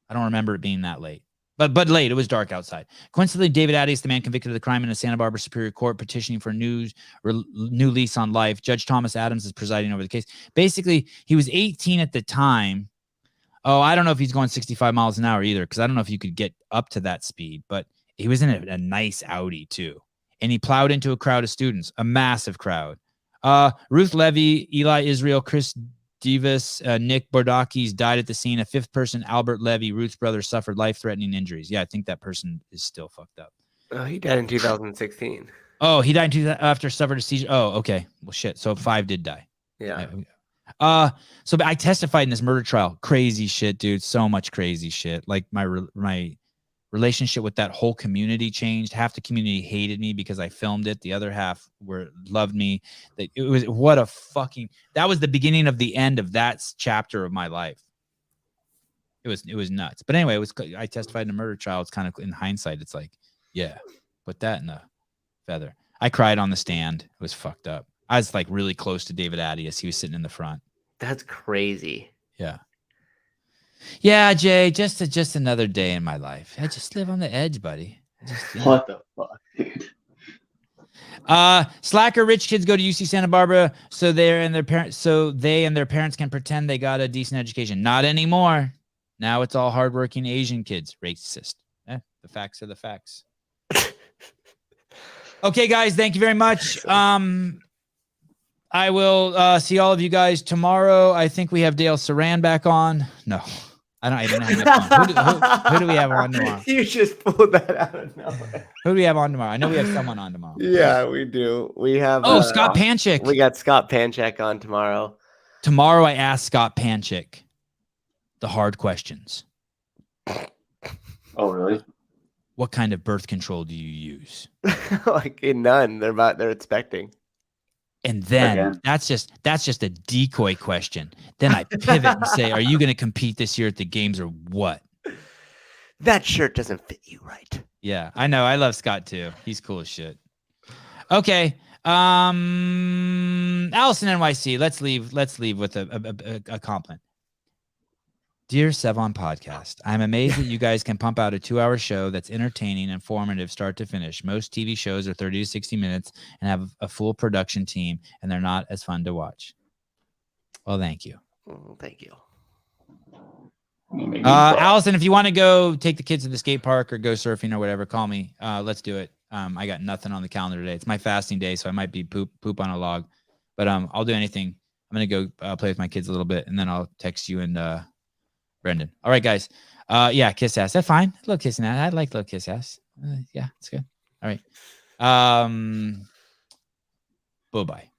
I don't remember it being that late. But late. It was dark outside. Coincidentally, David Addy is the man convicted of the crime in a Santa Barbara Superior Court, petitioning for new lease on life. Judge Thomas Adams is presiding over the case. Basically, he was 18 at the time. Oh, I don't know if he's going 65 miles an hour either, because I don't know if you could get up to that speed. But he was in a nice Audi, too. And he plowed into a crowd of students, a massive crowd. Ruth Levy, Eli Israel, Chris Davis, Nick Bordakis died at the scene. A 5th person, Albert Levy, Ruth's brother, suffered life-threatening injuries. Yeah, I think that person is still fucked up. Oh, he died in 2016. Oh, he died after suffered a seizure. Oh, okay. Well, shit. So 5 did die. Yeah. So I testified in this murder trial. Crazy shit, dude. So much crazy shit. Like my relationship with that whole community changed. Half the community hated me because I filmed it. The other half loved me. That was the beginning of the end of that chapter of my life. It was nuts. But anyway, I testified in a murder trial. It's kind of, in hindsight, it's like, yeah, put that in the feather. I cried on the stand. It was fucked up. I was like really close to David Addy as he was sitting in the front. That's crazy. Yeah. Yeah, Jay, just another day in my life. I just live on the edge, buddy. What the fuck, dude? Slacker rich kids go to UC Santa Barbara so they and their parents can pretend they got a decent education. Not anymore. Now it's all hardworking Asian kids. Racist. The facts are the facts. Okay, guys, thank you very much. I will see all of you guys tomorrow. I think we have Dale Saran back on. No, I don't have enough. Who do we have on tomorrow? You just pulled that out of nowhere. Who do we have on tomorrow? I know we have someone on tomorrow. Yeah, we do. We have Scott Panchik. We got Scott Panchik on tomorrow. Tomorrow I asked Scott Panchik the hard questions. Oh, really? What kind of birth control do you use? Like none. They're expecting. And then that's just a decoy question. Then I pivot and say, are you going to compete this year at the games or what? That shirt doesn't fit you right. Yeah, I know. I love Scott too. He's cool as shit. Okay. Allison NYC. Let's leave with a compliment. Dear Sevan Podcast, I'm amazed that you guys can pump out a 2-hour show that's entertaining, informative, start to finish. Most TV shows are 30 to 60 minutes and have a full production team, and they're not as fun to watch. Well, thank you. Thank you. Allison, if you want to go take the kids to the skate park or go surfing or whatever, call me. Let's do it. I got nothing on the calendar today. It's my fasting day, so I might be poop on a log. But I'll do anything. I'm going to go play with my kids a little bit, and then I'll text you and Brendan. All right, guys. Yeah, kiss ass. That's fine. Little kissing ass. I like little kiss ass. Yeah, it's good. All right. Bye-bye.